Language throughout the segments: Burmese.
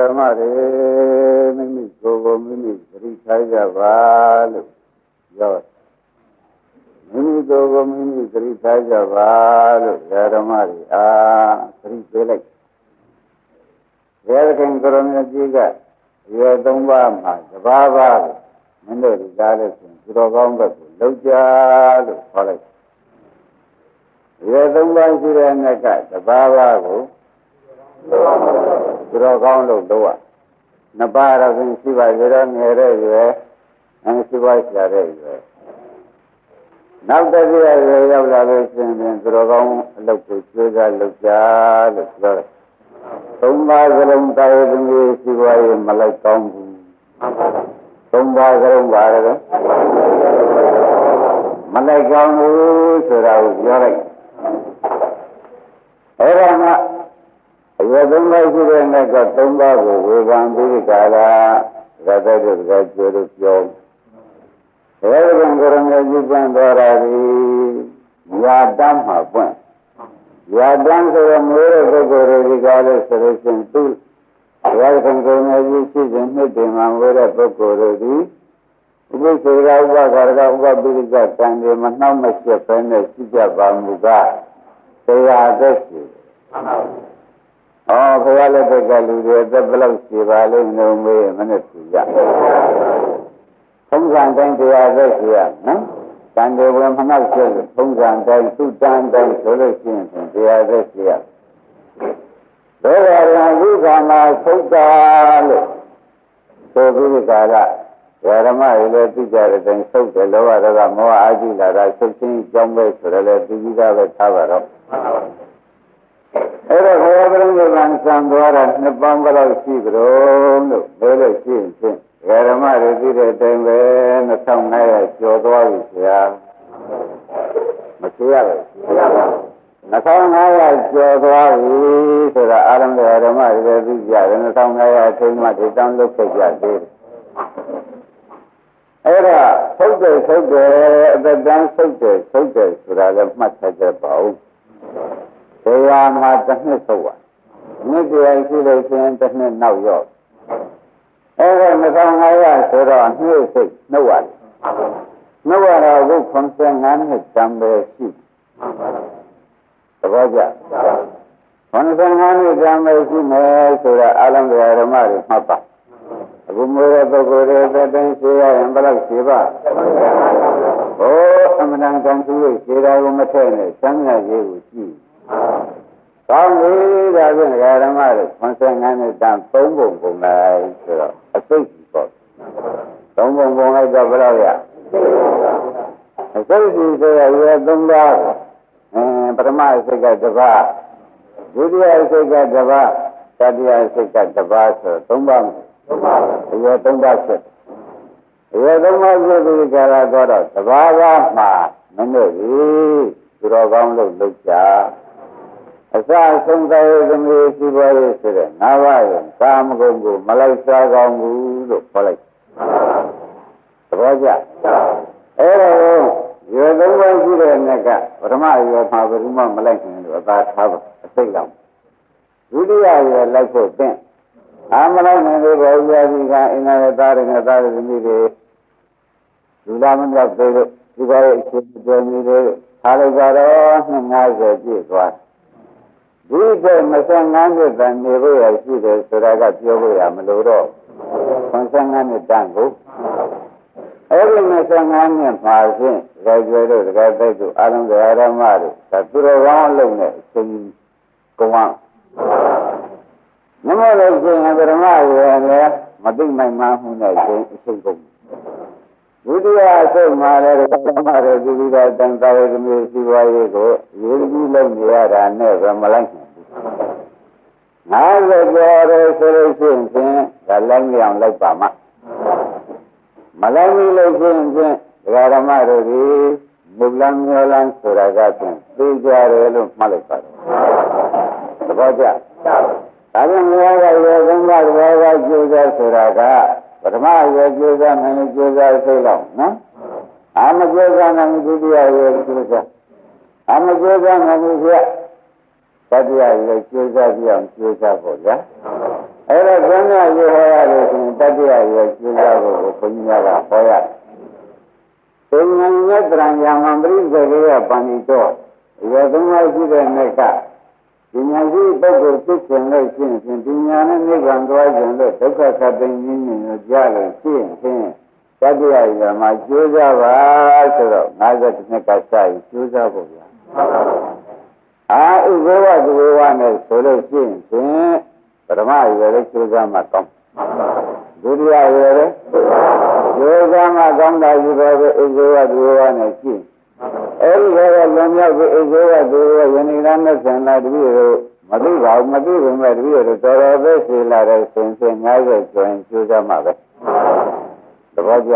ဓမ္မတွေမိမိကိုယ်ကိုမိမိသတိထားကြပါလို့ပြောမိမိကိုယ်ကိုမိမိသတိထားကြပါလို့ဓမ္မတွေသတိပေးလိုက်ဘုရားခင်ကိုရမကြီးကရေသုံးပါးမှာတပါးပါးမင်းတို့ဒီကားလို့ဆိုရင်သူတော်ကောင်းဘက်ကိုလောက်ကြလို့ခေါ်လိုက်ရေသုံးပါးရှိတဲ့ငက်ကတပါးပါးကိုသူတော်ကောင်းလို့တော့နှစ်ပါးတော့ရှိပါရတော့ငယ်တဲ့ရွယ်ရှိပါရှာတဲ့ရွယ်နောက်တစ်ပြည့်ရွယ်ရောက်လာလို့ရှိရင်သူတော်ကောင်းအလုပ်ကိုကျိုးစားလုပ်ကြလို့ပြောတယ်သုံးပါးစလုံးတာယသမီးရှိပါရဲ့မလိုက်ကောင်းဘူးသုံးပါးစလုံးပါတယ်မလိုက်ကောင်းဘူးဆိုတာကိုပြောလိုက်အဲ့ဒါမှအရသုံးပါးရှိတဲ့နေ့ကသုံးပါးကိုဝေခံပြီးကြတာရတဲ့တို့ကကျိုးလို့ပြောဘယ်လိုကံရမေကြီးပြန်တော်ရသည်ညာတမ်းမှာပွင့်ညာတမ်းဆိုရမျိုးတဲ့ပုဂ္ဂိုလ်တွေကလည်းဆိုလို့ရှိရင်သူဘယ်ကံရမေကြီးရှိခြင်းနှစ်တင်မှာဝေတဲ့ပုဂ္ဂိုလ်တွေဒီဥပ္ပေရာဥပကာရကဥပပိရိကတန်တွေမနှောက်မရှက်ပဲနဲ့ရှိကြပါမူကတရားသက်ရှိဘုရားလက်ထက်ကလူတွေသက်ဘလောက်ရှိပါလိမ့်လို့မေးမနဲ့သူရထုံးစံတိုင်းတရားသက်ရှိရနော်တန်တွေဝင်မနှောက်ရှက်လို့ထုံးစံတိုင်းသူတန်တိုင်းဆိုလို့ရှိရင်တရားသက်ရှိရဒေဝရံဝိသနာသုတ်တာလို့ဆိုပြီးကာလဓမ္မတွေလည်းသိကြတဲ့တိုင်သုတ်တယ်လောဘဒေါသမောဟအာကြည့်လာတာသုတ်ချင်းကြောင်းပဲဆိုတော့လည်းသိပြီးသားပဲထားပါတော့အဲ့တော့ဘုရားပြိဋ္ဌာန်ဆံသွားတာနှစ်ပေါင်းဘယ်လောက်ရှိကြလို့ပြောလို့ရှိရင်ဖြင့်ဓမ္မတွေသိတဲ့အတိုင်းပဲ2500ကျော်သွားပြီဆရာမရှိရဘူး2500ကျော်သွားပြီဆိုတာအာရမဓမ္မတွေသိကြတယ်2500အချိန်မှဒီတောင်းလုပ်ခဲ့ကြသေးတယ်အဲ့ဒါသုတ်တယ်အသက်တန်းသုတ်တယ်ဆိုတာလည်းမှတ်ထားကြပါဦးတရားမှာတစ်နှစ်သုတ်ပါနှစ်တရားရှိလို့ရှိရင်တစ်နှစ်နောက်ရောက်အဲ့ဒါ2500ဆိုတော့နှစ်စိတ်နှုတ်ရတယ်နှုတ်ရတော့အခု95နှစ်တန်ပဲရှိသဘောကျ95နှစ်တန်ပဲရှိမယ်ဆိုတော့အလုံးစုံဓမ္မတွေမှတ်ပါအခုမိုးတဲ့ပုဂ္ဂိုလ်တွေသက်တမ်းရှိရရင်ဘယ်လောက်ရှိပါအမှန်တန်ကောင်းသူရဲ့ခြေတော်ကိုမထည့်နဲ့စမ်းမြတ်ရေးကိုကြည့်ကောင်းပြီဒါဖြင့်ဓမ္မတွေ95နှစ်တန်3ပုံပုံလိုက်ဆိုတော့အစိတ်ကြီးပေါ့3ပုံပုံလိုက်တော့ဘယ်လောက်ရအစိတ်ကြီးဆိုရရွယ်3ပါးပထမအစိတ်ကတစ်ပါးဒုတိယအစိတ်ကတစ်ပါးတတိယအစိတ်ကတစ်ပါးဆို3ပါးရွယ်3ပါးဖြစ်ရွယ်3ပါးဖြစ်ပြီးကြလာတော့တဘာဝမှာမင်းတို့သူတော်ကောင်းလို့လုပ်ကြအစဆုံးတဲ့သမီးရှိပါရဲ့ဆိုတဲ့၅ပါးရဲ့ကာမဂုဏ်ကိုမလိုက်စားကောင်းဘူးလို့ခေါ်လိုက်သဘောကျအဲ့တော့ရွယ်3ပါးရှိတဲ့နေ့ကပထမရွယ်မှာဘယ်သူမှမလိုက်နိုင်လို့အသာထားပါအစိတ်လောက်ဒုတိယရွယ်လိုက်ဖို့တဲ့မလိုက်နိုင်လို့ဘောရာကြီးကအင်္ဂါရသားတွေနဲ့သားတွေသမီးတွေလူလာမရောက်သေးလို့ဒီပါရဲ့အချိန်ပြောနေတယ်ထားလိုက်ကြတော့250ပြည့်သွားဒီက25နှစ်တန်နေဖို့ရရှိတယ်ဆိုတာကပြောလို့ရမလို့တော့25နှစ်တန်ကိုအဲ့ဒီ25နှစ်မှာဖြင့်ကြွယ်တို့တကယ်သိတို့အာရုံဓမ္မတို့ဒါသူတော်ကောင်းအလုံးနဲ့အချိန်ကုန်အောင်နမောလို့ရှိရင်ဓမ္မရဲ့လည်းမသိနိုင်မှမှုနဲ့ရှင်အချိန်ကုန်ဒုတိယအစိတ်မှာလည်းဓမ္မရဲ့ဒီလိုတန်တာရဲ့မျိုးစီဝါရေးကိုရေးပြီးလုပ်နေရတာနဲ့ပဲမလိုက်နိုင်ဘူး50ကျော်တယ်ဆိုလို့ရှိရင်ဒါလည်းမအောင်လိုက်ပါမှမလိုက်မိလို့ရှိရင်ဓမ္မတို့ဒီမုလန်းမျောလန်းဆိုတာကဖြင့်သိကြတယ်လို့မှတ်လိုက်ပါတော့သဘောကျဒါကြောင့်မြတ်ကရေသုံးပါးဘောကကျိုးစားဆိုတာကပထမရေကျိုးစားနိုင်ကျိုးစားစိတ်လောက်နော်မကျိုးစားနိုင်ဒုတိယရေကျိုးစားမကျိုးစားနိုင်ဘူးပြတတိယရေကျိုးစားပြအောင်ကျိုးစားဖို့ဗျာ အဲ့တော့ကျမ်းစာရေးဟောရလို့ရှိရင်တတိယရဲ့ကျမ်းစာကိုဘုန်းကြီးများကဟောရတယ်။သိဉ္ဇညတရံယမံပရိသေကေယပဏိတောရေသုံးပါးရှိတဲ့နေ့ကဒီညာရှိပုဂ္ဂိုလ်ဖြစ်ခြင်းလို့ရှိရင်ဒီညာနဲ့နိဗ္ဗာန်သွားခြင်းလို့ဒုက္ခခတ်သိင်းခြင်းကိုကြားလို့ရှိရင်တတိယရဲ့မှာကျိုးစားပါဆိုတော့50နှစ်ကစပြီးကျိုးစားဖို့ဗျာ။အာဥပ္ပဝတ္တဝဝနဲ့ဆိုလို့ရှိရင်ပထမရွယ်လေးကျိုးစားမှကောင်းဒုတိယရွယ်လေးကျိုးစားမှကောင်းတာယူပါပဲဥပ္ပဝတ္တဝဝနဲ့ရှိအဲ့ဒီကလွန်မြောက်ပြီးဥပ္ပဝတ္တဝဝယနေ့ကနဲ့ဆင်လာတပည့်တို့မသိပါဘူးမသိဘူးမဲ့တပည့်တို့တော်တော်ပဲရှိလာတဲ့ဆင်50ကျော်ရင်ကျိုးစားမှပဲသဘောကျ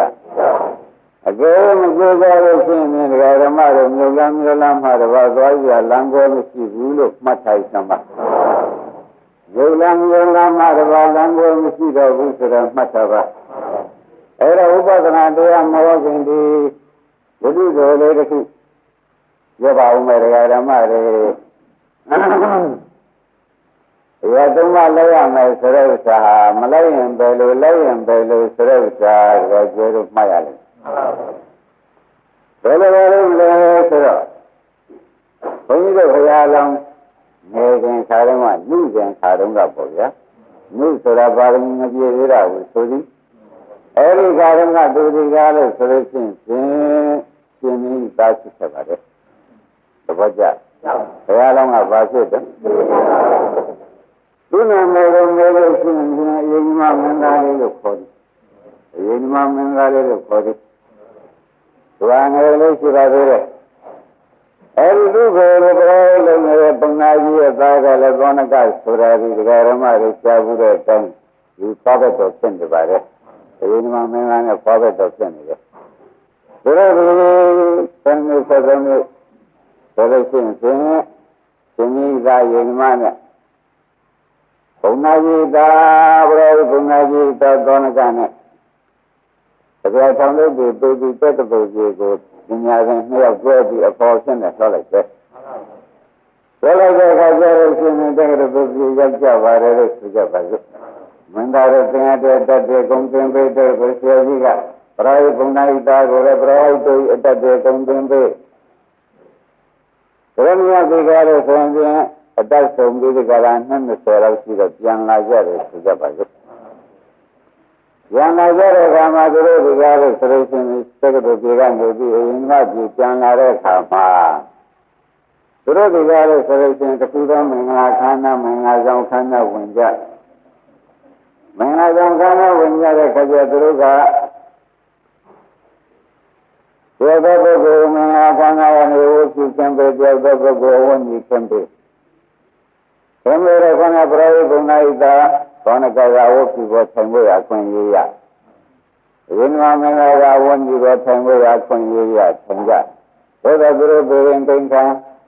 အကယ်မကျိုးစားလို့ရှိရင်ဒကာဓမ္မတို့မြို့လမ်းမှာတပါးသွားကြလမ်းကောမရှိဘူးလို့မှတ်ထားစမ်းပါရုပ်လမ်းမှာတပါးလမ်းကောမရှိတော့ဘူးဆိုတော့မှတ်ထားပါအဲ့တော့ဥပဒနာတရားမဟုတ်ခင်ဒီဝိသုဒ္ဓလေးတစ်ခုရပါဦးမယ်ဒကာဓမ္မတွေရသုံးပါးလိုက်ရမယ်ဆိုတဲ့ဥစ္စာမလိုက်ရင်ဘယ်လိုလိုက်ရင်ဘယ်လိုဆိုတဲ့ဥစ္စာကိုကျေလို့မှတ်ရလိမ့်မယ်ဘယ်လိုလဲဆိုတော့ဘုန်းကြီးတို့ဘုရားလောင်းနေခင်ခါတုန်းကလူခင်ခါတုန်းကပေါ့ဗျာလူဆိုတာပါရမီမပြည့်သေးတာကိုဆိုသည်အဲ့ဒီခါတုန်းကသူဒီကားလို့ဆိုလို့ရှိရင်ရှင်မင်းသားဖြစ်ခဲ့ပါတယ်သဘောကျဘုရားလောင်းကဘာဖြစ်တယ်သူနာမည်ကိုမေးလို့ရှိရင်အရင်ကမင်းသားလေးလို့ခေါ်တယ်အရင်ကမင်းသားလေးလို့ခေါ်တယ်သူကငယ်လေးရှိပါသေးတယ်အဲဒီသူ့ကိုယ်လိုလုံးနေတဲ့ပုံနာကြီးရဲ့သားကလည်းသောနကဆိုတာဒီဒကာရမတွေကြားဘူးတဲ့အတိုင်းဒီသွားဘက်တော့ဖြစ်နေပါတယ်အရင်ကမင်းသားနဲ့သွားဘက်တော့ဖြစ်နေတယ်သူတို့ဒီသံဃာဆက်ဆုံးလို့ဆိုလို့ရှိရင်ရှင်ကြီးကယင်မနဲ့ဘုံနာကြီးသာဘရောဘုံနာကြီးသာသောနကနဲ့တရားဆောင်လို့ဒီတူတူတက်တဲ့ပုဂ္ဂိုလ်ကိုပညာရှင်နှစ်ယောက်တွဲပြီးအပေါ်ရှင်းနဲ့ဆောက်လိုက်တယ်။ဆောက်လိုက်တဲ့အခါကျတော့ရှင်တဲ့ပုဂ္ဂိုလ်ရောက်ကြပါတယ်လို့ဆိုကြပါစို့။မင်းသားတို့သင်ရတဲ့တတ်တဲ့ဂုံသင်ပေးတဲ့ကိုဆရာကြီးကပရောဘုံနာကြီးသာကိုလည်းပရောဟိတ်တို့အတတ်တဲ့ဂုံသင်ပေးဘယ်လိုမျိုးဒီကားလို့ဆိုရင်အတတ်ဆုံးပြီးဒီကရာ20လောက်ရှိတော့ပြန်လာကြတယ်ဆိုကြပါစို့ပြန်လာကြတဲ့အခါမှာသူတို့ဒီကားလို့ဆိုလို့ရှိရင်စက္ကသိုလ်ပြေကနေပြီးအရင်ကပြည်ပြန်လာတဲ့အခါမှာသူတို့ဒီကားလို့ဆိုလို့ရှိရင်တခုသောမင်္ဂလာခန္ဓာမင်္ဂလာဆောင်ခန္ဓာဝင်ကြမင်္ဂလာဆောင်ခန္ဓာဝင်ကြတဲ့ခါကျသူတို့ကပြောတဲ့ပုဂ္ဂိုလ်မင်္ဂလာခန္ဓာကနေဝိသုကျမ်းပဲပြောတဲ့ပုဂ္ဂိုလ်ဝိညာဉ်ကျမ်းပဲဘုံရခဏပရိဘုံနာဣတာသောနကရာဝုစုဘောထိုင်ဖို့ရခွင့်ရရဝိနည်းမင်္ဂလာဝန္ဒီဘောထိုင်ဖို့ရခွင့်ရရသင်ကြသို့သောသူတို့ပြေရင်တိန်ခံ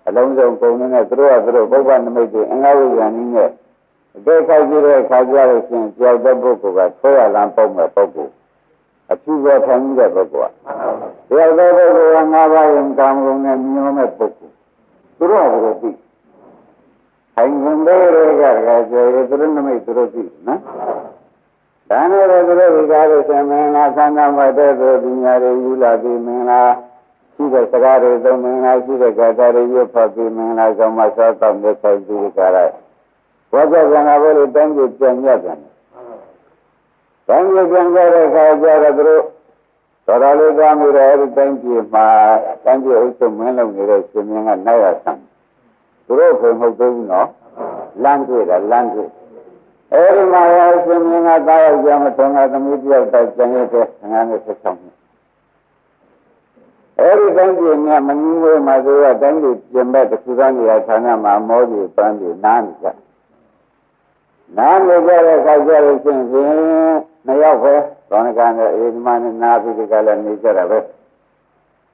အလုံးစုံပုံနဲ့သူတို့ကသူတို့ပုဗ္ဗနမိတ်တွေအင်္ဂဝိဇ္ဇာနည်းနဲ့အသေးခိုက်ကြည့်တဲ့အခါကျတော့ရှင်ကြောက်တဲ့ပုဂ္ဂိုလ်ကဆွဲရလမ်းပုံမဲ့ပုဂ္ဂိုလ်အထူးဘောထိုင်တဲ့ပုဂ္ဂိုလ်ကကြောက်တဲ့ပုဂ္ဂိုလ်က၅ပါးရင်ကာမဂုဏ်နဲ့မျောမဲ့ပုဂ္ဂိုလ်သူတို့ကသူသိအိမ်ဝင်တဲ့ကကျေသူတို့နမိတ်သူတို့သိနော်ဒါနဲ့တော့သူတို့ဒီကားလို့ဆင်မင်္ဂလာဆန္ဒမတဲ့သူပညာတွေယူလာပြီးမင်္ဂလာရှိတဲ့စကားတွေသုံးမင်္ဂလာရှိတဲ့ကာတာတွေရွတ်ဖတ်ပြီးမင်္ဂလာဆောင်မဆောတော့မြတ်ဆိုင်ပြီးဒီကားလိုက်ဘောကြကံကဘယ်လိုတန်းကြည့်ပြန်ရပြန်လဲတန်းကြည့်ပြန်ကြတဲ့အခါကျတော့သူတို့တော်တော်လေးသွားပြီးတော့အဲဒီတန်းကြည့်မှာတန်းကြည့်အုပ်စုမင်းလုံးနေတဲ့ရှင်မင်းကနိုင်ရဆန်းသူတို့ဘယ်မဟုတ်သေးဘူးနော်လမ်းတွေ့တာလမ်းတွေ့အဲဒီမှာရရှင်မင်းကတားရောက်ကြမထုံးကသမီးတယောက်တိုင်ကျန်ရတဲ့ငါးနဲ့ဆက်ဆောင်တယ်အဲဒီတိုင်းပြည်နဲ့မငင်းဝဲမှာဆိုတော့တိုင်းပြည်ပြင်မဲ့တစ်ခုသားနေရာဌာနမှာမောကြီးပန်းပြီးနားနေကြတဲ့အခါကျတော့ရှင်ဖြင့်နှစ်ယောက်ပဲသောနကနဲ့အေဒီမနဲ့နာပြီးဒီကလည်းနေကြတာပဲ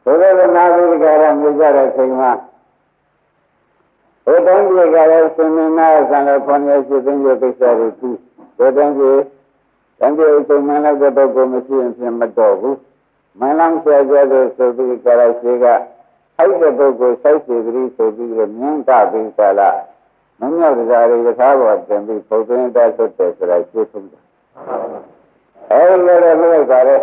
ဆိုတော့နာပြီးဒီကလည်းနေကြတဲ့အချိန်မှာဘုဒ္ဓံပြေကလည်းရှင်မင်းနာဆံတော်ခွန်ရရှိသိဉ္ဇကိစ္စတွေပြီးဘုဒ္ဓံပြေတန်ပြေရှင်မင်းလည်းတဲ့ပုဂ္ဂိုလ်မရှိရင်ဖြင့်မတော်ဘူးမင်းလမ်းဆရာကျတဲ့ဆိုပြီးကြရရှိကအဲ့တဲ့ပုဂ္ဂိုလ်စိုက်စီတိဆိုပြီးမြင်းကပြီးကြလား မမြောက်တရားတွေယထာဘောတင်ပြီးဘုသွင်းသားသွတ်တယ်ဆိုတာရှင်းဆုံးတယ်အဲဒီလိုလည်းလုပ်ကြတယ်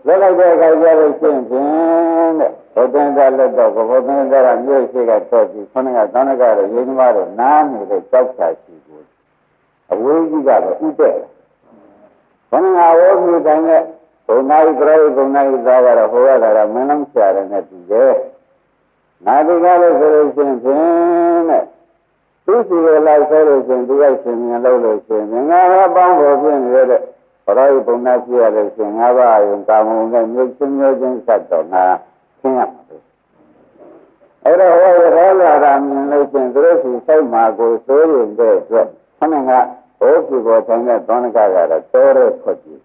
လက်လိုက်တဲ့အခါကျတော့ရှင်းဖြင့်တဲ့ဘုသွင်းသားလက်တော့ဘုသွင်းသားကမြို့ရှိကတော့ပြီးခொနကသောနကရဲ့ရင်းနှမတို့နားနေတဲ့ကြောက်ချာရှိကိုအဝေးကြီးကတော့ဥတဲ့ခொနကဝေါ်မြူတိုင်းနဲ့ဘုံနာဤပြိဘုံနာဤသားကတော့ဟိုရတာကမင်းလုံးဆရာတွေနဲ့တူတယ်နာတိကလည်းဆိုလို့ရှင်းဖြင့်တဲ့သူစီရလိုက်ဆိုလို့ရှင်ဒီကရှင်မြန်လို့လို့ရှင်ငါးပါးပေါင်းဖို့ဖြစ်နေရတဲ့ဘရောဤဘုံနာပြရလို့ရှင်ငါးပါးယုံကာမုံနဲ့မြို့ချင်းမြို့ချင်းဆက်တော့ငါရှင်းရမှာပဲအဲ့တော့ဟောရလာတာမြင်လို့ရှင်သူတို့စီစိတ်မှာကိုစိုးရင်တဲ့အတွက်ခဏကဘိုးပြပေါ်တိုင်းတဲ့သောနကကတော့တော်ရဲထွက်ကြည့်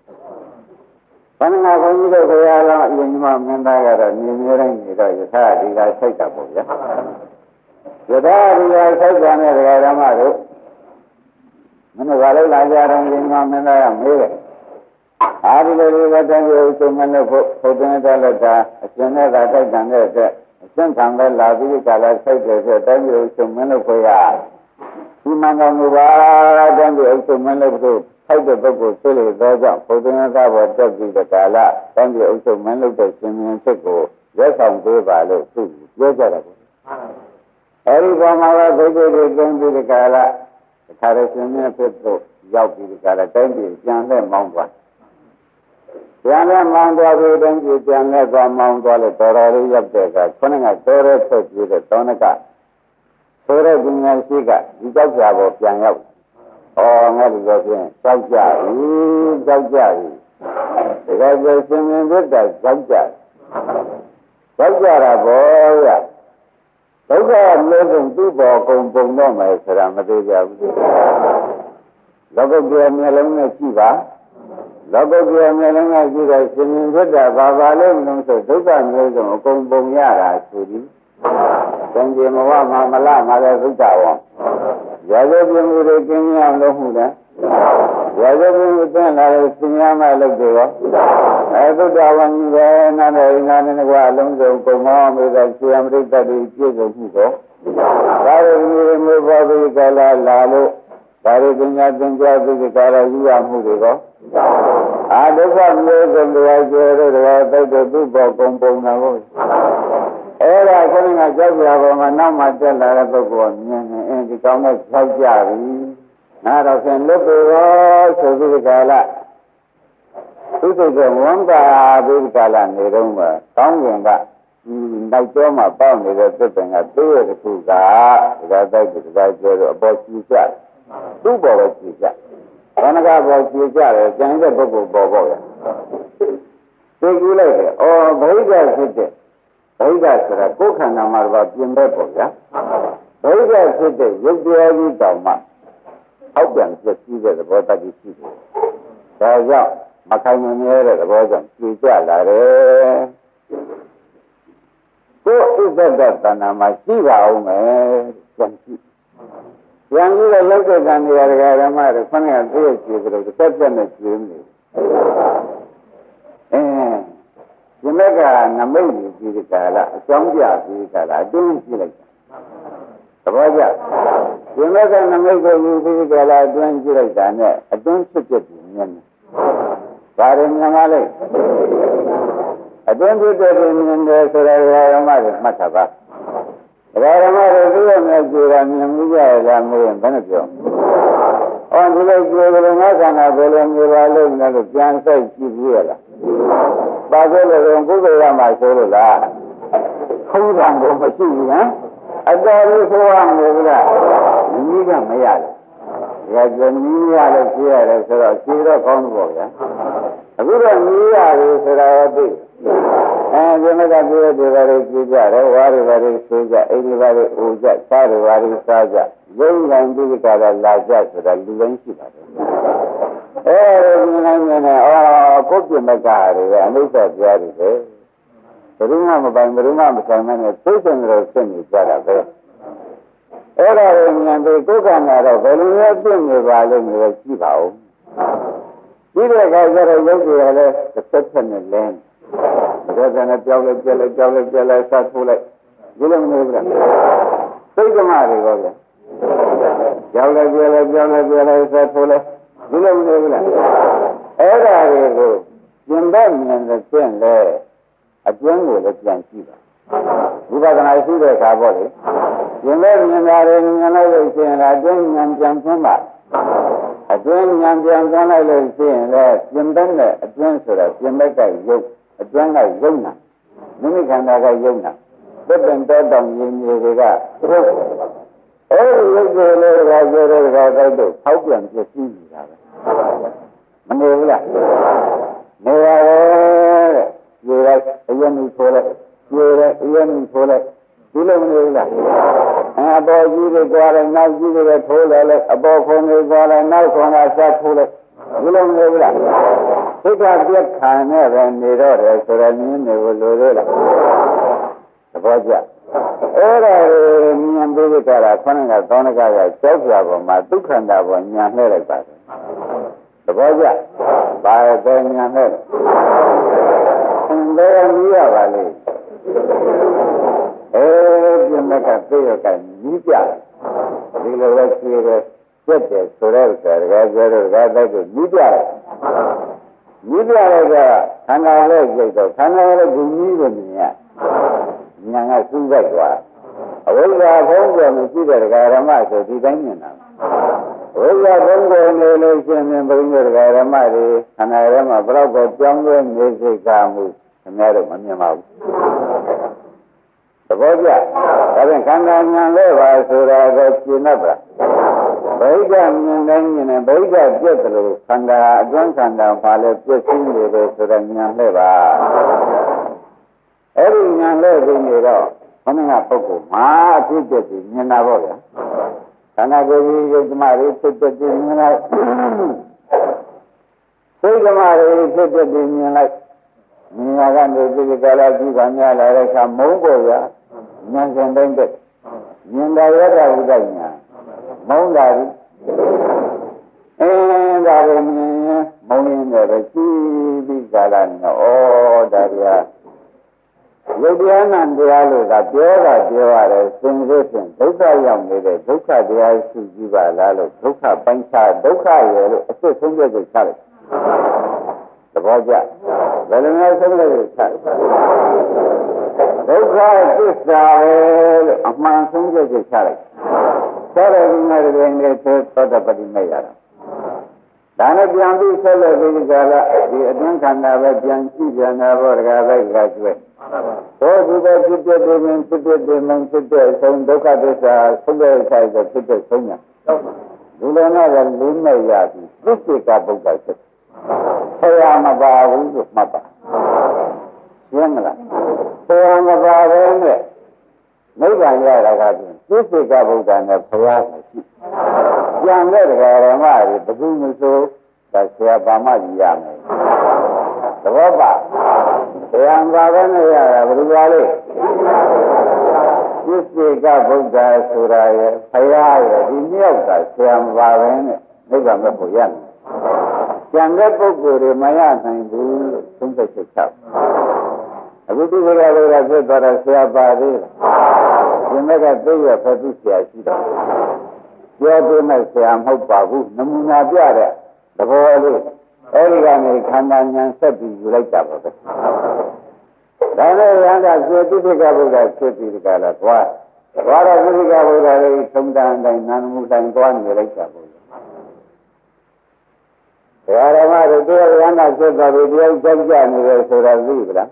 ခဏကဘုန်းကြီးတို့ခရတော်အရင်ကမင်းသားကတော့နေနေတိုင်းနေတော့ယထာဒီကစိတ်တာပေါ့ဗျာယထာဒီကစိတ်ကနဲ့ဒကာဓမ္မတို့မင်းတို့ကလည်းလာကြတော့ရင်မမင်းသားကမေးတယ်အားဒီလိုဒီကတည်းကဥစ္စာမလို့ဖို့တင်တဲ့လက်တာအရှင်နဲ့သာတိုက်တန်တဲ့အတွက်အရှင်ခံပဲလာပြီးကလည်းစိတ်တယ်ဆိုတိုင်းဥစ္စာမလို့ခွေရဒီမှန်ကောင်ကတိုင်းဥစ္စာမလို့ဖို့ထိုက်တဲ့ပုဂ္ဂိုလ်ဆွေးလို့သောကြောင့်ဘုရားသာဘောတက်ပြီးတဲ့ကာလတိုင်းဥစ္စာမလို့တဲ့ရှင်မြင်းဖြစ်ကိုရက်ဆောင်ပေးပါလို့သူပြောကြတယ်အဲဒီပေါ်မှာဘုရားတွေကျင်းပြီးဒီကလာအခါရရှင်မြတ်ဖြစ်ဖို့ရောက်ပြီးဒီကလာတိုင်းပြည်ပြန်လဲမောင်းသွားပြန်လဲမောင်းသွားပြီးတိုင်းပြည်ပြန်လဲသွားမောင်းသွားလို့တော်တော်လေးရောက်တဲ့အခါခொနဲ့ကတော်ရဲထွက်ပြေးတဲ့တောနကဆိုတဲ့ပညာရှိကဒီကြောက်ကြပေါ်ပြန်ရောက်ငါဒီလိုဖြင့်ကြောက်ကြပြီကြောက်ကြပြီဒီကကျရှင်မြတ်ဖြစ်တဲ့ကြောက်ကြတာပေါ့ဗျာဒုက္ခမျိုးစုံသူ့ပေါ်ကုန်ပုံတော့မယ်ဆိုတာမသိကြဘူးလောကုတ္တရာမျိုးလုံးနဲ့ရှိပါလောကုတ္တရာမျိုးလုံးနဲ့ရှိတဲ့ရှင်မြင်ဖြစ်တာဘာလို့မလို့ဆိုဒုက္ခမျိုးစုံအကုန်ပုံရတာဆိုပြီးသင်္ကေမဝမှာမလမှာလည်းသုတ္တဝံရာဇဝပြမှုတွေကင်းရအောင်လုပ်မှုလဲရာဇဝပြမှုသင်လာတဲ့စင်ရမလုပ်တယ်ရောသုတ္တဝံကြီးပဲနာနေနာနေကွာအလုံးစုံကုန်မောမေသာရှင်အမရိတ္တတိပြည့်စုံမှုတော့ဒါရမီမျိုးပေါ်ပြီးကလာလာလို့ဒါရပညာသင်ကြားပြီးကလာယူရမှုတွေရောဒုက္ခမျိုးစုံတရားကျေတော့တရားသိတဲ့သူ့ပေါ်ကုန်ပုံတာဟုတ်အဲ့ဒါခဏကကြောက်ကြပါမှာနောက်မှတက်လာတဲ့ပုဂ္ဂိုလ်မြင်နေဒီကောင်းနဲ့ကြောက်ကြပြီငါတော့ဆင်လွတ်ပြီရောဆိုပြီးကလာသူစိတ်ကဝန်ပါပြီးကလာနေတော့မှကောင်းကင်ကတိုက်ကျောမှာပေါက်နေတဲ့သစ်ပင်ကသူ့ရဲ့တစ်ခုကဒါတိုက်ပြီးဒါကျော်တော့အပေါ်ကြီးကြသူ့ပေါ်ပဲကြီးကြဘာနကပေါ်ကြီးကြတယ်ကျန်တဲ့ပုဂ္ဂိုလ်ပေါ်ပေါ့ရသိကြည့်လိုက်တယ်ဗိဓာဖြစ်တဲ့ဗိဓာဆိုတာကိုယ်ခန္ဓာမှာတော့ပြင်ပဲပေါ့ဗျာဗိဓာဖြစ်တဲ့ရုပ်တရားကြီးတောင်မှအောက်ပြန်ပြည့်စည်တဲ့သဘောတည်းရှိတယ်ဒါကြောင့်မခိုင်မမြဲတဲ့သဘောကြောင့်ကြည်ကြလာတယ်ကိုယ်ဥပဒ္ဒတဏ္ဍာမှာရှိပါအောင်မယ်ပြန်ကြည့်ပြန်ကြည့်တော့ရောက်တဲ့ကံတွေဓမ္မတွေခொနဲ့သိရကြည့်ကြလို့တစ်သက်နဲ့ကြည့်နေဒီမဲ့ကနမိတ်ကြီးဒီကလာအကြောင်းပြပြီးကလာအတွင်းကြည့်လိုက်သဘောကျဒီမဲ့ကနမိတ်ကိုယူပြီးကလာအတွင်းကြည့်လိုက်တာနဲ့အတွင်းဖြစ်ဖြစ်ပြီးမြင်တယ်ဘာတွေမြင်ပါလဲအတွင်းဖြစ်တဲ့မြင်တယ်ဆိုတဲ့ဓမ္မတွေမှတ်တာပါဓမ္မတွေသူ့ရဲ့မြတ်ကြည်တာမြင်မှုကြရတာမေးရင်ဘယ်နဲ့ပြောဒီလိုကြည်တယ်ငါခန္ဓာဘယ်လိုမြင်ပါလို့လဲလို့ပြန်ဆိုင်ကြည့်ပြီးရလားပါဆိုလို့ဘုရားရမှာဆိုလို့လားခုံးတယ်ကိုမရှိဘူးဟမ်အတော်လေးဆိုရမယ်ဗျာမိကမရဘူးဒါကြမီးရလို့ကြည့်ရတယ်ဆိုတော့ကြည့်တော့ကောင်းလို့ပေါ့ဗျာအခုတော့မီးရတယ်ဆိုတာဟုတ်ပြီဒီမဲ့ကပြည့်တဲ့ဘာတွေကြည့်ကြတယ်ဝါတွေဘာတွေဆိုကြအိမ်တွေဘာတွေအိုကြစားတွေဘာတွေစားကြရုံးတိုင်းဒီကလာလာကြဆိုတာလူတိုင်းရှိပါတယ်မြင်နေကိုယ်ပြမကရယ်အနိစ္စတရားတွေပဲဘယ်သူမှမပိုင်ဘယ်သူမှမဆိုင်မနဲ့သိစင်တယ်ဖြစ်နေကြတာပဲအဲ့ဒါကိုမြင်ပြီးကိုယ်ကံကတော့ဘယ်လိုလဲပြည့်နေပါလိမ့်မယ်ကြည့်ပါဦးဒီတဲ့အခါကျတော့ရုပ်တွေလည်းတစ်ဆက်နဲ့လင်းဒါကလည်းကြောက်လိုက်ကြက်လိုက်ကြောက်လိုက်ကြက်လိုက်ဆက်ထိုးလိုက်ဒီလိုမနေဘူးလားသိက္ခာမတွေကဗျ ကြောက်လိုက်ပြလဲကြောက်လိုက်ပြလဲဆက်ထိုးလဲဒီလိုမနေဘူးလားအဲ့ဒါတွေကိုပြင်ဘက်မြင်တဲ့ဖြင့်လဲအတွင်းကိုလည်းပြန်ကြည့်ပါဝိပဿနာရှိတဲ့အခါပေါ့လေပြင်ဘက်မြင်တာတွေမြင်လိုက်လို့ရှိရင်အတွင်းဉာဏ်ပြန်သွင်းပါအတွင်းဉာဏ်ပြန်သွင်းလိုက်လို့ရှိရင်လည်းပြင်ဘက်နဲ့အတွင်းဆိုတာပြင်ဘက်ကယုတ်အတွင်းကယုတ်နာမိမိခန္ဓာကယုတ်နာသစ်ပင်တောတောင်ရင်းကြီးတွေကအဲ့ဒီရုပ်ကိုလည်းကြိုးတဲ့တိုက်တော့ဖောက်ပြန်ပြည့်စည်နေတာပဲမနေဘူးလားနေပါရဲ့ပြေလိုက်အရင်ကထိုးလိုက်ပြေလိုက်အရင်ကထိုးလိုက်ဒီလိုမနေဘူးလားအပေါ်ကြီးတွေကြွားလိုက်နောက်ကြီးတွေထိုးလိုက်အပေါ်ခုံတွေကြွားလိုက်နောက်ခုံကဆက်ထိုးလိုက်ဒီလိုမနေဘူးလားသိက္ခာပြက်ခံနဲ့ပဲနေတော့တယ်ဆိုရင်းနေလို့လို့လားသဘောကျအဲ့ဒါမြင်ပြီးကြတာခေါင်းကသောဏကကကြောက်ပြပေါ်မှာဒုက္ခန္တာပေါ်ညာလှည့်လိုက်ပါတယ်သဘောကျဘာပဲညာလှည့်ဘယ်နည်းရပါလိမ့်ပြင်မကသိရကညီးပြဒီလိုပဲရှိတယ်ပြက်တယ်ဆိုတော့တကယ်ပြောတော့တကယ်တိုက်ကိုညီးပြတယ်ညီးပြတော့ကခန္ဓာလေးကြိတ်တော့ခန္ဓာလေးကိုညီးလို့မြင်ရညာကစူးစိုက်သွားအဝိဇ္ဇာဘုံကမရှိတဲ့ဓမ္မဆိုဒီတိုင်းမြင်တာဝိဇ္ဇာဘုံကိုနေလို့ရှိရင်ဘုန်းကြီးဓမ္မတွေခန္ဓာထဲမှာဘလောက်ကိုကြောင်းလဲနေစိတ်ကမှုခင်ဗျားတို့မမြင်ပါဘူးသဘောကျဒါဖြင့်ခန္ဓာဉာဏ်လဲပါဆိုတာကိုရှင်းတတ်ပါဗိဓာမြင်တိုင်းမြင်တယ်ဗိဓာပြည့်တယ်လို့ခန္ဓာအတွင်းခန္ဓာပါလဲပြည့်စည်နေတယ်ဆိုတော့ဉာဏ်လဲပါအဲ့ဒီဉာဏ်လဲပြီးနေတော့ခန္ဓာပုဂ္ဂိုလ်မှာအဖြစ်အပျက်ကြီးမြင်တာပေါ့ဗျာခန္ဓာကိုယ်ကြီးယုတ်ဓမ္မတွေဖြစ်တဲ့ပြင်းမြင်လိုက်စိတ်ဓမ္မတွေဖြစ်တဲ့ပြင်းမြင်လိုက်မြင်ရကနေဒီကလာကြည့်ပါများလာတဲ့အခါမုန်းပေါ်ရဉာဏ်ရှင်တိုင်းတဲ့မြင်တာရတာဝိဒညာမုန်းတာဒီဒါရမြင်မုန်းရင်းနဲ့ပဲကြည့်ပြီးကြလာနေတော့ဩဒါရီဟာရုပ်တရားနဲ့တရားလို့ကပြောတာပြောရတယ်စင်စစ်ဖြင့်ဒုက္ခရောက်နေတဲ့ဒုက္ခတရားရှိကြည့်ပါလားလို့ဒုက္ခပိုင်းခြားဒုက္ခရယ်လို့အစ်စ်ဆုံးဖြတ်ချက်ချလိုက်သဘောကျဘယ်လိုမျိုးဆုံးဖြတ်ချက်ချဒုက္ခသစ္စာပဲလို့အမှန်ဆုံးဖြတ်ချက်ချလိုက်ဆက်ရည်နဲ့တည်းနဲ့သောတပတိမဲ့ရတာဒါနဲ့ပြန်ပြီးဆက်လက်ပြီးကြလားဒီအတွင်းခန္ဓာပဲပြန်ကြည့်ပြန်တာဘောတကားပဲကြွယ်သောဒီပဲဖြစ်တဲ့ဒီမင်းဖြစ်တဲ့ဒီမင်းဖြစ်တဲ့ဆုံးဒုက္ခသစ္စာဆုံးတဲ့ဆိုင်ကဖြစ်တဲ့ဆုံးညာဒီလိုနဲ့လည်းလေးမဲ့ရပြီသစ္စေကဗုဒ္ဓဖြစ်ဆရာမပါဘူးလို့မှတ်ပါရှင်းမလားဆရာမပါဘဲနဲ့နိဗ္ဗာန်ရတာကပြင်သစ္စေကဗုဒ္ဓနဲ့ဘုရားရှိကျန်တဲ့ဓမ္မတွေဘယ်သူမဆိုဒါဆရာပါမကြီးရမယ်သဘောပါဆရာပါဘဲနဲ့ရတာဘယ်လိုပါလဲသစ္စေကဗုဒ္ဓဆိုတာရဲ့ဘုရားရဲ့ဒီမြောက်ကဆရာမပါဘဲနဲ့နိဗ္ဗာန်မဲ့ဖို့ရမယ်ကျန်တဲ့ပုဂ္ဂိုလ်တွေမရနိုင်ဘူးလို့သုံးသက်ချက်ချအခုဒီကလေးကဖြစ်သွားတာဆရာပါသေးတယ်ဒီမဲ့ကသိရဖက်သူဆရာရှိတယ်ပြောပြမဲ့ဆရာမဟုတ်ပါဘူးနမူနာပြတဲ့သဘောလေးအဲဒီကနေခန္ဓာဉာဏ်ဆက်ပြီးယူလိုက်တာပါပဲဒါနဲ့ရဟန္တာစေတိတိကဗုဒ္ဓဖြစ်ပြီးဒီကလာသွားတော့တိတိကဗုဒ္ဓလေးသုံးတန်တိုင်းနာမှုတိုင်းသွားနေလိုက်တာပေါ့ဘုရားဓမ္မတို့တရားရဟန္တာဖြစ်သွားပြီးတရားကြောက်ကြနေတယ်ဆိုတာသိကြလား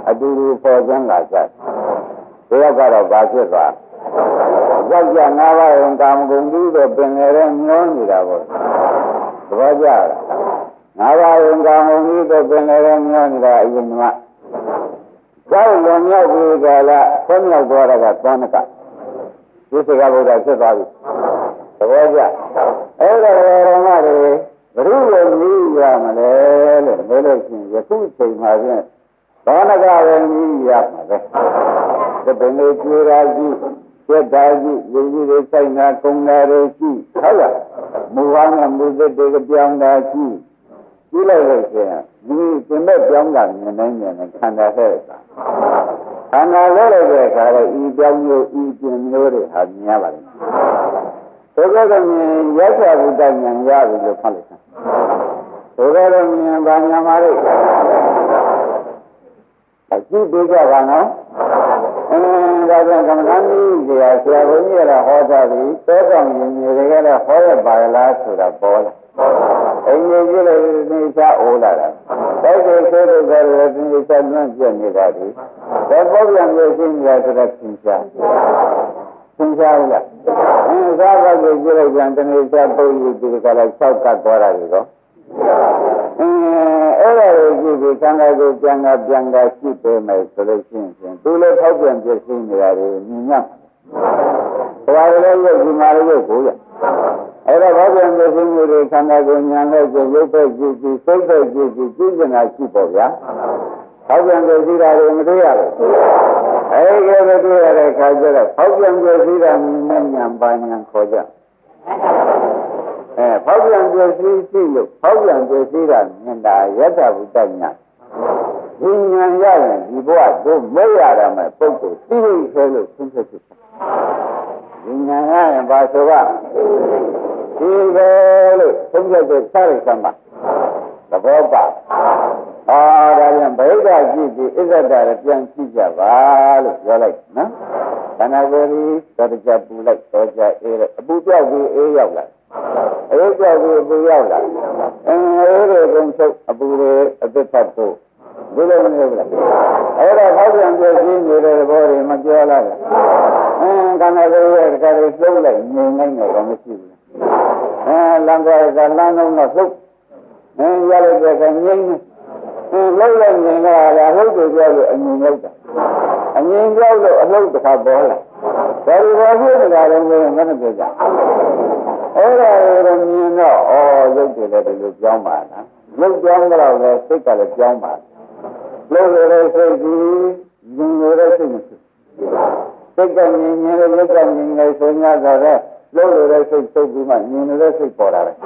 အတူတူပေါ်ကျန်းလာကြတရားကတော့ဘာဖြစ်သွားကြောက်ကြ၅ပါးရင်ကာမဂုဏ်ပြီးတော့ပင်လေတဲ့မျောနေတာပေါ့သဘောကျလား၅ပါးရင်ကာမဂုဏ်ပြီးတော့ပင်လေတဲ့မျောနေတာအရင်ကကြောက်လွန်မြောက်ပြီးကြလားဆွမ်းမြောက်သွားတာကသောဏကဒီစကားဘုရားဖြစ်သွားပြီသဘောကျအဲ့ဒါဓမ္မတွေဘယ်လိုလုပ်ပြီးရမလဲလို့ပြောလို့ရှိရင်ယခုချိန်မှာဖြင့်သောဏကပဲကြီးရမှာပဲဒီပင်လေးကျွေးရာကြီးကျက်တာကြီးရည်ရည်တွေဆိုင်တာကုံတာတွေရှိဟုတ်လားမူဟောင်းနဲ့မူသစ်တွေကပြောင်းတာရှိကြည့်လိုက်လို့ရှိရင်ဒီသင်မဲ့ပြောင်းတာမြင်နိုင်မြင်နိုင်ခန္ဓာဟဲ့တာခန္ဓာလဲလိုက်တဲ့အခါတော့ဤပြောင်းမျိုးဤပြင်မျိုးတွေဟာမြင်ရပါလိမ့်မယ် ဒုက္ခကမြင်ရသဗုဒ္ဓဉာဏ်ရပြီလို့ဖတ်လိုက်တာဒုက္ခကမြင်ဘာညာမှာလဲအကြည့်ပေးကြပါနော်ဒါကြောင့်ကမ္မဋ္ဌာန်းကြီးဆရာဘုန်းကြီးကဟောတာပြီးတောကောင်ရင်ကြီးတွေကလည်းဟောရပါလားဆိုတာပေါ်လာအင်းကြီးကြီးလည်းနေချအိုးလာတာတိုက်ကိုဆိုးတဲ့ကလည်းဒီချလွန့်ပြနေတာဒီဒါပေါက်ပြန်လို့ရှိနေတာဆိုတော့သင်္ချာဘူးလားစားပါကိုကြည့်လိုက်ပြန်တနေ့ချပုတ်ရည်ဒီကလည်း၆ကတ်သွားတာတွေတော့အဲ့ဒါကိုကြည့်ပြီးသံဃာကိုပြန်ကရှိပေးမယ်ဆိုလို့ရှိရင်သူလည်းထောက်ပြန်ပြည့်စုံနေတာတွေမြင်ရမှာဘာလဲရုပ်ဒီမှာလည်းကိုရအဲ့ဒါဘောပြန်ပြည့်စုံမှုတွေသံဃာကိုညာလိုက်ကြရုပ်ပဲကြည့်စိတ်ပဲကြည့်ကြည့်နေတာရှိပေါ့ဗျာထောက်ပြန်ပြည့်စုံတာတွေမတွေ့ရဘူးအဲ့ဒီလိုတွေ့ရတဲ့အခါကျတော့ထောက်ပြန်ပြည့်စုံတာမြင်နဲ့ညာပါညာခေါ်ကြဖောက်ပြန်ပြည့်စည်ရှိလို့ဖောက်ပြန်ပြည့်စည်တာမြင်တာယတ္တဝိတ္တညာဒီဉာဏ်ရရင်ဒီဘဝတို့မရရမယ်ပုဂ္ဂိုလ်သိလို့ဆိုလို့သင်္ခါဖြစ်တာဒီဉာဏ်ရရင်ဘာဆိုကဒီပဲလို့သင်္ခါဖြစ်စားလိုက်သမှာသဘောပါဒါပြန်ဗိဓာကြည့်ပြီးဣဇဒ္ဒရပြန်ကြည့်ကြပါလို့ပြောလိုက်နော်ခန္ဓာကိုယ်ကြီးတော်ကြပူလိုက်တော်ကြအေးလိုက်အပူပြောက်ပြီးအေးရောက်လာအေးပြောက်ပြီးအပူရောက်လာအေးတွေကုန်ချုပ်အပူတွေအသက်ဖတ်ဖို့ဒီလိုမလုပ်လားအဲ့ဒါဖောက်ပြန်ပြည့်စည်နေတဲ့ဘောတွေမပြောလားခန္ဓာကိုယ်ရဲ့တခါလေးလှုပ်လိုက်ငြိမ်နိုင်တယ်တော့မရှိဘူးလမ်းသွားကလမ်းလုံးတော့လှုပ်ရလိုက်တဲ့ကငြိမ်လှုပ်လိုက်ငြိမ်လာတာလှုပ်တွေပြောလို့အငြိမ်ရောက်တာအငြိမ်ပြောလို့အလှုပ်တစ်ခါပေါ်လာဒါဒီဘောဖြစ်နေတာလည်းမင်းပြောကြအဲ့ဒါကိုမြင်တော့ရုပ်တွေလည်းဒီလိုကြောင်းပါလားရုပ်ကြောင်းတော့လည်းစိတ်ကလည်းကြောင်းပါလို့ရတဲ့စိတ်ကြီးဉာဏ်ရတဲ့စိတ်မရှိစိတ်ကဉာဏ်နဲ့ရုပ်ကဉာဏ်နဲ့ဆို냐ဆိုတော့လို့ရတဲ့စိတ်သုတ်ပြီးမှဉာဏ်ရတဲ့စိတ်ပေါ်လာတယ်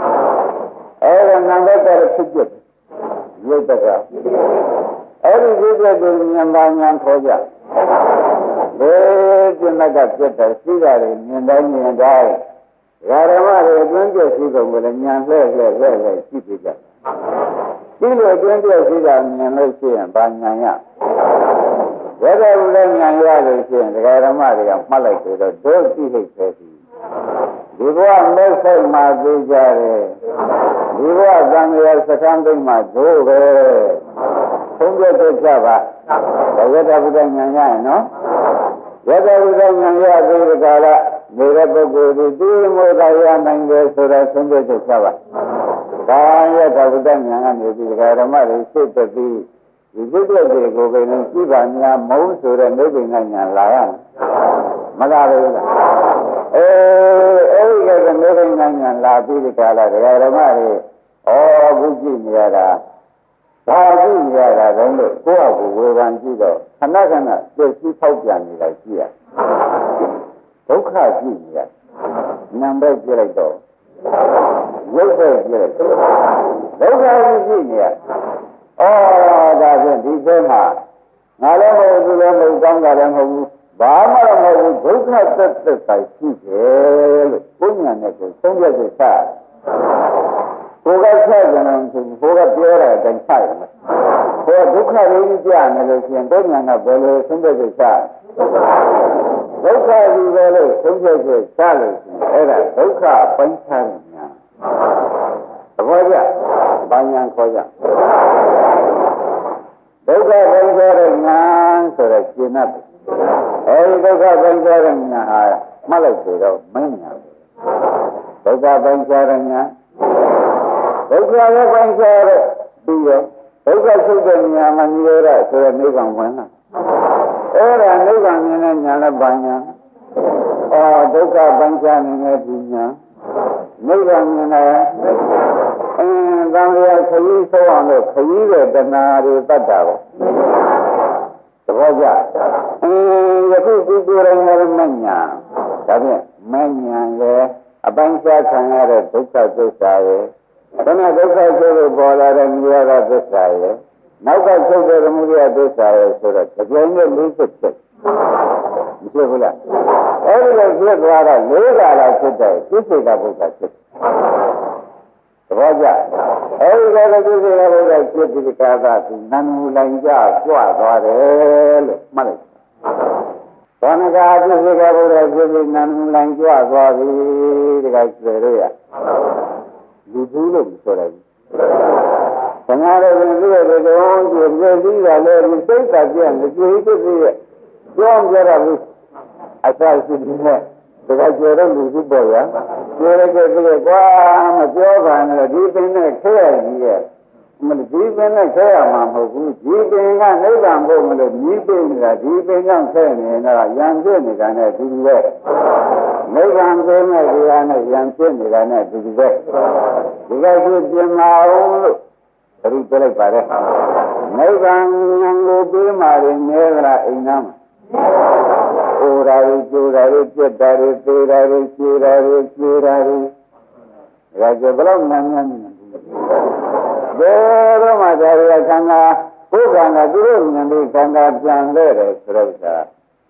အဲ့ဒါနာမ်ဘက်ကဖြစ်ဖြစ်ရုပ်ဘက်ကအဲ့ဒီဖြစ်ဖြစ်ကိုဉာဏ်ပါဉာဏ်ခေါ်ကြဘယ်ပြင်းကပြတ်တယ်ရှိတာတွေမြင်တိုင်းမြင်တိုင်းဓမ္မတွေအတွင်းပြည့်စုံကုန်လည်းဉာဏ်လှည့်ရှိပြီကြဒီလိုအတွင်းပြည့်စုံတာမြင်လို့ရှိရင်ဘာဉာဏ်ရဝိဒဝုဒဉာဏ်ရလို့ရှိရင်ဓမ္မတွေကမှတ်လိုက်တယ်တော့ဒုသိဟိတ်ပဲဒီဘဝမဲ့ဆိုင်မှာသိကြတယ်ဒီဘဝသံဃာစခန်းသိမ်းမှာဒုပဲသုံးပြတ်ကြပါဝိဒဝုဒဉာဏ်ရရင်နော်ယတဝိဒဉာဏ်ရသေးတဲ့ကာလနေတဲ့ပုဂ္ဂိုလ်ဒီသိမို့သာရနိုင်တယ်ဆိုတော့သုံးပြတ်ကြပါဒါယတဝိဒဉာဏ်ကနေပြီးဓမ္မတွေစိတ်တပြီးဒီစိတ်တွေကိုပဲနဲ့ကြည့်ပါများမဟုတ်ဆိုတဲ့နိဗ္ဗာန်ဉာဏ်လာရမလားဘူးလားအဲဒီကနိဗ္ဗာန်ဉာဏ်လာပြီးဒီကာလဓမ္မတွေအခုကြည့်နေရတာဘာကြည့်နေရတာတုံးလို့ကိုယ့်အကူဝေဖန်ကြည့်တော့ခဏခဏပြည့်စည်ဖောက်ပြန်နေတာကြည့်ရဒုက္ခကြည့်နေရနံပဲကြည့်လိုက်တော့ရုပ်ပဲကြည့်လိုက်ဒုက္ခကြည့်နေရဒါဖြင့်ဒီထဲမှာငါလည်းမဟုတ်ဘူးလည်းမဟုတ်ကောင်းတာလည်းမဟုတ်ဘူးဘာမှမဟုတ်ဘူးဒုက္ခသက်သက်ဆိုင်ရှိတယ်လို့ကိုယ်ဉာဏ်နဲ့ကိုယ်သုံးပြချက်ချကိုယ်ကချက်ကြတယ်ဆိုကိုယ်ကပြောတဲ့အတိုင်းချရတယ်ကိုယ်ဒုက္ခတွေကြားနေလို့ရှိရင်ကိုယ်ဉာဏ်ကဘယ်လိုသုံးပြချက်ချဒုက္ခကြီးပဲလို့သုံးပြချက်ချလို့ရှိရင်အဲ့ဒါဒုက္ခပိုင်းခြားဉာဏ်သဘောကျဘာဉာဏ်ခေါ်ကြဒုက္ခပိုင်းခြားတဲ့ဉာဏ်ဆိုတော့ရှင်းတ်အဲဒီဒုက္ခပိုင်းခြားတဲ့ဉာဏ်ဟာမှတ်လိုက်ဆိုတော့မဉာဏ်ဒုက္ခပိုင်းခြားတဲ့ဉာဏ်ဒုက္ခရဲ့ပိုင်းခြားတဲ့ပြီးတော့ဒုက္ခချုပ်တဲ့ဉာဏ်မှနိရောဓဆိုတဲ့နိဗ္ဗာန်ဝင်လာအဲ့ဒါနိဗ္ဗာန်မြင်တဲ့ဉာဏ်နဲ့ဘာဉာဏ်ဒုက္ခပိုင်းခြားနေတဲ့ဒီဉာဏ်နိဗ္ဗာန်မြင်တဲ့သံဃာခရီးဆုံးအောင်လို့ခရီးတဲ့တဏှာတွေတတ်တာပေါ့သဘောကျယခုဒီကိုယ်တိုင်လည်းမညာဒါဖြင့်မညာရဲ့အပိုင်းခြားခံရတဲ့ဒုက္ခသစ္စာရဲ့ခဏဒုက္ခဆိုလို့ပေါ်လာတဲ့နိရောဓသစ္စာရဲ့နောက်ကချုပ်တဲ့သမုဒယသစ္စာရဲ့ဆိုတော့ကြိမ်နဲ့၄ချက်ချက် ဖြစ်ဘူးလားအဲ့ဒီလိုဖြစ်သွားတော့၄ခါလောက်ဖြစ်တဲ့ပြစ္ဆေကဘုရားဖြစ်သဘောကျအဲ့ဒီကပြစ္ဆေကဘုရားဖြစ်ပြီးကာသသူနန္ဒမူလိုင်ကြကြွသွားတယ်လို့မှတ်လိုက်ဘောနကပြစ္ဆေကဘုရားဖြစ်ပြီးနန္ဒမူလိုင်ကြွသွားပြီတခါကျေရရလူဘူးလို့ဆိုတယ်ခဏတော့ဒီလိုတော့ကြည့်ပြပြီးတာလေဒီစိတ်ကပြည့်နေကြွေးဖြစ်ပြီးကြောင်းကြရဘူးအစာရှိနေတယ်ဒါကကျေတော့လူစုပေါ်ရကျေရခဲ့ပြီးကွာမပြောပါနဲ့ဒီပင်နဲ့ခဲရကြီးရဲ့မလို့ဒီပင်နဲ့ခဲရမှာမဟုတ်ဘူးဒီပင်ကနိဗ္ဗာန်ဖို့မလို့မြည်ပင်နေတာဒီပင်ကြောင့်ခဲနေတာရံပြည့်နေတာနဲ့ဒီလိုပဲနိဗ္ဗာန်ကိုမဲ့ဒီဟာနဲ့ရံပြည့်နေတာနဲ့ဒီလိုပဲဒီကဖြစ်ပြင်မအောင်လို့ဘယ်လိုပြလိုက်ပါလဲနိဗ္ဗာန်ဉာဏ်ကိုပြီးမှရင်နေကြတာအိမ်သားမှာအိုရာရီကျိုးရာရီပြက်တာရီသေးရာရီရှည်ရာရီရှည်ရာရီဒါကြဘလို့မှန်မှန်နေတယ်ဘယ်တော့မှဒါရီခန္ဓာဘုရားကသူတို့ဉာဏ်လေးခန္ဓာပြန်လဲတယ်ဆိုတော့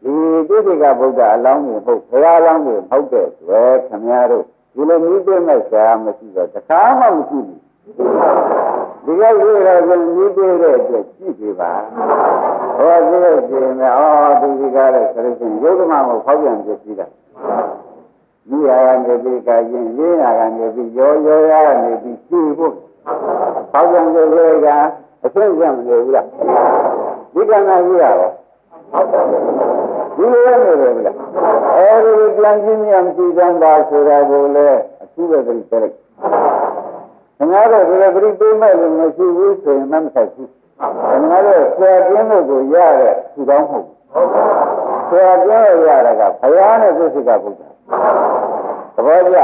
ဒီတိတိကဗုဒ္ဓအလောင်းကြီးဟုတ်ဘုရားအလောင်းကြီးဟုတ်တဲ့ဆိုခင်ဗျားတို့ဒီလိုမြည်တဲ့မဲ့ဆရာမရှိတော့တခါမှမရှိဘူးဒီကကြီးရတဲ့မြည်တဲ့အတွက်ကြည့်ပြပါဟောဒီလိုကြည့်မယ်ဒီကားတဲ့ဆိုလို့ရှိရင်ယုဒ္ဓမကိုဖောက်ပြန်ပြပြီးတာမိယာကနေပြီးကရင်လေးနာကနေပြီးရောရကနေပြီးကြည့်ဖို့ဖောက်ပြန်ပြလို့ကအဆင့်ရမနေဘူးလားဒီကံကကြီးရတော့ဒီလိုနေတယ်ဗျာအဲဒီပြန်ကြည့်မြင်ကြည့်ကြတာဆိုတာကိုလည်းအထူးပဲပြလိုက်ခင်ဗျားတို့ဒီလိုပြပေးမဲ့လို့မရှိဘူးဆိုရင်မဆိုင်ဘူးခင်ဗျားတို့ဆရာကျင်းတို့ကိုရတဲ့သူတော်မဟုတ်ဘူးဆရာကျင်းရတာကဘုရားနဲ့သိစိကဘုရားသဘောကျ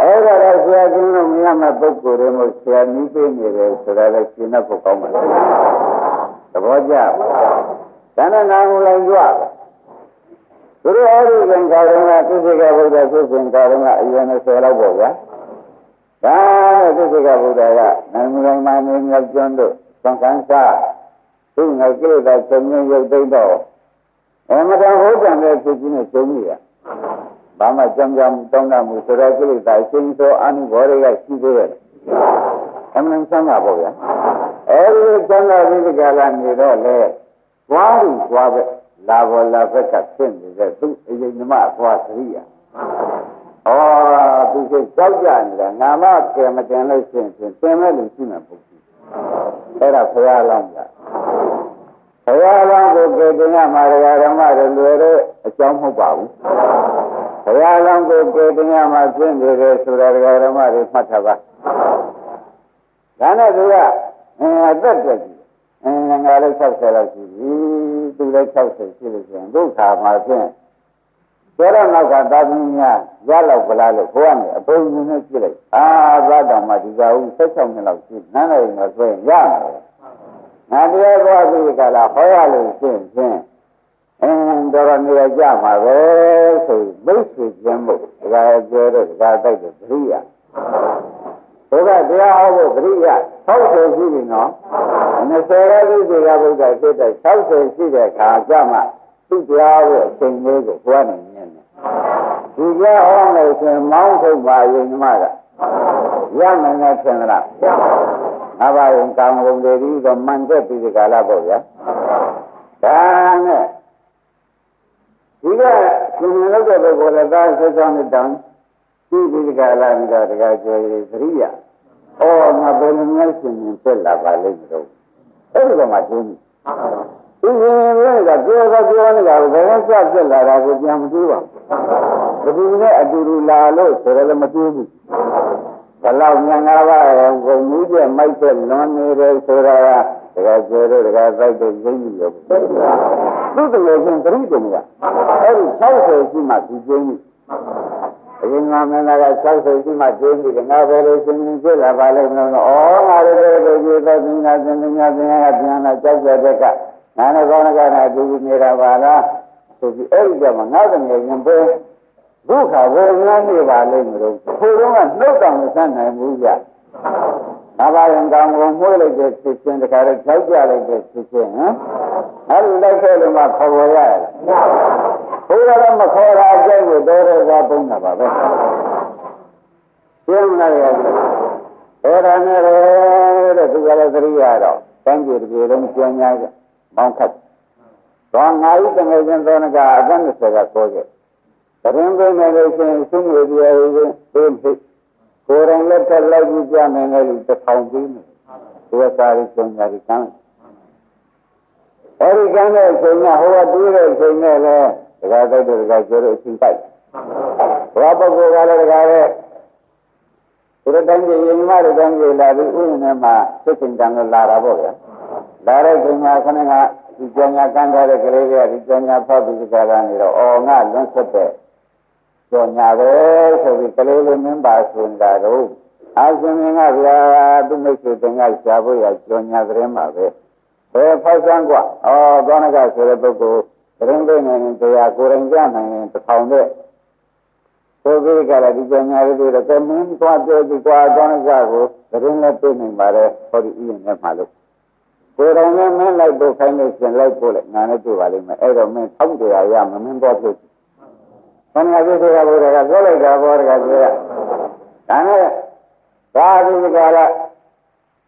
အဲ့ဒါတော့ဆရာကျင်းတို့မရမဲ့ပုဂ္ဂိုလ်တွေမို့ဆရာနီးပေးနေတယ်ဆိုတာလည်းရှင်းတတ်ဖို့ကောင်းပါလားသဘောကျဒါနဲ့နာမလိုက်ကြွသူတို့အဲ့ဒီကံကာရဏသိစိကဘုရားသိစဉ်ကာရဏအရင်20လောက်ပေါ့ဗျာဒါနဲ့သိစိကဘုရားကနာမလိုက်မှနေမြောက်ကျွန်းတို့သံဃာစားသူ့ငယ်ကိလေသာချုပ်ငြိမ်းရုပ်သိမ်းတော့မတန်ဟုတ်တယ်နဲ့ဖြစ်ခြင်းနဲ့ကျုံနေရဘာမှကြံကြံတောင်းတမှုဆိုတော့ကိလေသာအရှင်သောအနုဘောတွေကရှိသေးတယ်အမှန်ဆန်းတာပေါ့ဗျာအဲဒီဆန်းတာဒီကလာနေတော့လေသွားပြီးသွားပဲလာဘောလာဘက်ကဖြစ်နေတဲ့သူအရင်ကမှသွားသတိရသူစိတ်ကြောက်ကြနေတာငါမကဲမတင်လို့ရှိရင်တင်မဲ့လူရှိမှာပုဂ္ဂိုလ်အဲ့ဒါဘုရားလောင်းကြဘုရားလောင်းကိုကေတင်ရမှာဓမ္မတွေလွယ်တဲ့အကြောင်းမဟုတ်ပါဘူးဘုရားလောင်းကိုကေတင်ရမှာဖြစ်နေတယ်ဆိုတာဓမ္မတွေမှတ်ထားပါဒါနဲ့သူကအသက်တက်ကြီးငါလည်း60လောက်ရှိပြီသူလည်း60ရှိလို့ရှိရင်ဒုက္ခမှာဖြင့်ကျောရနောက်ကသာသမီများရလောက်ပလားလို့ဘုရားနဲ့အပုံမြင်နဲ့ကြည့်လိုက်သာတော်မှာဒီကဦး16နှစ်လောက်ရှိနန်းနေတော့ဆိုရင်ရမယ်ငါတရားသွားပြီးကလာဟောရလို့ရှင်းဖြင့်တော်တော်နေရကြမှာပဲဆိုမိတ်ဆွေချင်းမို့ဒါကပြောတော့ဒါတိုက်တယ်သတိရဘုရားတရားဟောဖို့သတိရ60ရှိပြီနော်20ရာစုတွေကဘုရားစိတ်တိုက်60ရှိတဲ့အခါကျမှသူတရားရဲ့အချိန်လေးကိုဘုရားနဲ့မြင်တယ်ဒီကဟောမယ်ဆိုရင်မောင်းထုတ်ပါရင်ဓမ္မကရမယ်နဲ့ထင်လားငါပါရင်ကောင်းကုန်တယ်ဒီတော့မှန်တဲ့ဒီကလာပေါ့ဗျာဒါနဲ့ဒီကရှင်လောက်တဲ့ပုဂ္ဂိုလ်လည်းသား16နှစ်တောင်ဒီကလာပြီးတော့တကယ်ကျေသတိရငါဘယ်လိုများရှင်ရင်ပြက်လာပါလိမ့်မလို့အဲ့ဒီတော့မှကျင်းပြီဒီရင်ကပြောနေတာကိုဘယ်ကစပြက်လာတာကိုပြန်မတွေးပါဘူးဘယ်သူနဲ့အတူတူလာလို့ဆိုရလည်းမတွေးဘူးဘလောက်ညာငါးပါးရောဂုံမှုကျမိုက်တဲ့လွန်နေတယ်ဆိုတာကတကယ်ကျေတော့တကယ်စိုက်တဲ့ရင်းကြီးရောသူ့တကယ်ချင်းသတိတင်နေတာအဲ့ဒီ60ရှိမှဒီကျင်းကြီးအရင်ကမင်းသားက60ရှိမှကျင်းပြီးငါပဲလို့ရှင်ရှင်ဖြစ်လာပါလိမ့်မလို့ငါတို့တွေဒီသောပညာသင်ပညာသင်ကပြန်လာကြောက်ကြတဲ့ကငါနဲ့ကောင်းကနာတူနေတာပါလားဆိုပြီးအဲ့ဒီကျမှငါတငယ်ရင်ပဲဒုက္ခဘယ်များနေပါလိမ့်မလို့ဘုရားကနှုတ်တောင်မဆန်းနိုင်ဘူးကြငါပါရင်ကောင်းကိုမှုလိုက်တဲ့ဖြစ်ချင်းတခါတော့ကြောက်ကြလိုက်တဲ့ဖြစ်ချင်းအဲ့ဒီလိုက်ခဲ့လို့မှခေါ်ရရတယ် ဘုရားမခေါ်တာအကျိုးကိုတော်တော်သာပုံးတာပါပဲရှင်းမလားရဲ့အဲ့ဒါနဲ့တဲ့သူကလည်းသတိရတော့တန်းပြေပြေလုံးကျွမ်းများမောင်းခတ်တော့ငါဤတငယ်ချင်းသောနကအသက်20ကခေါ်ခဲ့တရင်ပင်နေလို့ရှိရင်သူ့မျိုးပြည့်ရင်သိဖြစ်ကိုယ်တိုင်လက်ထက်လိုက်ပြီးကြမယ်လေတစ်ထောင်ပြီးနေသူကစားရကျွမ်းများကမ်းအဲဒီကမ်းတဲ့အချိန်ကဟိုကတူးတဲ့အချိန်နဲ့လဲတကားတိုက်တဲ့တကားကျိုးတဲ့အချိန်တိုက်ဘာပုဂ္ဂိုလ်ကလည်းတကားတဲ့သူတို့တိုင်းပြည်ရင်မတို့တိုင်းပြည်လာပြီးဥယျာဉ်ထဲမှာသိက္ခာတန်ကိုလာတာပေါ့ဗျာလာတဲ့ချိန်မှာခဏကဒီကြောင်ညာကမ်းထားတဲ့ကလေးတွေကဒီကြောင်ညာဖောက်ပြီးကြတာနေတော့အော်ငါလွန်းဆက်တဲ့ကြောင်ညာပဲဆိုပြီးကလေးလေးမင်းပါဆိုနေတာတော့အာရှင်မင်းကဗျာသူမိတ်ဆွေတင်ကရှားဖို့ရကြောင်ညာသတင်းမှာပဲဘယ်ဖောက်စမ်းกว่าသောနကဆိုတဲ့ပုဂ္ဂိုလ်သတင်းပေးနေရင်တရားကိုယ်ရင်ကြနိုင်ရင်တစ်ထောင်တဲ့ဆိုပြီးကြတယ်ဒီကြောင်ညာလေးတွေကမင်းသွားပြောကြည့်กว่าသောနကကိုသတင်းလည်းပေးနိုင်ပါတယ်ဟောဒီဥယျာဉ်ထဲမှာလို့ကိုယ်တိုင်လည်းမင်းလိုက်ဖို့ခိုင်းလို့ရှင်လိုက်ဖို့လေငါနဲ့တွေ့ပါလိမ့်မယ်အဲ့တော့မင်းထောက်တရားရမင်းတော့ဖြစ်ဘယ်ငါပြည့်စုံတာဘုရားကပြောလိုက်တာဘောရကပြောရဒါနဲ့သာဒီကလာ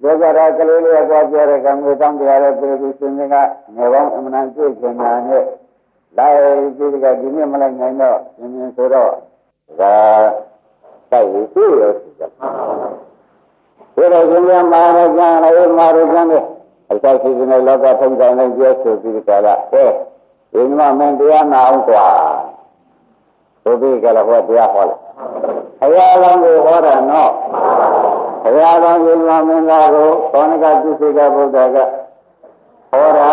ဒေသရာကလေးလေးသွားပြောတဲ့ကံကိုတောင်းတရားလည်းပြေပြီးရှင်ကငယ်ပေါင်းအမှန်တွေ့ချင်တာနဲ့လိုက်ဒီကဒီနေ့မလိုက်နိုင်တော့ရှင်ရှင်ဆိုတော့ဒါတိုက်ပြီးတွေ့ရစီကြဒါတော့ရှင်ပြန်မာရကြလည်းမာရကြတယ်အစရှိတဲ့လောကထုံးတိုင်းနဲ့ပြောဆိုပြီးကြလားဒီမှာမင်းတရားနာအောင်กว่าဆိုပြီးကြလားဟောတရားဟောလိုက်ဘုရားလောင်းကိုဟောတာနော်ဘုရားလောင်းဒီမှာမင်းသားကိုသောဏကပြုစေကဗုဒ္ဓကဟောတာ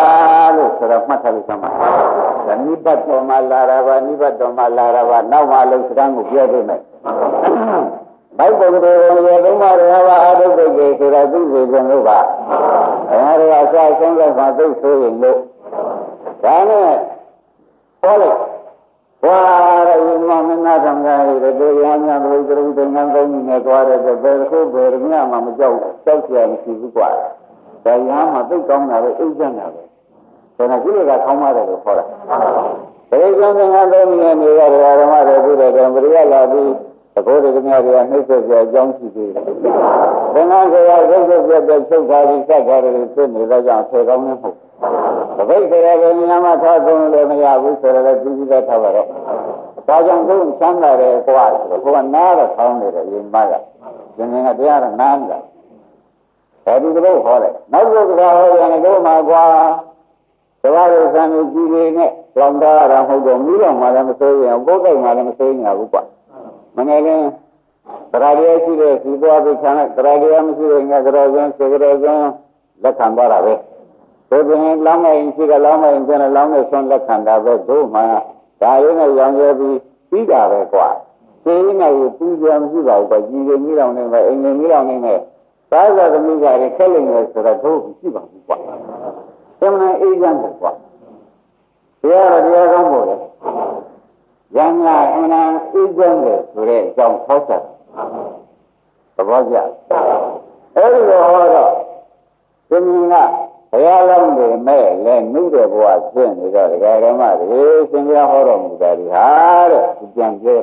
လို့ဆိုတော့မှတ်ထားလို့သမှာဒါနိဗ္ဗာန်တော်မှာလာတာပါနိဗ္ဗာန်တော်မှာလာတာပါနောက်မှလုံးစကားကိုပြောပေးမယ်ဘိုက်ပုံတွေရေသုံးပါးရပါအထုပ်တွေဆိုတော့သိစေခြင်းလို့ပါအဲဒီအစအဆုံးလိုက်မှသိဆိုရင်လို့ဒါနဲ့ဟောလိုက်ဝါရယမမနာသံဃာတွေတို့ရဟန်းများတို့သူတို့သင်္ကန်းသုံးနေသွားတဲ့ဘယ်ခုဘယ်ညမှမကြောက်ကြောက်เสียမရှိဘူးကွာဒါရဟန်းမှာသိကောင်းတာပဲအိတ်ကျန်တာပဲဒါနဲ့ကိလေသာခေါင်းပါတယ်လို့ခေါ်တာဘယ်ကျန်သင်္ကန်းသုံးနေနေရတဲ့ဓမ္မတွေပြုတဲ့ကံပရိယလာပြီးအဘိဓိကများတွေကနှိမ့်ဆက်ကြအကြောင်းရှိသေးတယ်သင်္ကန်းဆိုတာရုပ်ရုပ်ပြတ်ပြတ်ချုပ်ထားပြီးစက်ထားတယ်ဖြစ်နေတဲ့ကြောင့်ဆယ်ကောင်းနေမှုတပိတ်ကြရတဲ့နေရာမှာထားဆုံးလည်းမရဘူးဆိုတော့ပြီးပြီးတော့ထားပါတော့ဒါကြောင့်သူချမ်းသာတယ်ကွာဆိုတော့ကိုကနားတော့ထောင်းနေတယ်ရင်မကရှင်ငင်ကတရားတော့နားနေတာအဲဒီလိုဟောတယ်နောက်တစ်ခါဟောရင်တို့မှာကွာတဘာလို့ဆံကြီးကြီးလေးနဲ့လောင်တာရမဟုတ်တော့မိတော်မှလည်းမစိုးရင်ပုတ်ကိတ်မှလည်းမစိုးရင်ဘူးကွာမနေရင်တရားရရှိတဲ့စီသွားပြီးခံလိုက်တရားရမရှိတဲ့ငါကြောချင်းစေကြောချင်းလက်ခံသွားတာပဲဆိုရင်လောင်းမရင်ရှိကလောင်းမရင်ကျန်လောင်းနဲ့ဆွမ်းလက်ခံတာပဲတို့မှဒါရင်းနဲ့ရောင်ရဲပြီးပြီးတာပဲကွာဒီနေ့ကပူဇော်မရှိပါဘူးကွာကြီးကြီးကြီးတော်နေပဲအင်္ဂင်ကြီးတော်နေနဲ့သာသသမီးကလည်းခက်လိမ့်မယ်ဆိုတော့တို့ရှိပါဘူးကွာသမဏအေးချမ်းတယ်ကွာတရားကောင်းဖို့လေရံရအမှန်အေးချမ်းတယ်ဆိုတဲ့အကြောင်းထောက်ဆက်သဘောကျအဲဒီလိုဟောတော့ဒီမြင်ကဘုရားလောင်းနေမဲ့လဲနှုတ်တဲ့ဘဝဖြစ်နေတော့ဒကာဓမ္မတွေရှင်ဘုရားဟောတော်မူတာဒီဟာတဲ့ဒီပြန်ကျဲ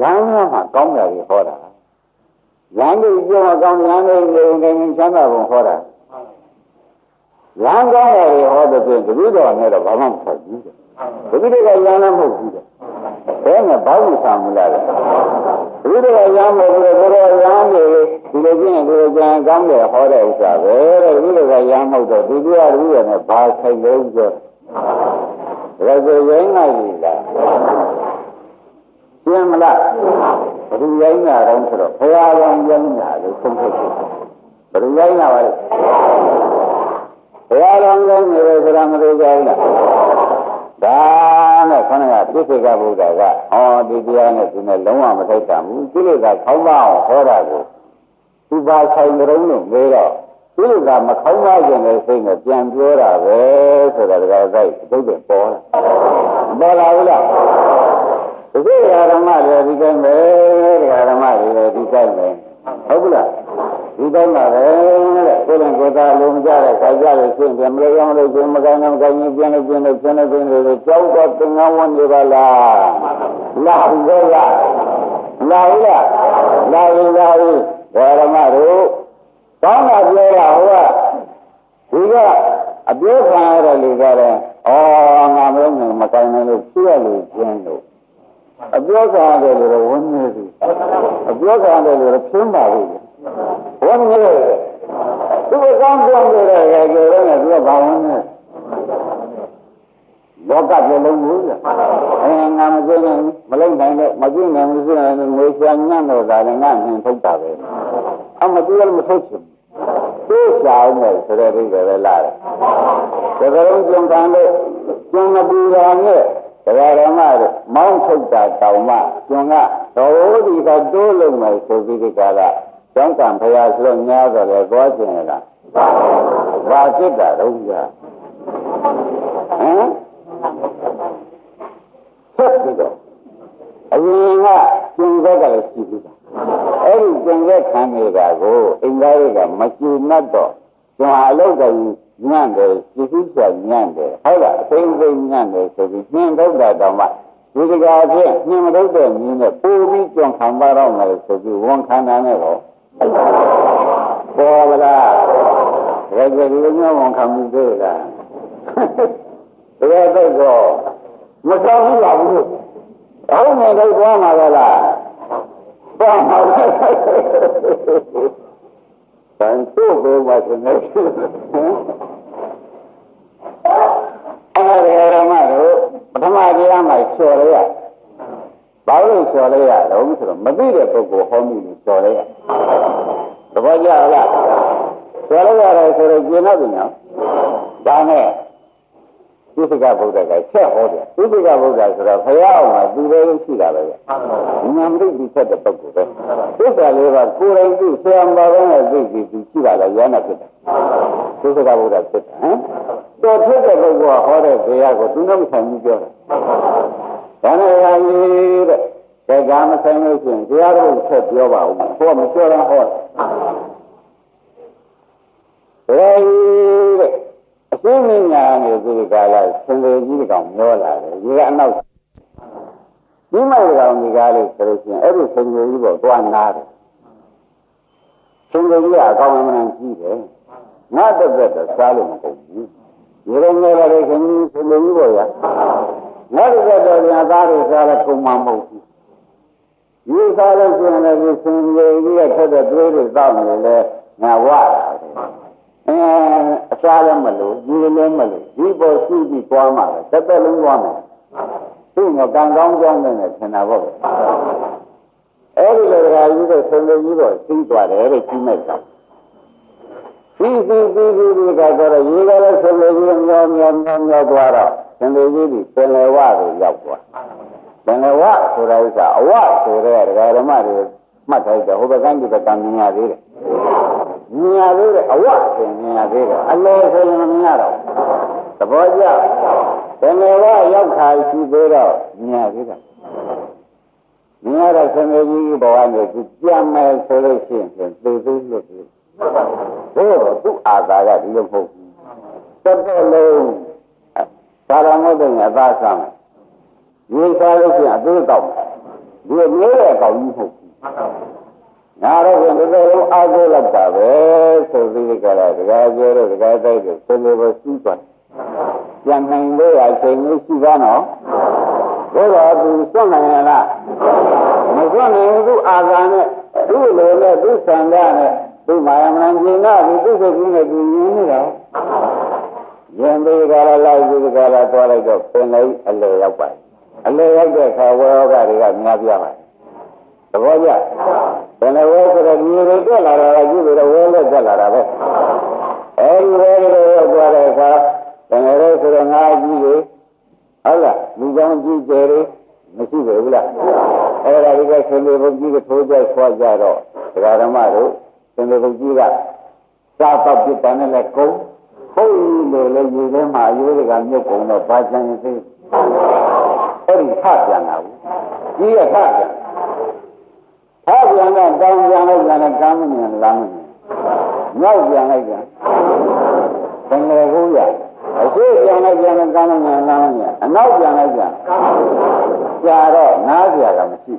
ရံရမှာကောင်းတယ်ဟောတာရံတွေပြောကောင်းရံတွေနေနေချမ်းသာပုံဟောတာရံကောင်းတယ်ဟောတဲ့ပြင်တတိတော်နဲ့တော့ဘာမှမဆက်ဘူးတတိတော်ကရံလည်းမဟုတ်ဘူးဘယ်နဲ့ဘာလို့ဆံမလာလဲတတိတော်ကရံမဟုတ်ဘူးဘုရားရံနေဒီလိုကျင့်ဒီလိုကြံကောင်းတယ်ဟောတဲ့ဥစ္စာပဲတဲ့တတိတော်ကရံမဟုတ်တော့ဒီပြရတတိတော်နဲ့ဘာဆိုင်လို့ပြောဒါဆိုရင်ငါကြီးလားရှင်းမလားဘယ်လိုရိုင်းတာတော့ဆိုတော့ဘုရားကောင်းရိုင်းတာလို့ဆုံးဖြတ်တယ်ဘယ်လိုရိုင်းတာပါလဲဘုရားကောင်းရိုင်းနေတယ်ဆိုတာမလို့ကြဘူးလားဒါနဲ့ခဏကပြစ္ဆေကဗုဒ္ဓကဒီတရားနဲ့ဒီနဲ့လုံးဝမထိုက်တန်ဘူးကိလေသာခေါင်းပါအောင်ဟောတာကိုသူပါဆိုင်ကြုံလို့မေးတော့ကိလေသာမခေါင်းပါခြင်းနဲ့စိတ်နဲ့ပြန်ပြောတာပဲဆိုတာတကယ်စိုက်အတုတ်ပေါ်လာဘူးလားဒီဓမ္မတွေဒီတိုင်းပဲဓမ္မတွေဒီတိုင်းပဲဟုတ်ကလားဒီ ဒီတော့မှပဲတဲ့ကိုယ်နဲ့ကိုယ်သားလုံးကြတဲ့ခါကြလို့ရှင်းပြန်မလို့ရောမလို့ရှင်းမကိုင်းတော့ကိုင်းရင်ပြန်လို့ပြန်လို့ပြန်လို့ပြန်လို့ကြောက်တော့သင်္ကန်းဝင်နေပါလားလာဘူးလားလာဘူးလားလာပြီလာပြီဓမ္မတို့ကောင်းတာပြောတာဟိုကဒီကအပြောခံရတဲ့လူကလည်းဩငါမလို့မကိုင်းနိုင်လို့ပြည့်လို့ကျင်းလို့အပြောခံရတယ်လို့ဝန်းနေပြီအပြောခံရတယ်လို့ဖြင်းပါဘူးဝန်းနေသူကကောင်းပြောနေတဲ့ရေကြော်နဲ့သူကဘာဝန်းနေလောကပြလုံးဘူးငါမကျင်းနိုင်မလုံးနိုင်တော့မကျင်းနိုင်ဘူးဆိုရင်ငွေချမ်းညံ့တော့ဒါလည်းငါနှင်ထုတ်တာပဲအမတူလည်းမထုတ်ချင်သိချအောင်မယ်ဆိုတဲ့အိဗယ်ပဲလာတယ်ဒါကြုံကျုံခံလို့ကျုံမပူတာနဲ့တရားဓမ္မတို့မောင်းထုတ်တာတောင်မှကျုံကတော်ဒီကတိုးလုံးမယ်ဆိုပြီးဒီကလာကျောင်းကံဖရာဆိုတော့ညားတော့လေသွားကျင်ရတာဘာဖြစ်တာတော့ကြာဟမ်ဆက်ပြီးတော့အရင်ကကျုံရက်ကလည်းရှိပြီအဲ့ဒီကျုံရက်ခံနေတာကိုအင်္ဂါတွေကမကျူနှတ်တော့ကျုံအလုပ်တိုင်းညံ့တယ်စိစိချညံ့တယ်ဟုတ်လားအသိစိတ်ညံ့တယ်ဆိုပြီးနှင်းထုတ်တာတောင်မှဒီကရာဖြင့်နှင်းမထုတ်တဲ့နည်းနဲ့ပို့ပြီးကျုံခံပါတော့မယ်ဆိုပြီးဝန်ခံတာနဲ့တော့ပေါ်လာတယ်ကြည်ဒီမျိုးဝန်ခံမှုသေးလားတရားသိတော့မတော်ဘူးလားဘူးဟုတ်နေတော့သွားမှာလားသွားမှာတန်တို့ဘယ်မှာစနေအဲ့ဒါဓမ္မတို့ပထမတရားမှာလျှော်ရဘာလို့လျှော်လဲရတော့ဆိုတော့မသိတဲ့ပုဂ္ဂိုလ်ဟောမိလို့လျှော်လဲရသဘောကျလားလျှော်လဲရတယ်ဆိုတော့ကျင်တော့ပြန်ဒါနဲ့သိစကဗုဒ္ဓကချက်ဟောတယ်သိစကဗုဒ္ဓဆိုတော့ဘုရားအောင်မှာသူလည်းရှိတာပဲဉာဏ်ပရိသေဆက်တဲ့ပုဂ္ဂိုလ်ပဲသစ္စာလေးပါကိုယ်တိုင်သိဆရာမတော်နဲ့သိပြီးသူရှိတာလည်းရဟနာဖြစ်တယ်သိစကဗုဒ္ဓဖြစ်တယ်ဟမ်တော်ဖြစ်တဲ့ပုဂ္ဂိုလ်ကဟောတဲ့ဘုရားကိုသူနဲ့မဆိုင်ဘူးပြောတယ်ဒါနဲ့ဟာကြီးတဲ့ဒါကမဆိုင်လို့ရှိရင်တရားတော်ကိုဆက်ပြောပါဦးဟောမပြောတော့ဟောတဲ့အရှင်းမင်းညာနေဒီကလာဆင်လေကြီးကောင်မျောလာတယ်ဒီကအနောက်ဒီမိုက်ကောင်ဒီကားလို့ဆိုလို့ရှိရင်အဲ့ဒီဆင်လေကြီးပေါ်သွားနာတယ်ဆင်လေကြီးကအကောင်အမှန်ကြီးတယ်ငါတက်တက်စားလို့မကုန်ဘူးဒီလိုမျိုးလည်းခင်ဗျဆင်လေကြီးပေါ်ရငါတက်တက်ပြန်သားတွေစားလည်းကုန်မှာမဟုတ်ဘူးဒီစားလို့ရှိရင်လည်းဆင်လေကြီးကထက်တဲ့သွေးတွေတောက်နေလေငါဝတာအစားလည်းမလို့ဒီလည်းမလို့ဒီပေါ်ရှိပြီးသွားမှာပဲတစ်သက်လုံးသွားမှာသူ့ကကံကောင်းကြောင်းနဲ့ထင်တာပေါ့အဲ့ဒီလိုတရားကြီးတို့ဆင်လေကြီးတော့သိသွားတယ်တဲ့ကြီးမဲ့တာဒီကတော့ရေကလည်းဆင်လေကြီးမျောသွားတော့ဆင်လေကြီးပင်လယ်ဝကိုရောက်သွားပင်လယ်ဝဆိုတာဥစ္စာအဝဆိုတဲ့ဓမ္မတွေမှတ်ထားကြဟိုဘက်ကဒီဘက်ကမြင်ရသေးတယ်မြင်ရသေးတယ်အဝဆိုမြင်ရသေးတယ်အလဲဆိုရင်မမြင်ရတော့သဘောကျဘယ်လိုလဲရောက်ခါရှိသေးတော့မြင်ရသေးတယ်မြင်ရတော့ဆံမေကြီးဘဝနဲ့သူပြန်မယ်ဆိုလို့ရှိရင်သေသေးလို့သူသူ့အာသာကဒီလိုမဟုတ်ဘူးတော်တော်လုံးသာရမုတ်တဲ့အသားစားမယ်ရေစားလို့ရှိရင်အသေးတော့ဒီမျိုးရဲ့အကောင်ကြီးမဟုတ်ဘူးငါတော့ဒီလိုလုံးအားကိုးလိုက်တာပဲဆိုပြီးကြတာဒကာကျော်တို့ဒကာတိုက်တို့သင်္ဘောစီးသွားပြန်နိုင်လို့အချိန်လေးရှိပါနော်ဘုရားသူစွန့်နိုင်ရလားမစွန့်နိုင်ဘူးအာသာနဲ့သူ့လိုနဲ့သူ့ဆန္ဒနဲ့သူ့မာယမဏကျင်ကသူ့စိတ်ကူးနဲ့သူရင်းနေတာရင်သေးကြလားလိုက်သေးကြလားသွားလိုက်တော့ပင်လေးအလေရောက်ပါအလေရောက်တဲ့အခါဝေရောဂတွေကများပြားပါသဘောကျဘယ်လိုဝဲဆိုတော့ဒီလိုတက်လာတာကကြည့်ပြီးတော့ဝဲလက်တက်လာတာပဲအဲဒီဝဲတွေရောက်သွားတဲ့အခါဘယ်လိုဆိုတော့ငါကြီးတွေဟုတ်လားလူကောင်းကြီးကျယ်တွေမရှိဘူးလားအဲ့ဒါဒီကဆင်းလေဘုကြီးကထိုးကြဆွာကြတော့ဒကာဓမ္မတို့ဆင်းလေဘုကြီးကစားတော့ပြတယ်နဲ့လည်းကုန်းဟုတ်လို့လည်းရေထဲမှာအယိုးတွေကမြုပ်ကုန်တော့ဘာကြံရင်သိအဲ့ဒီထပြန်တာဘူးကြီးရထပြန်တော့တောင်းပြန်လိုက်ကြတယ်ကမ်းမမြင်လားမမြင် မြောက်ပြန်လိုက်ပြန်သင်္ကေတကိုရအရှိပြန်လိုက်ပြန်ကောင်းမှန်လားမညာအနောက်ပြန်လိုက်ပြန်ကြာတော့နားကြကမရှိ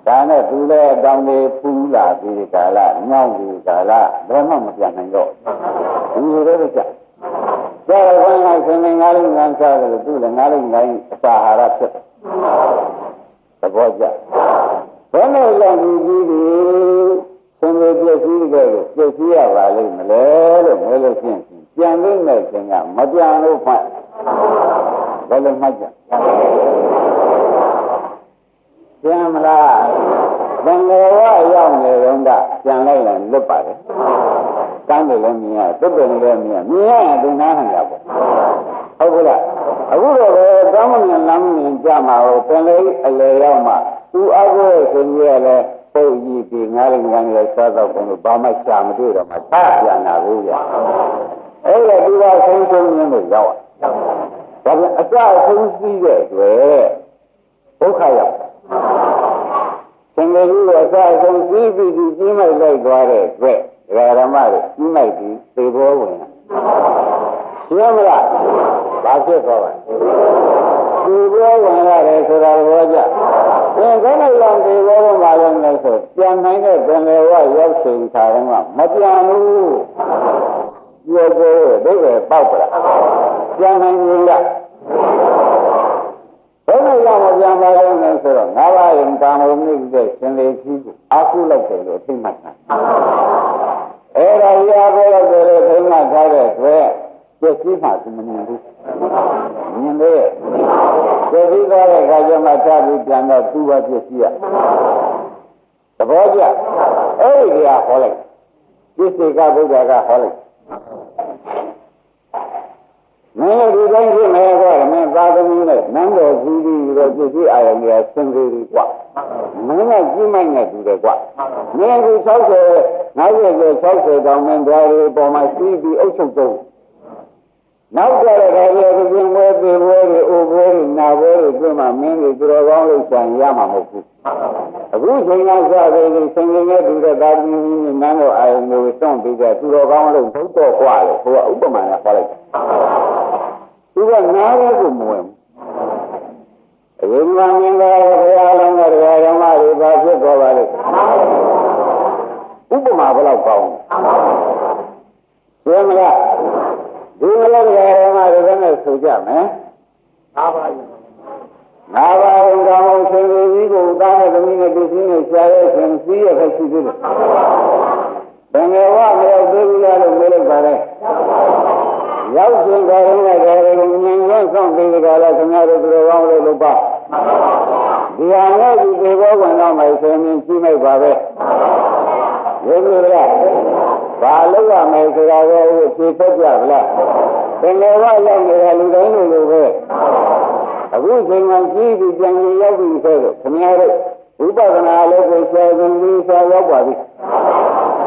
ဒါနဲ့သူလည်းအတောင်လေးပူးလာပြီးကာလညောင်းပြီးကာလဘယ်မှမပြန်နိုင်တော့ဒီလိုတော့ကြာကြာတော့ဘယ်ကဆင်းနေငါးလေးငန်းစားတယ်သူလည်းငါးလေးငိုင်းအစာဟာရဖြစ်သဘောကျဘယ်နဲ့ကြောင့်ဒီကြီးဒီဆင်းရဲပြည့်စည်ကြတယ်ပြည့်စည်ရပါလိမ့်မလဲလို့ပြောလို့ရှိရင်ပြန်လို့နဲ့ခင်ကမပြန်လို့ဖတ်ဘယ်လိုမှတ်ကြပြန်မလားဘယ်လိုရောက်နေတော့ကပြန်လိုက်ရင်လွတ်ပါတယ်ကမ်းတယ်လည်းမြင်ရတုတ်တယ်လည်းမြင်ရရင်သူနားဟန်ရပေါ့ဟုတ်ကဲ့လားအခုတော့ကောင်းမမြင်လမ်းမြင်ကြမှာဟိုပြန်လေအလေရောက်မှသူအကူရဲ့ရှင်ကြီးကလည်းပုတ်ကြီးပြီးငားလိုက်ငန်းလိုက်စားတော့ဘုံလို့ဘာမှရှာမတွေ့တော့မှထားပြန်လာဘူးကြအဲ့ဒါဒီကဆုံးဆုံးရင်းလို့ရောက်ဒါပြန်အစဆုံးစည်းတဲ့အတွက်ဒုက္ခရောက်သင်္ကေတကြီးကအစဆုံးစည်းပြီးကြီးမိုက်လိုက်သွားတဲ့အတွက်ဓမ္မတွေကြီးမိုက်ပြီးသေဘောဝင်ရှင်းမလားဘာဖြစ်သွားပါသေဘောဝင်ရတယ်ဆိုတာဘောကြသင်္ကေတလောင်သေဘောဝင်ပါလို့လဲဆိုပြန်နိုင်တဲ့ပင်လေဝရောက်ချိန်ခါတုန်းကမပြန်ဘူးပြောကိုဒုက္ခပေါက်ပလားပြန်နိုင်ရင်လားဘယ်လိုရောက်မပြန်ပါလဲဆိုတော့ငါးပါးရင်ကာမဂုဏ်နဲ့ရှင်လေကြီးကိုအာဟုလောက်တယ်လို့သိမှတ်တာအဲ့ဒါကြီးအာဟုလောက်တယ်လို့သိမှတ်ထားတဲ့အတွက်ပြည့်စည်မှသူမမြင်ဘူးမြင်လေပြည့်စည်သွားတဲ့အခါကျမှသာပြီးပြန်တော့သူ့ဘာပြည့်စည်ရသဘောကျအဲ့ဒီကဟောလိုက်ပြည့်စည်ကဘုရားကဟောလိုက်မင်းတို့ဒီတိုင်းဖြစ်မယ်ကွာမင်းသာသမီနဲ့နန်းတော်ကြီးကြီးတော့ပြည့်စုံအာရုံတွေဆင်းသေးတယ်ကွာမင်းကကြီးမိုက်နေတူတယ်ကွာမင်းက60 90 60တောင်မင်းဓာရီပေါ်မှာစီးပြီးအုပ်ချုပ်တော့နောက်ကြတဲ့ဓာရီကိုပြင်ဝဲပြေဝဲတွေအိုဘဲတွေနာဘဲတွေပြင်မှာမင်းတွေသူတော်ကောင်းလို့ဆံရမှာမဟုတ်ဘူးအခုချိန်ကစားတယ်ဆင်းရဲနေတူတဲ့သာသမီနဲ့နန်းတော်အာရုံတွေတွန့်ပြီးတဲ့သူတော်ကောင်းလို့ဘုတ်တော်ကွာလို့ဟိုကဥပမာနဲ့ခေါ်လိုက်သူကနားရဲကိုမဝင်အရင်ကမြင်တာဘုရားလုံးကတရားဓမ္မတွေပါဖြစ်သွားပါလေဥပမာဘယ်လောက်ကောင်းလဲသိမလားဒီလိုတရားဓမ္မတွေနဲ့ဆိုကြမယ်ငါးပါးကောင်းဆင်းရဲကြီးကိုသားနဲ့သမီးနဲ့ပြည်စည်းနဲ့ရှားရဲဆင်းစည်းရခဲ့ရှိသေးတယ်ဘယ်လိုဝမရောက်သေးဘူးလားလို့ပြောလိုက်ပါလေရောက်ရှင်ကြရင်လည်းဒါတွေကိုမြင်ရဆောင်ပြီးကြလားခင်ဗျားတို့တော်ကောင်းလို့လုပ်ပါဒီဟာနဲ့ဒီသေဘောဝင်တော့မှဆိုရင်ကြီးမိုက်ပါပဲရုပ်ရည်လားဘာလို့ရမယ်ဆိုတာကိုဖြေဖက်ကြဗလားသင်္ကေတရောက်နေတဲ့လူတိုင်းလိုပဲအခုချိန်မှကြီးပြီးပြန်ရောက်ပြီးဆိုတော့ခင်ဗျားတို့ဝိပဿနာလို့ကိုဆယ်ခြင်းပြီးဆယ်ရောက်ပါပြီ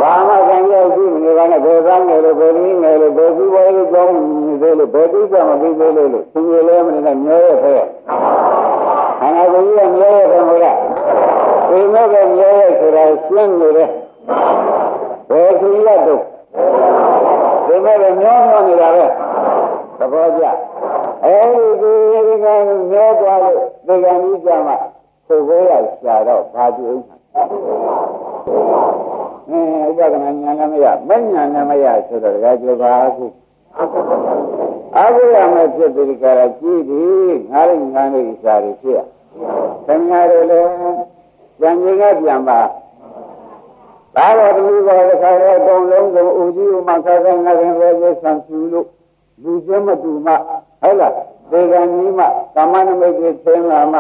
ဘာမှကံရရှိမနေပါနဲ့ဘယ်သားငယ်လို့ဘယ်နည်းငယ်လို့ဘယ်သူဘယ်လိုကြောင်းနေသေးလို့ဘယ်သူမှမပြီးသေးလို့သူကြီးလည်းမနေနဲ့မျောရခဲ့ခန္ဓာကိုယ်ကြီးကမျောရခဲ့မို့လားဒီမဲ့ကမျောရဆိုတာရှင်းနေတယ်ဘယ်သူရတော့ဒီမဲ့ကမျောနေတာပဲသဘောကျအဲဒီကမျောသွားလို့ဒီကံကြီးကြမှာကိုယ်ကိုယ်ရရှာတော့ဘာကြည့်ဥပဒနာဉာဏ်လည်းမရမဉာဏ်လည်းမရဆိုတော့ဒါကြပါအခုအဘိဓမ္မာဖြစ်ပြီးကြတာကြည့်ဒီငါးလေးငါးလေးစာတွေဖြစ်ရခင်ဗျားတို့လည်းပြန်ကြီးကပြန်ပါဒါတော့ဒီလိုပဲခါရအကုန်လုံးကိုဦးကြီးဥမခါခါငါရင်ပဲဆံပြူလို့လူချင်းမတူမှဟုတ်လားဒေဂန်ကြီးမှကာမနမိတ်ကြီးသင်လာမှ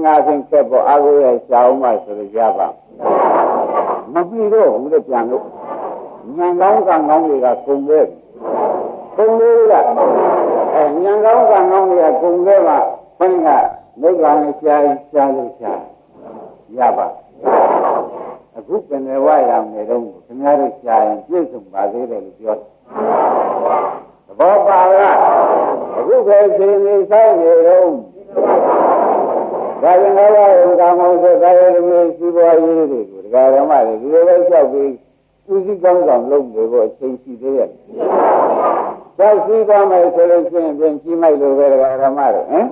ငါသင်ချက်ပေါ်အဘိဓမ္မာရှာအောင်မှဆိုရပါမပြီးတော့ဘူးလေပြန်လို့ဉာဏ်ကောင်းကံကောင်းတွေကကုန်ခဲ့ကုန်လို့လားဉာဏ်ကောင်းကံကောင်းတွေကကုန်ခဲ့မှဘယ်ကနိဗ္ဗာန်ရှာလို့ရှာရပါအခုပင်လေဝရမယ်တော့ခင်ဗျားတို့ရှာရင်ပြည့်စုံပါသေးတယ်လို့ပြောသဘောပါလားအခုပဲရှင်နေဆိုင်နေတော့ဒါရင်လည်းကာမောဆိုကာယသမီးစီးပွားရေးတွေကိုဒ ဒါဓမ္မတွေဒီလိုပဲလျှောက်ပြီးဦးစီးကောင်းဆောင်လုပ်နေဖို့အချိန်ရှိသေးရဲ့ကြောက်စီးသွားမယ်ဆိုလို့ရှိရင်ပြင်ကြီးမိုက်လို့ပဲဓမ္မတွေဟမ်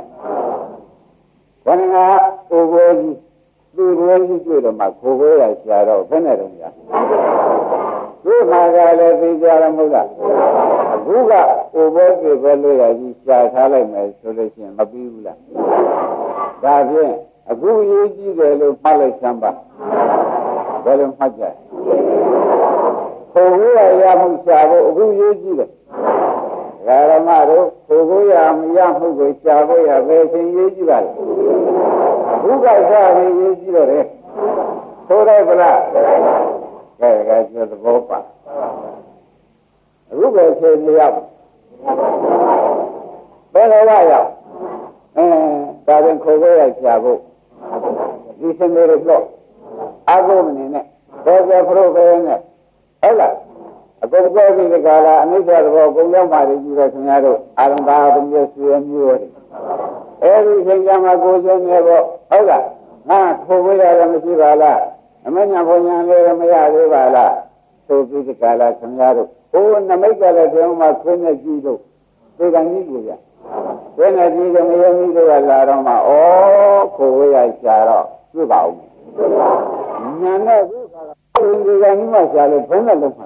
ဘယ်ငါအိုဘိုးကြီးသူ့ဘိုးကြီးတွေ့တော့မှခိုးခိုးရရှာတော့ဘယ်နဲ့တော့ညာဒီမှာကလည်းသိကြရမဟုတ်လားအခုကအိုဘိုးကြီးပဲလို့ရကြီးရှာထားလိုက်မယ်ဆိုလို့ရှိရင်မပြီးဘူးလားဒါဖြင့်အခုရေးကြည့်တယ်လို့မှတ်လိုက်စမ်းပါဘယ်လိုမှတ်ကြခိုးခိုးရမှုရှာဖို့အခုရေးကြည့်တယ်ဓမ္မတို့ခိုးခိုးရမရမှုကိုရှာဖို့ရပဲအချိန်ရေးကြည့်ပါလေဘုရားစားရေးရေးကြည့်တော့တယ်ဆိုလိုက်ပလားကဲကျသဘောပါအခုပဲချိန်မရောက်ဘယ်လိုရောက်ဒါပြန်ခိုးခိုးရရှာဖို့ဒီစနေရတော့အာဂုမနေနဲ့ဘောဇဖရုပဲနဲ့ဟုတ်လားအကုန်ပြောပြီးဒီကလာအနိစ္စသဘောအကုန်ရောက်ပါလိမ့်ကြီးတော့ခင်ဗျားတို့အာရံဘာသမီးဆွေမျိုးတွေအဲဒီချိန်ကျမှကိုယ်ချင်းနေပေါ့ဟုတ်လားငါခိုးဝေးရတယ်မရှိပါလားအမညာဘုံညာလေးမရသေးပါလားဆိုပြီးဒီကလာခင်ဗျားတို့ဟိုနမိတ်ကလည်းပြောမှခွင်းနဲ့ကြည့်လို့ဒီကံကြီးကိုရခွင်းနဲ့ကြည့်လို့မယုံကြည်လို့လာတော့မှဩခိုးဝေးရရှာတော့ပြပါဦးညာနဲ့ဒီကလာဒီကံကြီးမှရှာလို့ဘုံနဲ့လုံးမှာ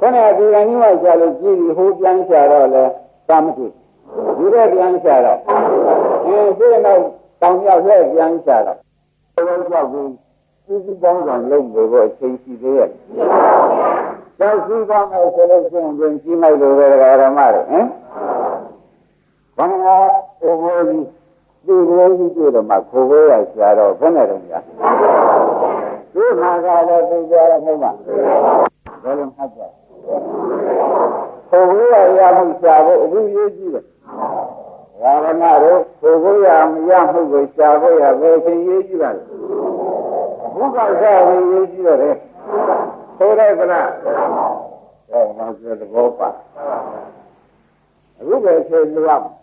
ခဏဒီကံကြီးမှရှာလို့ကြည့်ပြီးဟိုပြန်ရှာတော့လဲသာမတွေ့ဒီတော့ပြန်ရှာတော့ဒီနောက်တောင်မြောက်လှည့်ပြန်ရှာတော့ဘယ်လိုကြောက်ပြီးစီစီပေါင်းဆောင်လုပ်လို့အချိန်ရှိသေးရဲ့ကြောက်စီပေါင်းမယ်ဆိုလို့ရှိရင်ပြင်ကြီးလိုက်လို့ပဲဓမ္မတွေဟမ်ဘာငါအိုဘိုးကြီးဒီလိုကြီးတွေ့တော့မှခိုးခိုးရရှာတော့ဘယ်နဲ့တော့ညာဒီမှာကလည်းသိကြရမှာဘယ်လိုမှတ်ကြခိုးခိုးရမှုရှာဖို့အခုရေးကြည့်တယ်ဓမ္မတို့ခိုးခိုးရမရမှုကိုရှာဖို့ရပဲသင်ရေးကြည့်ပါလေဘုရားစားရေးကြည့်ရတယ်ဆိုလိုက်ကလားနောက်ကျသဘောပါအခုပဲချိန်လို့ရမယ်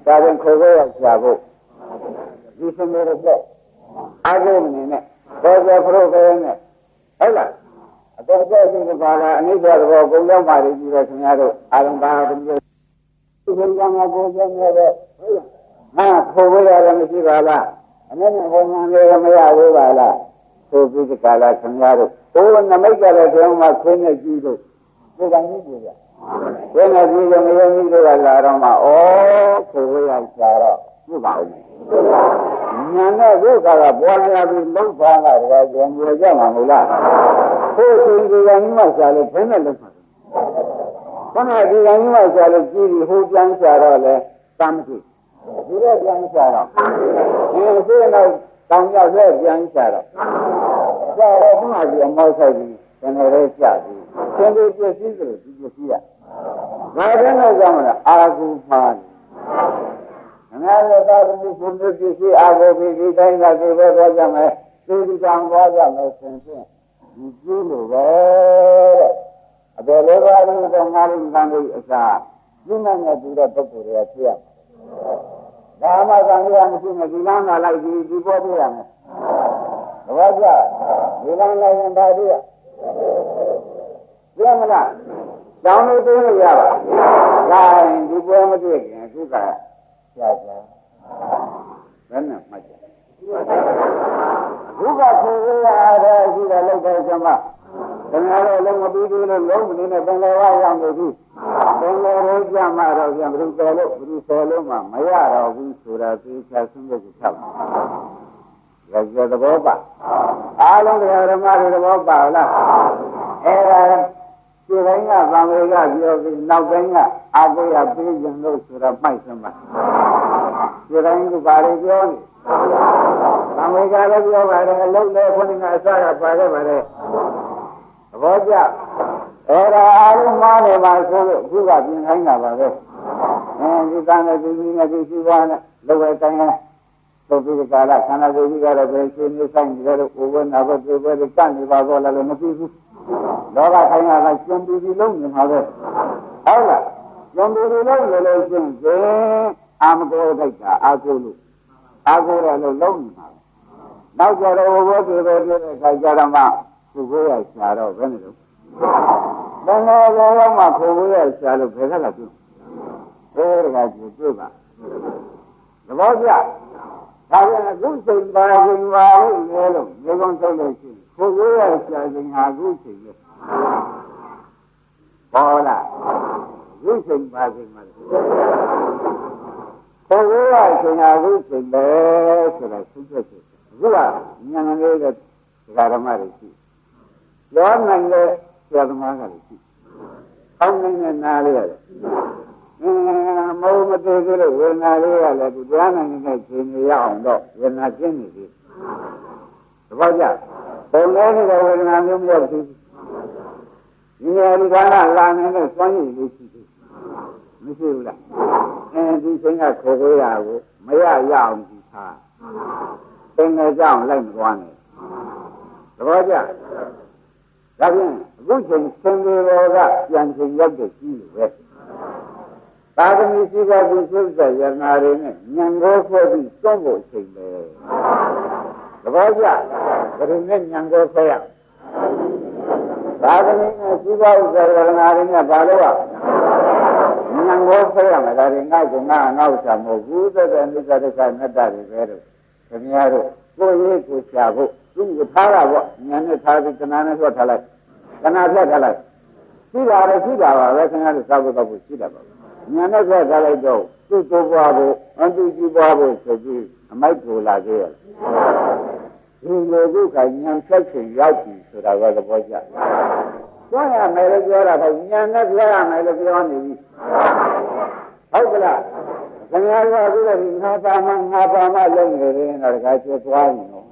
ဒါပြန်ခိုးခိုးရရှာဖို့ဒီစမေရတော့အာဂုမနေနဲ့ဘောဇဖရုပဲနဲ့ဟုတ်လားအတော်ကြောက်ပြီးပါလားအနိစ္စသဘောအကုန်ရောက်ပါလိမ့်ကြီးတော့ခင်ဗျားတို့အာရုံပါသမီးသူကံမှာကိုယ်ကျနေတော့ဟုတ်လားခိုးဝေးရတယ်မရှိပါလားအမေနဲ့ဘုံညာလေးမရသေးပါလားဆိုပြီးဒီကလာခင်ဗျားတို့ဟိုနမိတ်ကလည်းပြောင်းမှခွင်းနဲ့ကြည့်လို့ဒီကံကြီးကိုရခွင်းနဲ့ကြည့်လို့မယုံကြည်လို့လာတော့မှဩခိုးဝေးရရှာတော့ပြုပါဦးညာနဲ့ဘုရားကပေါ်လာပြီးလုံးသွားတာကကြံရကြမှာမဟုတ်လားဘုရားဒီကံကြီးမှရှာလို့ဘယ်နဲ့လုံးမှာခဏဒီကံကြီးမှရှာလို့ကြည့်ပြီးဟိုပြန်ရှာတော့လဲတမ်းမရှိဒီတော့ပြန်ရှာတော့ဒီနောက်တောင်ရောက်လဲပြန်ရှာတော့ရှာတော့ခုနကဒီအမောက်ဆိုင်ပြီးကျွန်တော်လည်းရှာပြီးသင်တို့ပြည့်စည်တယ်ဒီပြည့်စည်ရငါတဲ့နဲ့ကြောင့်လားအာဟုမှားငါလည်းသာသမီဘုရားပြည့်စည်အာဟုပြီးဒီတိုင်းကဒီဘက်သွားကြမယ်ဒီကံသွားကြမယ်ဆင်ဖြင့်ဒီကျိုးလိုပဲတဲ့အပေလေးပါးတော့ငါတို့ကံလို့အစားဒီနဲ့နဲ့တူတဲ့ပုဂ္ဂိုလ်တွေကဖြစ်ရမှာဒါမှကံရမရှိနဲ့ဒီလမ်းလာလိုက်ဒီပေါ်ပြရမယ်ဘာကြဒီလမ်းလိုက်ရင်ဘာပြရပြမလားကျောင်းလို့သိရပါလားဒီပေါ်မတွေ့ခင်သူကကြာကြာဘယ်နဲ့မှတ်ကြဘုရားကိုရတဲ့ရှိတဲ့လောက်တဲ့ကျမတကယ်တော့လုံးမပြီးသေးလို့လုံးမနေနဲ့ပင်လယ်ဝရောက်နေပြီပင်လယ်ရိုးကြမှာတော့ပြန်ဘယ်လိုတော်လို့ဘယ်လိုဆော်လို့မှမရတော့ဘူးဆိုတာသိချဆွင့်လို့ချက်ပါရကြသဘောပါအားလုံးတရားဓမ္မတွေသဘောပါလားအဲ့ဒါဒီတိုင်းကသံဃာကပြောပြီးနောက်တိုင်းကအာဂုရပြေးခြင်းလို့ဆိုတာမှိုက်စမ်းပါဒီတိုင်းကဘာတွေပြောနေသံဃာကလည်းပြောပါတယ်အလုံးနဲ့ခွန်းကအစကပါခဲ့ပါတယ်သဘောကျအဲ့ဒါအားလုံးမားနေပါဆိုလို့အခုကပြင်ခိုင်းတာပါပဲဒီကံနဲ့ဒီကြီးနဲ့ဒီရှိပါနဲ့လောကတိုင်းကသုတိကာလခန္ဓာကိုယ်ကြီးကတော့ပဲရှင်းနေဆိုင်နေတယ်လို့ဘဝနာဘတ်တွေပဲတတ်နေပါတော့လည်းမသိဘူးလောကခိုင်းတာကကျန်ပြီးလုံးနေမှာပဲဟုတ်လားကျန်ပြီးလုံးနေလို့ရှိရင်အာမကောတိုက်တာအာကိုလို့ အားကိုးရလို့လုံးနေမှာနောက်ကြတော့ဘောကေဘောပြတဲ့ခါကျတော့မှခုကိုရရှာတော့ဘယ်နဲ့လို့ဘယ်လိုလဲမှခုကိုရရှာလို့ဘယ်ကလာပြုဘယ်ကပြုပါသဘောကျဒါပြန်အခုချိန်ပါရင်ပါလို့လဲလို့ဒီကုန်းဆုံးလို့ရှိခုကိုရရှာခြင်းဟာအခုချိန်ပဲဟောလားအခုချိန်ပါခြင်းမှာခုကိုရခြင်းဟာအခုချိန်ပဲဆိုတာသိချက်ချက်အခုကဉာဏ်လေးတဲ့ဓမ္မတွေရှိပြောနိုင်တဲ့ဆရာသမားကလည်းရှိအောင်းနိုင်တဲ့နားလေးရတယ်မိုးမသေးသေးလို့ဝေဒနာလေးကလည်းဒီတရားနိုင်တဲ့ချိန်ရအောင်တော့ဝေဒနာကျင်းနေပြီသဘောကျပုံလေးနေတဲ့ဝေဒနာမျိုးမရောက်ဘူးဒီနေရာဒီကလာနေတဲ့စွမ်းရည်လေးရှိသေးမရှိဘူးလားဒီချိန်ကခေါ်ရကိုမရရအောင်ဒီထားသင်္ကေတကြောင့်လိုက်မသွားနဲ့သဘောကျဒါဖြင့်အခုချိန်သင်္ကေတကပြန်ချိန်ရောက်တဲ့ကြီးလို့ပဲသာသမီရှိပါသူသုဇယနာတွေနဲ့ဉာဏ်ကိုဆွဲပြီးစွန့်ဖို့ချိန်ပဲသဘောကျဒါနဲ့ဉာဏ်ကိုဆွဲရသာသမီနဲ့ရှိပါဥစ္စာယနာတွေနဲ့ဘာလို့ရဉာဏ်ကိုဆွဲရမယ်ဒါတွေငါ့ကိုငါဥစ္စာမဟုတ်ဘူးတဲ့အနိစ္စဒုက္ခအနတ္တတွေပဲလို့ခင်ဗျားတို့ကိုယ်ရေးကိုရှာဖို့သူ့ကိုထားတာပေါ့ဉာဏ်နဲ့ထားပြီးကနာနဲ့ဆွတ်ထားလိုက်ကနာဖြတ်ထားလိုက်ရှိတာလည်းရှိတာပါပဲခင်ဗျားတို့သာဘုတော့ရှိတာပါဉာဏ်နဲ့ဆွတ်ထားလိုက်တော့သူ့ကိုပွားဖို့အတူကြည့်ပွားဖို့ဆိုပြီးအမိုက်ကိုလာခဲ့ရဒီလိုကုကဉာဏ်ဆက်ချင်ရောက်ပြီဆိုတာကသဘောကျကျွမ်းရမယ်လို့ပြောတာကဉာဏ်နဲ့ပြောရမယ်လို့ပြောနေပြီဟုတ်ကလားခင်ဗျားတို့အခုလည်းငါပါမလုံးနေတယ်တော့တခါကျွတ်သွားနေတော့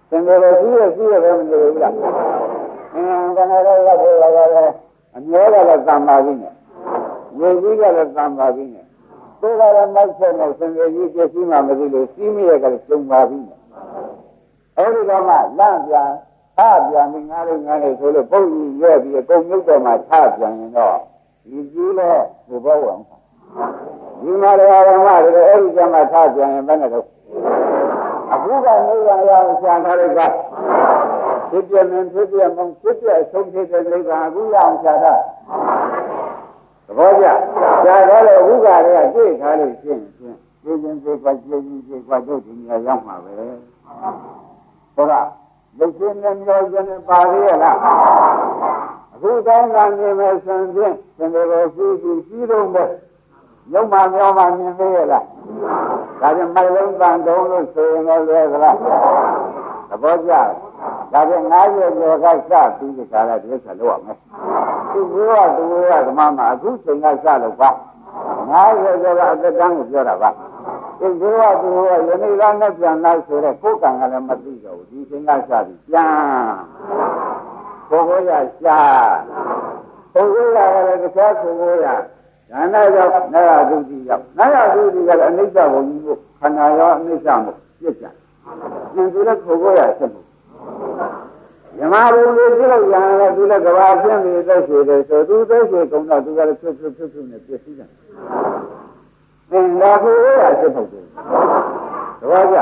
သင်္ကေတရှိရပဲမလို့ဘူးလားဘယ်တော့ရောက်ဖို့လာတယ်အမျောကလည်းသံပါပြီနဲ့ဝေကြီးကလည်းသံပါပြီနဲ့ကိုယ်ကလည်းမိုက်ဆက်နေသင်္ကေတကြီးပြည့်စုံမှမသိလို့စီးမိရကလည်းကျုံပါပြီနဲ့အဲဒီတော့မှလန့်ပြန်ပြန်ပြီးငါလေးဆိုလို့ပုတ်ကြီးရွက်ပြီးအကုန်မြုပ်တော့မှထပြန်ရင်တော့ဒီကြီးလဲဘုဘောဝင်ဒီမှာလည်းဓမ္မတွေအဲ့ဒီကျမှထားပြန်ရင်ဘယ်နဲ့တော့အခုကနိဗ္ဗာန်ရောက်ဆံထားတဲ့ကဖြစ်ပြမင်းဖြစ်ပြမုံဖြစ်ပြအဆုံးဖြစ်တဲ့နိဗ္ဗာန်အခုရောက်ဆံထားသဘောကျဆံထားတဲ့ဥက္ကာတွေကတွေ့ထားလို့ရှင်းရှင်းသိချင်းသိပါကြည့်ကြည့်ပါတို့ဒီနေရာရောက်မှာပဲဟုတ်လားရုပ်ရှင်နဲ့မျောခြင်းနဲ့ပါရရလားအခုတိုင်းကနေမဲ့ဆံဖြင့်သင်္ကေတရှိတော့ပဲရုပ်မှမျောမှမြင်သေးရလားဒါပြန်မိုက်လုံးတန်တုံးလို့ဆိုရင်လည်းလွယ်သလားသဘောကျဒါပြန်90ကျော်ကစပြီးဒီကလာဒီဆက်လို့ရမယ်သူကဓမ္မမှာအခုချိန်ကစလို့ပါ90ကျော်ကအသက်တန်းကိုပြောတာပါဒီကယနေ့ကနဲ့ပြန်လာဆိုတော့ကိုယ်ကံကလည်းမသိတော့ဘူးဒီချိန်ကစပြီးပြန်ဘုရားရရှာဘုရားရလည်းတရားဆိုရဒါနဲ့ကြောင့်နာယဒုတိရောက်နာယဒုတိကလည်းအနိစ္စဘုံကြီးကိုခန္ဓာရောအနိစ္စမို့ပြစ်ကြ။ဉာဏ်သူလည်းခိုးရဆက်မှု။ယမဘုံလေးပြလို့ရရင်လည်းသူလည်းကဘာပြင်းပြီးသက်ရှိတယ်ဆိုသူသက်ရှိကုန်တော့သူကလည်းဖြစ်နဲ့ပြည့်စည်တယ်။သင်္ဃာခိုးရဆက်ဖို့တယ်။တပည့်ကြ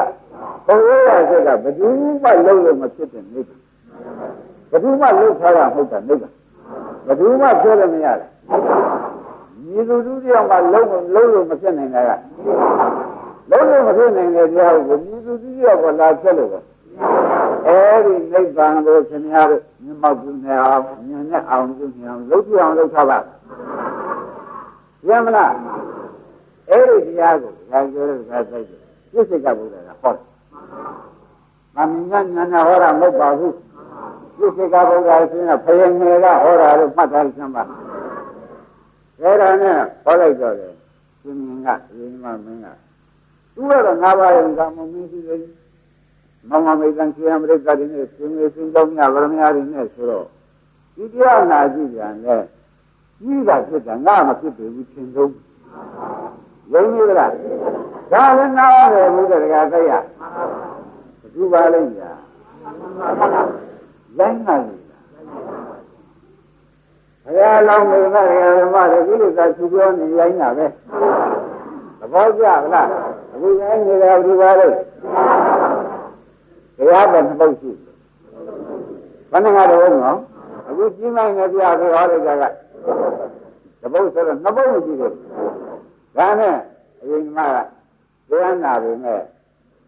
ခိုးရဆက်ကဘယ်သူမှလုံးလို့မဖြစ်တဲ့နိဗ္ဗာန်။ဘယ်သူမှလုံးထားတာမဟုတ်တာနိဗ္ဗာန်။ဘယ်သူမှပြောလို့မရဘူး။ဒီလူတို့ကြောင့်ကလုံးလို့မဖြစ်နိုင်တာကလုံးလို့မဖြစ်နိုင်တဲ့တရားကိုဒီလူတို့ကြောင့်ကလာချက်လို့ပဲအဲဒီနိဗ္ဗာန်ကိုခင်ဗျားတို့မြတ်မောက်ပြုနေအောင်ဉာဏ်နဲ့အောင်ပြုနေအောင်လုပ်ပြအောင်လုပ်ထားပါရမလားအဲဒီတရားကိုဒါပြောတဲ့အခါသိတယ်ပြစ္ဆေကဘုရားကဟောတယ်မမင်းကဉာဏ်နဲ့ဟောတာမဟုတ်ပါဘူးပြစ္ဆေကဘုရားရှင်ကဖယင်ငယ်ကဟောတာလို့မှတ်ထားစမ်းပါအဲ့ဒါနဲ့ဟောလိုက်တော့တယ်ရှင်မင်းကရှင်မမင်းကသူကတော့ငါးပါးရင်ကမမင်းရှိတယ်မမမေတန်ရှင်အမေရိကတွေနဲ့ရှင်မေရှင်တော်မြတ်ဗရမယာတွေနဲ့ဆိုတော့ဒီတရားနာကြည့်ပြန်လဲကြီးတာဖြစ်တာငါမဖြစ်ပြီသင်ဆုံးယုံကြည်လားဒါလည်းနားရတယ်ဘုရားတရားသိရဘုရားလေးညာလိုင်းနိုင်ဘုရားလောင်းနေတာဓမ္မတွေကိလေသာသူပြောနေရိုင်းတာပဲသ ဘောကြလားအခုတိုင်းနေတာဘယ်လိုပါလဲတရားပဲနှစ်ပုတ်ရှိဘယ်နဲ့ကတော့နော်အခုကြီးမိုင်းနေပြဆိုဟောလိုက်တာကတပုတ်ဆိုတော့နှစ်ပုတ်ရှိတယ်ဒါနဲ့အရင်ကတရားနာပြီမဲ့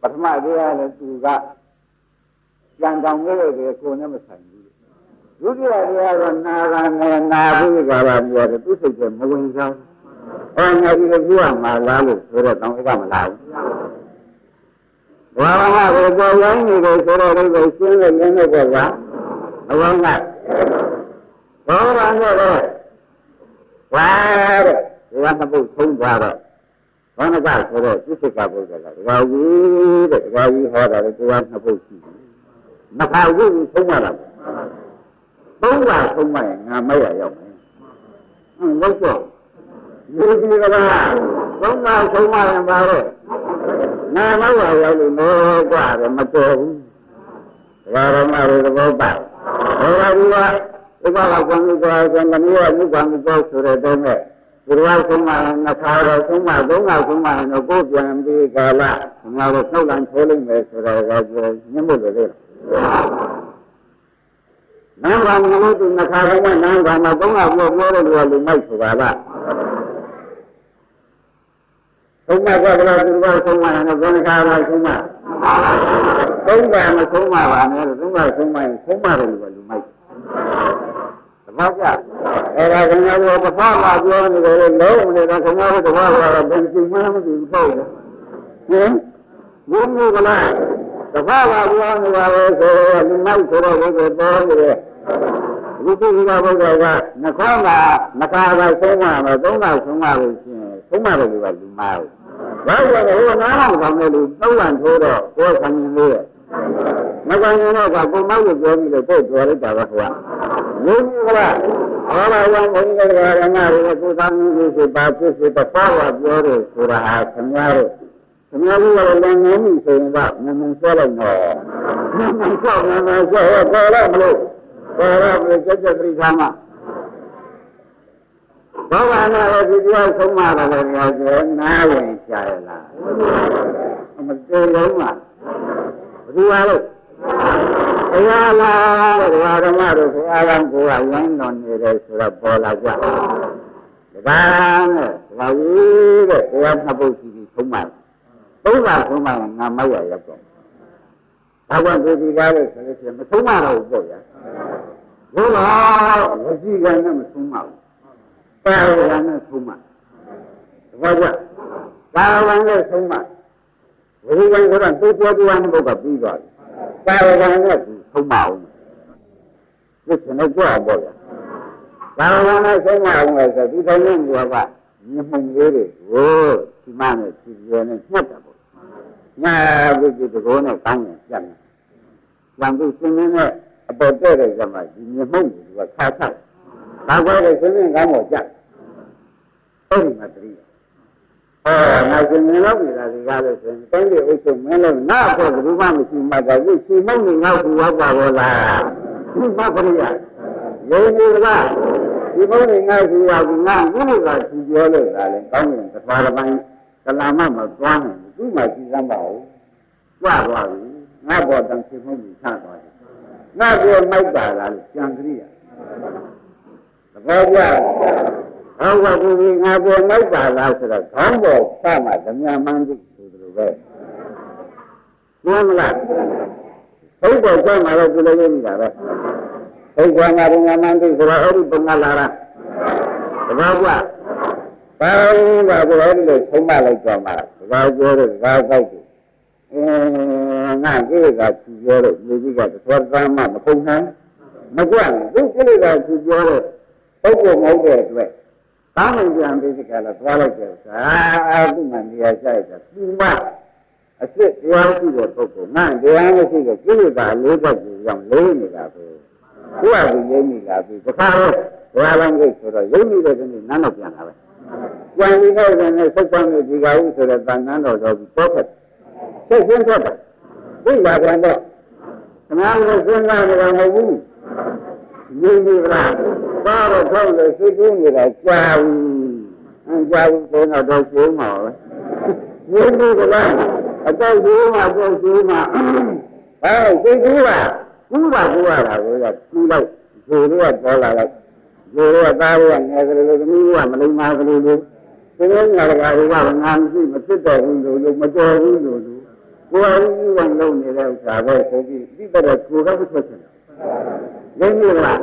ပထမတရားလည်းသူကကြံတောင်လေးတွေကိုကိုယ်နဲ့မဆိုင်ဘူးဒုတိယတရားကနာကနဲ့နာပြီးကြတာပြောတယ်သူစိတ်ကမဝင်စားဘူးငါဒီလိုပြောရမှာလားလို့ဆိုတော့တောင်ကမလာဘူးဘာမှမပေါ်ရိုင်းနေတယ်ဆိုတော့လည်းရှင်းနေနေတော့ကဘဝကဘောရံတော့ဝါတဲ့ဒီကနှစ်ပုတ်ဆုံးသွားတော့ဘာနကဆိုတော့သိစိတ်ကပုဒ်ကတကားကြီးတဲ့တကားကြီးဟောတာလေကိုကနှစ်ပုတ်ရှိတယ်နှစ်ခါဝိပြီးဆုံးမလာဘူးသုံးခါဆုံးမရင်ငါမရရောက်မယ်လို့ဆိုဒီဒီကဘာသုံးခါဆုံးမရင်ပါတော့ငါမရရောက်လို့တော့ကွာတယ်မတော်ဘူးဒါရမရသဘောပေါက်ဘောရဒီကဥပလာကွန်ပျူတာကမနည်းအမှုကွန်ပျူတာဆိုတဲ့တုန်းကဒီလိုဆုံးမနှစ်ခါတော့ဆုံးမသုံးခါဆုံးမရင်တော့ကိုယ်ပြန်ပြီးကာလငါတို့နှုတ်လန်ထိုးလိုက်မယ်ဆိုတော့ကညှို့လို့လေနန်းကမလို့သူနှစ်ခါဆုံးမနန်းကမှာသုံးခါပြောတဲ့လူကလူမိုက်ဆိုတာကသုံးခါကလည်းသူကဆုံးမရင်တော့သုံးခါတော့ဆုံးမသုံးခါမဆုံးမပါနဲ့သုံးခါဆုံးမရင်ဆုံးမတယ်လူကလူမိုက်ဘာကြအဲ့ဒါခင်ဗျားတို့တစ်ဖားလာပြောနေတယ်လုံးနေတာခင်ဗျားတို့တစ်ဖားလာတော့ဘယ်သူမှမသိဘူးပေါ့ဟင်ဘုန်းကြီးကလည်းတစ်ဖားလာပြောနေပါလေဆိုတော့ဒီမိုက်ဆိုတော့ဘယ်လိုပေါ်နေလဲဒီကိစ္စကဘုရားကနှခေါင်းကနှစ်ခါကဆုံးမတော့သုံးခါဆုံးမလို့ရှိရင်ဆုံးမတယ်လူကလူမားဘာလို့လဲဟိုနားအောင်ဆောင်တယ်လူသုံးလန်ထိုးတော့ကိုယ်ဆံရင်လေးရဲ့မကန်ရင်တော့ကကိုမောက်ကိုပြောပြီးတော့ကိုယ်ပြောလိုက်တာကဟိုကယုံကြည်ကလားဟောလာရင်ဘုန်းကြီးကလည်းငါ့ရဲ့ကိုယ်သားမျိုးကိုပါဖြစ်စေတော့ပါဝါပြောတယ်ဆိုတာဟာခင်ဗျားတို့ခင်ဗျားတို့ကလည်းငင်းပြီဆိုရင်ကငင်းဆွဲလိုက်တော့ငင်းဆွဲပေါ်လာမလို့ပေါ်လာပြီးကြက်ကြက်ပြိခါမှာဘောဂနာရဲ့ဒီတရားဆုံးမတာလည်းကြောက်နားဝင်ရှာရလားမတေလုံးမှာဘယ်လိုလဲတရားလားတဲ့ဓမ္မတို့ဘုရားကကိုယ်ကဝိုင်းတော်နေတယ်ဆိုတော့ပေါ်လာကြဒါနဲ့ဒါကြီးတဲ့တရားနှစ်ပုဒ်ရှိပြီးဆုံးမသုံးခါဆုံးမငါမိုက်ရရောက်တော့ဘာဝသူဒီကားလို့ဆိုလို့ရှိရင်မဆုံးမတော့ဘူးပေါ့ဗျာဘုရားဝစီကနဲ့မဆုံးမဘူးပါရကနဲ့ဆုံးမဘာကြပါရကနဲ့ဆုံးမဝစီကကတော့သူ့ပြောပြတဲ့ဘုရားပြီးသွားပြီပါရကနဲ့ဆုံးမအောင်ဒီစနေကြပေါ့ဗျာပါရကနဲ့ဆုံးမအောင်လဲဆိုဒီတိုင်းနဲ့ပြောပါမြင်မှုလေးတွေကိုဒီမနဲ့ဒီရဲနဲ့ညှက်တာပေါ့ညာဝိจิตကိုနဲ့ကောင်းရင်ပြန်တယ်။ပြန်ပြီးရှင်င်းနဲ့အပေါ်တဲ့တဲ့ကမှဒီမြင်မှုတွေကခါခါဘာကွဲတဲ့ရှင်င်းကောင်းပေါ်ကြ။အဲ့ဒီမှာတတိယ။နောက်ရှင်င်းလောက်နေတာဒီကားလို့ဆိုရင်တိုင်းပြည်အုပ်ချုပ်မင်းလို့နာဖို့ဘယ်သူမှမရှိမှတော့ဒီရှင်မုံနေငေါ့ကူရောက်ပါဘောလား။ဒီမပရိယ။ယုံကြည်လားဒီမုံနေငေါ့ကူရောက်ကူငါဘုရားကသူပြောလို့ဒါလည်းကောင်းရင်တစ်ပါးတစ်ပိုင်းကလာမမသွားနိုင်ဘူးသူ့မှာကြည်စမ်းပါဦးကြွသွားပြီငါဘောတန်ရှင်မုံကြီးချသွားတယ်ငါပြောမိုက်ပါလားလို့ကြံကြည့်ရသဘောကျဟောကကူကြီးငါပြောမိုက်ပါလားဆိုတော့ခေါင်းပေါ်စမှဓမြမှန်းသိဆိုသလိုပဲပြောမလားဟုတ်တော့ကျမှတော့ဒီလိုရင်းနေတာပဲဟုတ်ကဲ့ငါဓမြမှန်းသိဆိုတော့အဲ့ဒီပုံကလာတာသဘောကျဘာလို့ဘာလို့ဆုံးမလိုက်ကြမှာဘာပြောလို့ဘာကောက်တယ်ငါကိလေသာသူပြောလို့လူကြီးကသွားသားမှမခုံနိုင်မကြွဘူးသူကိလေသာသူပြောလို့ပုဂ္ဂိုလ်မဟုတ်တဲ့အတွက်ကောင်းနိုင်ပြန်ပြီးဒီကလာသွားလိုက်တယ်သာသူမှနေရာဆိုင်တာသူမအစ်စ်တရားရှိတဲ့ပုဂ္ဂိုလ်ငါတရားမရှိတဲ့ကိလေသာလေးပတ်ကိုကြောင့်လေးနေတာပဲသူကသူရင်းနေတာပြီးတခါတော့ဘာလမ်းကိဆိုတော့ရင်းနေတဲ့ကနေ့နန်းတော့ပြန်လာပဲကျန်ပြီးတော့လည်းဆက်ဆံနေဒီကဥဆိုတဲ့တန်ခမ်းတော်တော့တော့ဖက်ဆက်ရှင်းထွက်တာသိလာပြန်တော့ခဏလေးစဉ်းစားနေတာမဟုတ်ဘူးရင်းနေလားဘာတော့ထောက်လို့စိတ်ကူးနေတာကြာဘူးကြာဘူးဆိုတော့ရှင်းမှာပဲ ဒီလိုကလားအတော့ဒီမှာတော့ဒီမှာစိတ်ကူးပါကူးပါကူးရတာကိုကကူးလိုက်ဇိုတို့ကပေါ်လာလိုက်ဇိုတို့ကသားတို့ကငယ်ကလေးသမီးတို့ကမလိမ္မာကလေးလို့ဒီလိုညာကလေးကငါမရှိမဖြစ်တော့ဘူးလို့မတော်ဘူးလို့ကိုယ်ကဥပ္ပံလုံးနေတဲ့ဥစ္စာပဲဆိုပြီးဒီတော့ကိုယ်ကမထွက်ချင်ဘူးရင်းနေလား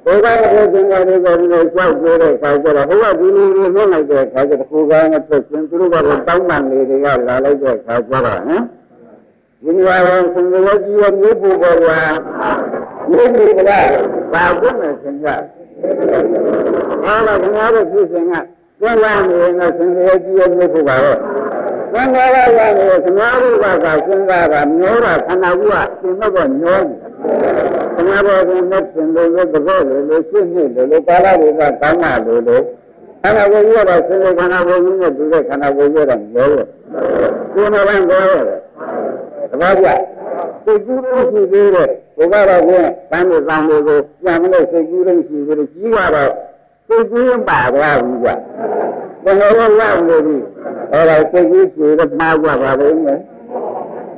ဘုရားရဲ့သင်္ကာတွေကလည်းကြောက်ကြတဲ့ခါကျတော့ဟိုကဒီလိုလိုလုပ်လိုက်တဲ့ခါကျတော့ကိုယ်ကမထွက်ချင်သူတို့ကတော့တောင်းပန်နေတွေကလာလိုက်တဲ့ခါကျတော့ဟမ်ဒီနေရာကိုသင်္ကေတကြီးရမျိုးပေါ်ပေါ်လာမျိုးကြီးကဘာကုန်လဲသင်္ကအားလားခင်ဗျားတို့ပြည်စင်ကကျန်လာနေရင်သင်္ကေတကြီးရမျိုးပေါ်ပါတော့သင်္ကာရရနေသမာဓိကစဉ်းစားတာမျောတာခန္ဓာကိုယ်ကသင်တော့မျောနေသမာဓိကနဲ့သင်လို့သဘောလို့ရှင်းနေလို့ကာလတွေကကောင်းတာလို့ခန္ဓာကိုယ်ရတာစဉ်းခန္ဓာကိုယ်ကြီးနဲ့ဒီတဲ့ခန္ဓာကိုယ်ရတာမျောတယ်ကိုယ်နဲ့ပြောရတယ်သဘောကျစိတ်ကူးလို့ရှိသေးတယ်ဘုရားတော်ကတန်လို့တောင်းလို့ကိုပြန်မလို့စိတ်ကူးလို့ရှိသေးတယ်ကြီးကတော့စိတ်ကူးပါသွားဘူးကဘယ်လိုလဲရောက်နေပြီအဲ့ဒါစိတ်ကူးရှိတော့မှားကြပါလိမ့်မယ်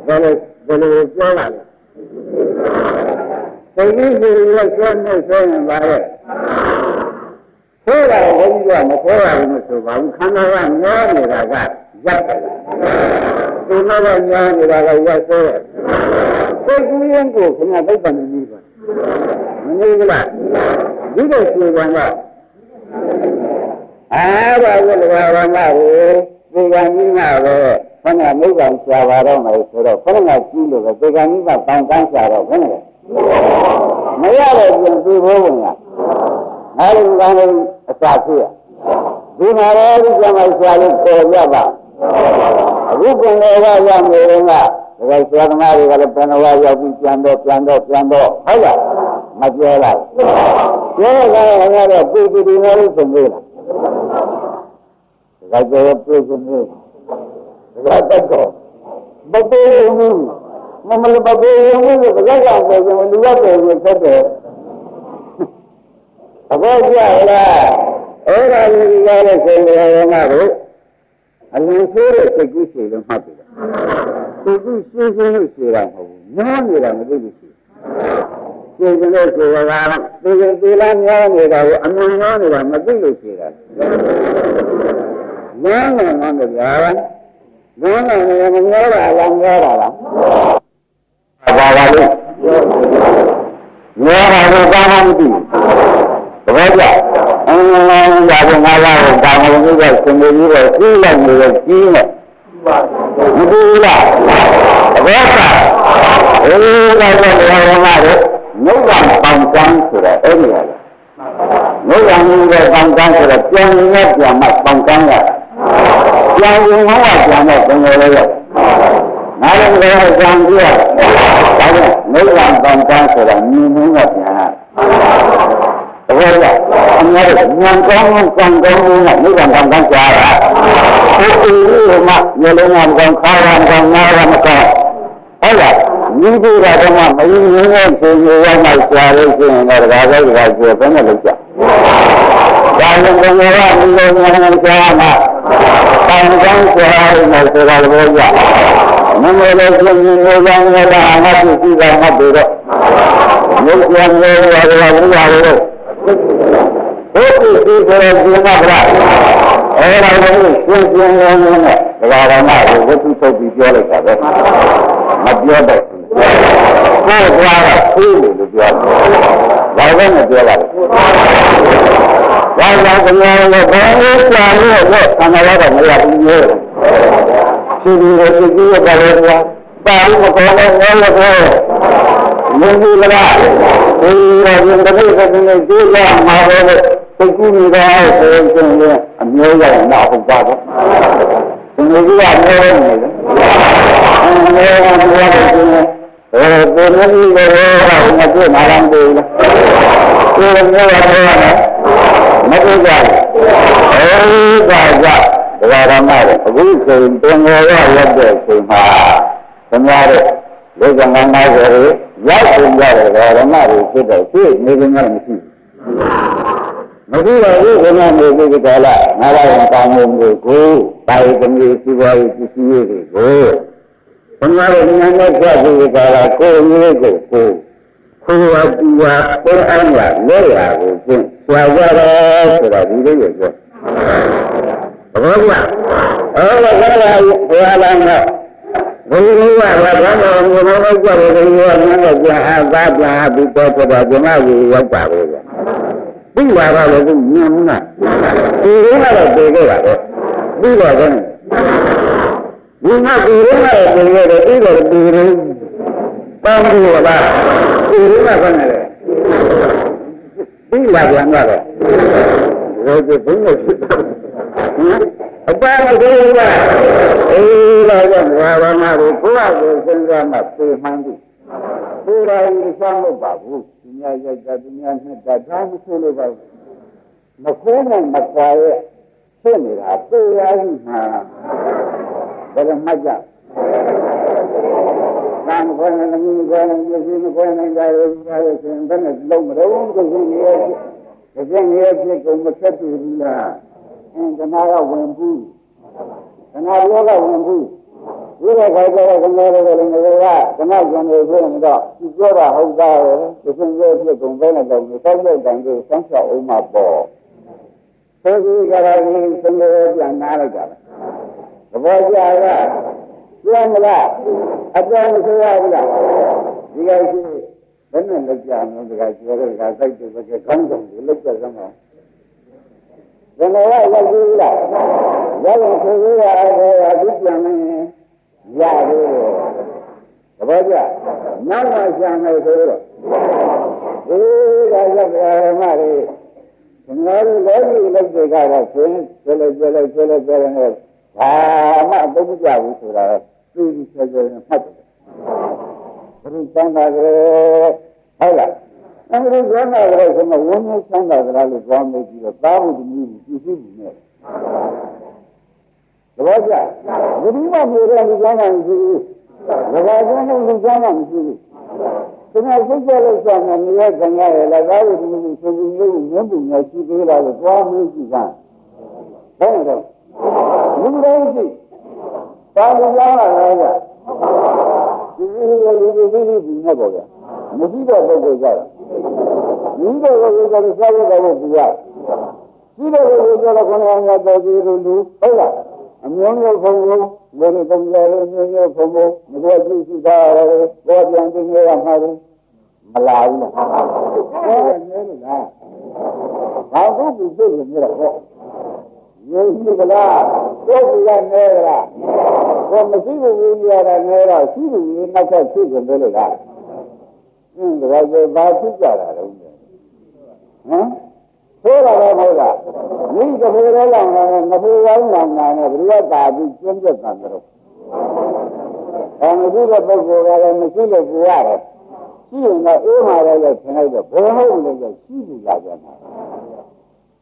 ဘယ်လိုပြောလာလဲစိတ်ကူးရှိလို့ဆွနေဆိုရင်ပါရဲ့ဆိုတာဘုန်းကြီးကမခေါ်ရဘူးမဆိုပါဘူးခန္ဓာကညောနေတာကရပ်တယ်သူတော့ညောနေတာကရပ်ဆိုတယ်စိတ်ကူးရင်ကိုခင်ဗျာသိပ္ပံနေပြီပါမနေဘူးလားဒီလိုရှိတယ်ကအားပါဘုရားဘာမှကိုဒီကံကြီးမှာတော့ခဏမိဘရှာပါတော့မယ်ဆိုတော့ခဏကကြီးလို့ပဲဒီကံကြီးကတောင်းတန်းရှာတော့ဘယ်နဲ့မရတော့ပြင်သူဘိုးဝင်ကငါတို့ကလည်းအစာဖြစ်ရဒီမှာလည်းဒီကံမှာရှာလို့ပေါ်ရပါအခုကလည်းရနေရင်ကဒါကဆရာသမားတွေကလည်းဘယ်နှဝရောက်ပြီးပြန်တော့ဟုတ်လားမပြောလိုက်ပြောလိုက်ရင်တော့ပြည်သူတွေနဲ့ဆုံးသေးလားဒါကြောင့်ပြည်သူတွေဒါတော့ဘယ်လိုမျိုးမလဘကိုမျိုးကိုကြောက်ကြောက်ပဲလူရတယ်ကိုဆက်တယ်အခုကြောက်လားအဲ့ဒါကြီးကလည်းဆိုနေရမှာတော့အလင်းဆိုးတဲ့စိတ်ကူးရှိလို့မှတ်ပြီစိတ်ကူးရှင်းရှင်းလို့ရှိတာမဟုတ်ဘူးညောနေတာမသိဘူးရှိရှင်ရှင်လို့ဆိုတာကဒီလားညောနေတာကိုအမှန်ညောနေတာမသိလို့ရှိတာညောနေတယ်ဗျာညောနေတယ်မညောတာလားညောတာလားဘာပါလဲညောတာကိုဘာမှမသိဘူးတပည့်ကြအင်းရာဇငါးပါးကိုကာမဂုဏ်ကြီးကစင်ကြီးကိုကြီးလိုက်နေတယ်ကြီးနေမသိဘူးလားတပည့်ကအေးဒါကြောင့်ဘုရားတော်ကနိဗ္ဗာန်ပေါင်းကန်းဆိုတာအဲ့ဒီဟာနိဗ္ဗာန်ကိုပေါင်းကန်းဆိုတာပြန်ရင်ပြန်မှပေါင်းကန်းရပြန်ရင်ဟောပြန်တော့ဘယ်လိုလဲငါလည်းလည်းကြံပြရဒါကြောင့်နိဗ္ဗာန်ပေါင်းကန်းဆိုတာမြင်မှုကပြန်ရတကယ်လားအများကြီးဉာဏ်ကောင်းကံကောင်းနဲ့နိဗ္ဗာန်ကောင်းကြားတာဒီလိုမှမျိုးလုံးကောင်းခါရကောင်းနာရမကောင်းဟုတ်လားဒီဒီကတော့မယဉ်ရင်းနဲ့ဖြေရရမှကြားလို့ရှိရင်တော့ဒါပဲဒါကျေဘယ်နဲ့လုပ်ကြဒါလည်းဘယ်လိုလဲဒီလိုမျိုးကြားမှာကောင်းကောင်းကြားရမယ်ဆိုတာလို့ကြမမလို့ပြင်းနေကြတာအမှတ်ရှိတာမှတ်ပြီးတော့မြတ်စွာဘုရားရဲ့ဘုရားလို့ဘုရားဒီဆိုရင်ဒီမှာဗျာအဲ့ဒါကိုရှင်းရှင်းလင်းလင်းနဲ့ဒကာရမကိုဝိသုထုတ်ပြီးပြောလိုက်တာပဲမပြောတော့ကိုယ်ကတော့သိလို့ပြောတယ်ဘာလို့မပြောလိုက်ဘာလို့ကလည်းဘာလို့ကြာလို့လဲဆန္ဒရတော့မရဘူးလေရှိဒီကိုကြည့်ရပါလေကွာပါလို့မကောင်းတော့လည်းပြောမင်းကြီးကလားဒီလိုရင်တည်းကနေကြည့်ရမှာပဲစိတ်ကူးနေတာဆိုရင်အမျိုးရအောင်ဟုတ်ပါတော့ဒီလိုကြီးကပြောနေတယ်ဘယ်လိုမျိုးလဲဒီလိုမျိုးတော့မပြတ်နာလမ်းသေးလားဒီလိုမျိုးတော့မပြတ်ကြဘူးဒါကြောင့်ဒကာရမတွေအခုဆိုရင်တင်ငယ်ရရက်တဲ့အချိန်မှာခင်ဗျားတို့လူကငန်းသားတွေရောက်ပြန်ကြတယ်ဒကာရမတွေဖြစ်တဲ့ရှိနေကြမှမရှိဘူး မကြည့်တော့ဘူးခဏနေပြီကြလားငါလည်းကောင်းမှုကိုဘာလို့သမီးစီးပွားရေးပစ္စည်းတွေကိုဘုရားရဲ့ဉာဏ်နဲ့ကြည့်ပြီးကြလားကိုယ်မျိုးကိုခိုးဝပူဝပေါ်အောင်လာလဲရကိုကျင့်ကြွားကြတော့ဆိုတော့ဒီလိုရပြောဘောကအော်လည်းဘာလာမဘုရားကဘာတော့ဘုရားကကြွားတယ်ဘုရားကကြွားအားသာပြာပြီးတော့ကျမကိုရောက်ပါပဲပြီးလာတော့လည်းညံ့နာဒီလိုကတော့ပြေခဲ့တာပဲပြီးတော့လည်းဒီမှာဒီလိုကတော့ပြေခဲ့တယ်ပြီးတော့ဒီလိုပန်းလို့လားဒီလိုကလည်းပြီးလာပြန်တော့ရောဒီဘုန်းကြီးဖြစ်တာအပါမလို့ကအေးလာကြဘာဝနာကိုကိုယ့်အကိုစဉ်းစားမှပြေမှန်းပြီကိုယ်တိုင်စမ်းလို့ပါဘူးဒီများရိုက်တာဒီများနဲ့တာဒါမှဆိုလို့ပါမခိုးနဲ့မကွာရဲ့ဖြစ်နေတာပြေရရှိမှာဘယ်လိုမှကြကံခွင့်နဲ့မြင်ခွင့်နဲ့ပြည့်စုံခွင့်နဲ့ကြရဆိုရင်ဘယ်နဲ့လုံးမလို့ကိုယ်ရှင်ရဲ့ဖြစ်ကုန်မဆက်တူဘူးလားခဏကဝင်ဘူးခဏပြောကဝင်ဘူးဒီလိုခိုင်တဲ့ခဏလေးကလည်းငါကခဏကျန်နေဆိုရင်တော့သူပြောတာဟုတ်သားပဲသူစဉ်းစားဖြစ်ကုန်ပဲနဲ့တော့ဒီတောက်တဲ့တန်ကိုစမ်းချအောင်မှာပေါ့ဆိုပြီးကြတာဒီစဉ်းစားပြန်နားလိုက်ကြတယ်သဘောကျလားပြောမလားအပြောင်းဆိုရဘူးလားဒီကရှိဘယ်နဲ့လက်ကြမလို့ဒီကပြောတဲ့ကစိုက်တဲ့ဘက်ကခေါင်းဆောင်ကိုလက်ကြစမ်းပါဘယ်လိုလဲရောက်ပြီလားရောက်ရင်ဆိုရရတယ်ဒီပြန်နေရတယ်သဘောကျနောက်မှရှာမယ်ဆိုတော့ဒီကရောက်ကြရမှာလေငါတို့လောကီလက်တွေကတော့ဆင်းကျလဲနဲ့ဘာမှအသုံးမကျဘူးဆိုတာသိပြီးဆက်ကြနေမှတ်တယ်ဘုရားသံဃာကဟုတ်လားအဲဒီကောနာကလည်းဆိုမဝန်းနေသံဃာကလည်းသွားမေးပြီးတော့တားမှုတမျိုးပြည့်စုံနေတယ်သဘောကျဘုရားမျိုးတဲ့လူကောင်းတာမရှိဘူးသဘောကျတဲ့လူကောင်းတာမရှိဘူးဒီမှာစိတ်ကြလို့ဆိုရင်နေရခံရရလားဒါလို့ဒီလိုဆိုပြီးမျိုးမြင့်ပူများရှိသေးလားလို့သွားမေးကြည့်စမ်းဘယ်တော့လူတိုင်းရှိတာလို့ကြားလာတယ်ကဒီလိုလူတွေသိနေပြီနဲ့ပေါ့ဗျာမရှိတော့ပုဂ္ဂိုလ်ကြတာဒီလိုပုဂ္ဂိုလ်ကြတော့စားရတော့ဘူးရဒီလိုပုဂ္ဂိုလ်ကြတော့ခဏခဏတော်ကြည့်လို့လူဟုတ်လားအမျိုးမျိုးခုံခုံဘယ်လိုပုံစံလေးမျိုးမျိုးခုံခုံမတော်ကြည့်ရှိတာရောပေါ်ပြန်တင်ရမှာမလာဘူးလားဟုတ်တယ်နေလားဘာလို့ဒီလိုနေရတော့ရုပ်ရှိကလားကိုယ်ကနေလားကိုမရှိဘူးရတာနေတော့ရှိဘူးနောက်ထပ်ဖြစ်ကြတယ်လို့လားဒါကြဘာဖြစ်ကြတာလဲဟမ်ဆိုတော့မဟုတ်လားမိတဖေရောလောင်တယ်ငဖေရောလောင်တယ်ဘုရားတာပြီးကျင်းပြတ်တာတော့မရှိတဲ့ပုဂ္ဂိုလ်ကလည်းမရှိလို့ကိုရတယ်ရှိရင်တော့အေးမှာလည်းထင်လိုက်တော့ဘယ်ဟုတ်လဲရှိဘူးလာကြတာ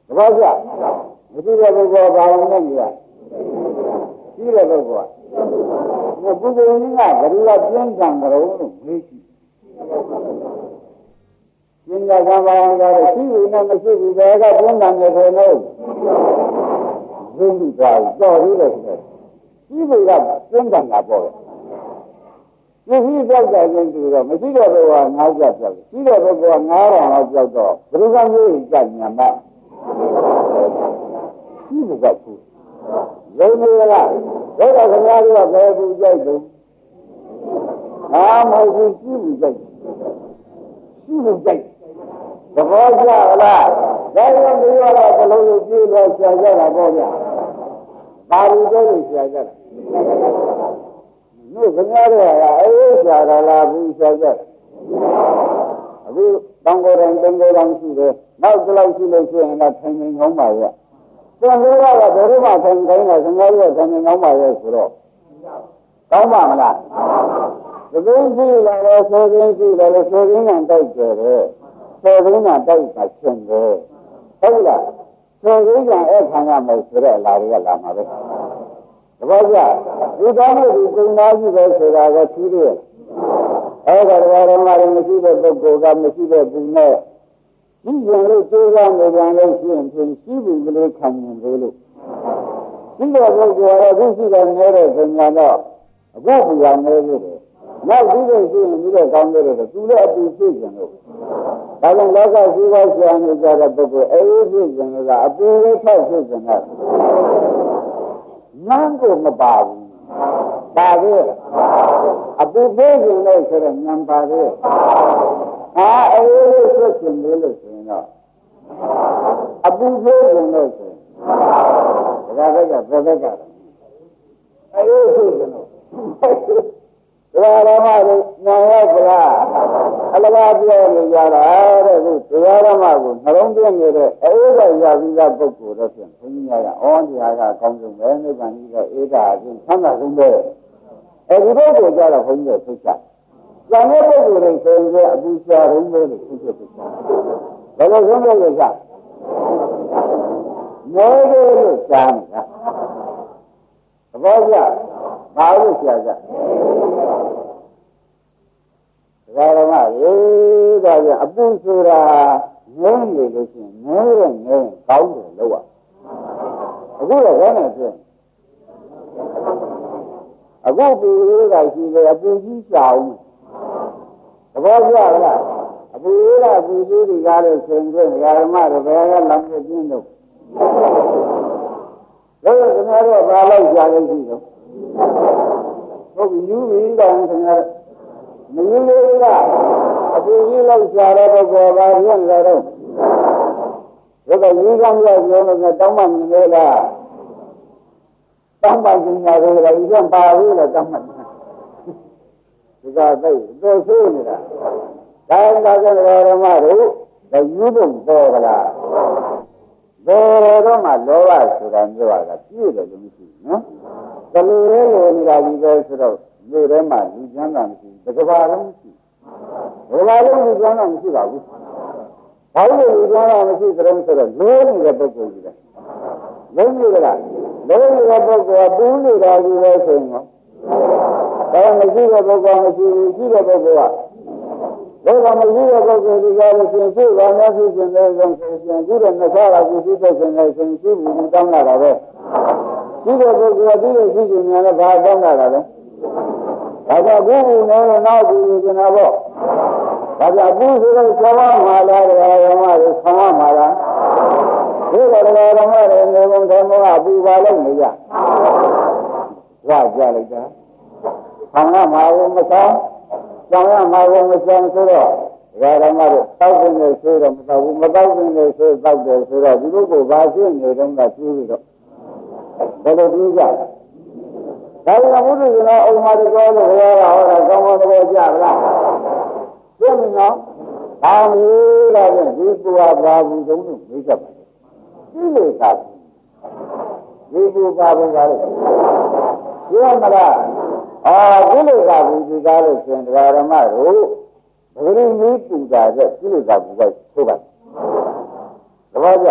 တပည့်ကြမရှိတဲ့ပုဂ္ဂိုလ်ဘာလို့လဲကြီးရှိတဲ့ပုဂ္ဂိုလ်ကပုဂ္ဂိုလ်ကြီးကဘယ်လိုပြင်းထန်ကြလို့မေးကြည့်ပညာကံပါအောင်ကြတယ်ရှိဘူးနဲ့မရှိဘူးဘယ်ကပြင်းထန်နေတယ်လို့ရင်းပြီးသွားတော့ရည်တယ်ရှိဘူးကပြင်းထန်တာပေါ့လေဒီကြီးကြောက်တယ်ချင်းတူတော့မရှိတဲ့ဘုရားငါးကြောက်ရှိတဲ့ဘုရား9000လောက်ကြောက်တော့ဘယ်လိုကမျိုးကြညံ့မှာရှိဘူးကဘူးလုံးနေလားဒါတော့ခင်ဗျားတို့ကဘယ်သူကြိုက်တယ်မဟုတ်ဘူးရှိဘူးကြိုက်ရှိဘူးကြိုက်သဘောကျလားဒါကြောင့်ဒီရောကလုံးကိုပြေးလို့ဆရာကြတာပေါ့ဗျာပါရီတို့ကိုဆရာကြတာတို့ခင်ဗျားတို့ကအေးဆရာတော်လားဘူးဆရာကြအခုတောင်ကိုယ်တိုင်တင်ကိုယ်တိုင်ရှိတယ်နောက်တစ်လောက်ရှိလို့ရှိရင်တော့ထိုင်နေကောင်းပါရဲ့သံဃာကဘယ်လိုမှထိုင်တိုင်းလဲသံဃာတို့ထိုင်နေကောင်းပါရဲ့ဆိုတော့ကောင်းပါမလားဒီလိုရှိလာတော့ဆိုရင်းရှိလာလို့ဆိုရင်းကတိုက်ကြတယ်ဆိုရင်းကတိုက်တာရှင်တယ်ဟုတ်လားဆိုရင်းကအဲ့ခံရမယ်ဆိုတော့လာတွေကလာမှာပဲတပည့်ကြဒီကောင်းမှုဒီကုဏကြီးပဲဆိုတာကသီးတယ်အဲ့ဒါတော်တော်မှလည်းမရှိတဲ့ပုဂ္ဂိုလ်ကမရှိတဲ့ဘူးနဲ့ ရှိရင်လို့ကြိုးစားနေကြလို့ရှိရင်ဖြင့်ရှိဘူးကလေးခံရင်သေးလို့ရှိတဲ့ပုဂ္ဂိုလ်ကတော့အခုရှိတဲ့နေတဲ့ဆင်ညာတော့အခုပူရနေသေးတယ်နောက်ပြီးလို့ရှိရင်ဒီတော့ကောင်းတယ်လို့သူလည်းအတူဖြစ်ကြလို့ဒါကြောင့်လောကရှိပါရှာနေကြတဲ့ပုဂ္ဂိုလ်အေးဖြစ်ကြတယ်အပူလေးထောက်ဖြစ်ကြတယ်နန်းကိုမပါဘူးပါသေးအပူသေးခြင်းလို့ဆိုတော့ညံပါသေးအေးလေးဖြစ်ခြင်းလို့ဆိုရင်တော့အပူသေးခြင်းလို့ဆိုရင်ဒါကဘယ်ဘက်ကအေးဖြစ်ခြင်းလို့တရားဓမ္မကိုနာရောက်ကြလားအလကားပြောနေကြတာတဲ့ခုတရားဓမ္မကိုနှလုံးသွင်းနေတဲ့အေးတဲ့ရာဇိကပုဂ္ဂိုလ်တော့ဖြင့်ဘုန်းကြီးကဩတရားကအကောင်းဆုံးပဲနိဗ္ဗာန်ကြီးကအေးတာအပြင်ဆန္ဒဆုံးပဲအဲဒီပုဂ္ဂိုလ်ကြတော့ဘုန်းကြီးကသိချ။ကျန်တဲ့ပုဂ္ဂိုလ်တွေဆိုရင်အပူရှာရုံးလို့သိချ။ဘယ်လိုဆုံးလို့လဲကြ။မဲလို့ရှားနေတာ။သဘောကျဘာလို့ရှားကြ။ဓမ္မရေဒါပြန်အပူဆိုတာငြိမ်းနေလို့ရှိရင်ငြိမ်းရင်ငြိမ်းကောင်းတယ်လို့အခုတော့ခေါင်းနဲ့ဖြစ်အခုပူလေးကရှိတယ်အပူကြီးရှောင်းသဘောကျလားအပူလေးကအပူကြီးတွေကလည်းဆင်ခွင့်ဓမ္မတွေဘယ်ကလမ်းပြင်းတော့ဒါကခင်ဗျားတို့ဘာလို့ရှားလို့ရှိတော့ဟုတ်ပြီယူပြီးတော့ခင်ဗျားမင်းလေးကအပူကြီးလောက်ရှားတဲ့ပုဂ္ဂိုလ်ပါပြန်လာတော့ဒါကယူကောင်းရပြောလို့တောင်းမှမြင်လို့လားတောင်းမှမြင်ရတယ်ဒီကပါဘူးလားတောင်းမှဒီကသိတော့ဆိုးနေတာဒါကဓမ္မတို့ဒါယူဖို့ပေါ်ကလားဘောတော့မှလောဘဆိုတာမျိုးကပြည့်တယ်လို့မရှိဘူးနော်ဘယ်လိုလဲလို့နေတာကြီးပဲဆိုတော့လူထဲမှာလူချမ်းသာမရှိဘူးတစ်ကဘာလုံးမရှိဘူးတစ်ကဘာလုံးလူချမ်းသာမရှိပါဘူးဘာလို့လူချမ်းသာမရှိသလဲဆိုတော့လိုးနေတဲ့ပုဂ္ဂိုလ်ကြီးပဲလုံးနေကြလားလုံးနေတဲ့ပုဂ္ဂိုလ်ကပူးနေတာကြီးပဲဆိုရင်တော့မရှိတဲ့ပုဂ္ဂိုလ်မရှိဘူးရှိတဲ့ပုဂ္ဂိုလ်ကဒါကမရှိတဲ့ပုဂ္ဂိုလ်ဒီကလည်းရှင်ရှိပါများရှိခြင်းနဲ့ဆိုရင်ဒီတော့နှစ်ဆရာကိုရှိတဲ့ခြင်းနဲ့ရှင်ရှိဘူးတောင်းလာတာပဲရှိတဲ့ပုဂ္ဂိုလ်ကဒီလိုရှိခြင်းများလည်းဘာတောင်းလာတာလဲဒါကြောင့်ဘုရားနဲ့နောက်ပြီးကျင်တာပေါ့ဒါကြောင့်ဘုရားဆိုတော့ဆောင်းမှာလားတရားဓမ္မတွေဆောင်းမှာလားဒီလိုတရားဓမ္မတွေနေကုန်တယ်မောကပူပါလို့နေကြဝါကြလိုက်တာဆောင်းမှာဘူးမဆောင်းဆောင်းမှာဘူးမဆောင်းဆိုတော့တရားဓမ္မတွေတောက်နေဆိုတော့မတောက်ဘူးမတောက်နေဆိုတောက်တယ်ဆိုတော့ဒီလိုကိုဘာဖြစ်နေတော့ကကျူးပြီးတော့ဘယ်လိုကျူးကြလဲဒါကဘုရားရှင်ကအုံမာတော်လို့ဘုရားကဟောတာကောင်းကောင်းသဘောကျလားသိမနော်ဘာလို့လဲဒီပူပါဘာဘူးသုံးလို့မေးကြပါလေဒီလိုသာဒီပူပါဘူးပါလေပြောမလားဒီလိုသာဘူးဒီကားလို့ရှင်တရားဓမ္မတို့ဘယ်လိုမျိုးပူတာတဲ့ဒီလိုသာဘူးကဆိုပါသဘောကျ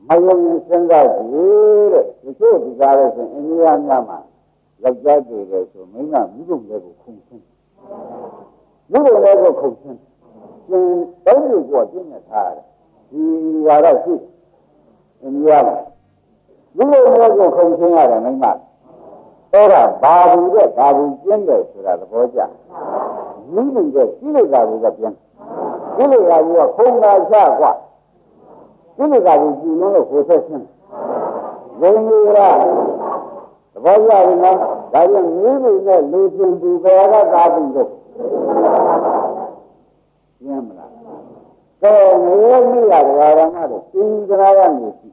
မယုံစဉ်းစားကြည့်တဲ့ဒီလိုဒီကားလို့ရှင်အိန္ဒိယများမှာယောက်ျားတွေလည်းဆိုမိန်းမမိဘတွေကိုခုန်ဆင်းမိဘတွေကိုခုန်ဆင်းရှင်တောင်းလို့ကိုပြင်းနေထားတယ်ဒီဝါရရှိအိန္ဒိယမှာမိဘတွေကိုခုန်ဆင်းရတယ်မိန်းမအဲ့ဒါဘာဘူးတဲ့ဘာဘူးပြင်းတယ်ဆိုတာသဘောကျမိဘတဲ့ရှိလိုက်တာကပြင်းရှိလိုက်တာကခုံတာချกว่าရှိလိုက်တာကိုကြည့်လို့ကိုဆက်ဆင်းဝိညာဉ်ရာသဘောကျပြီနော်ဒါကြောင့်မိမိနဲ့လူချင်းသူပဲကသာပြီးတော့ရှင်းမလားကဲငရေမိရတရားဓမ္မတွေသင်္ကြန်ရနေပြီ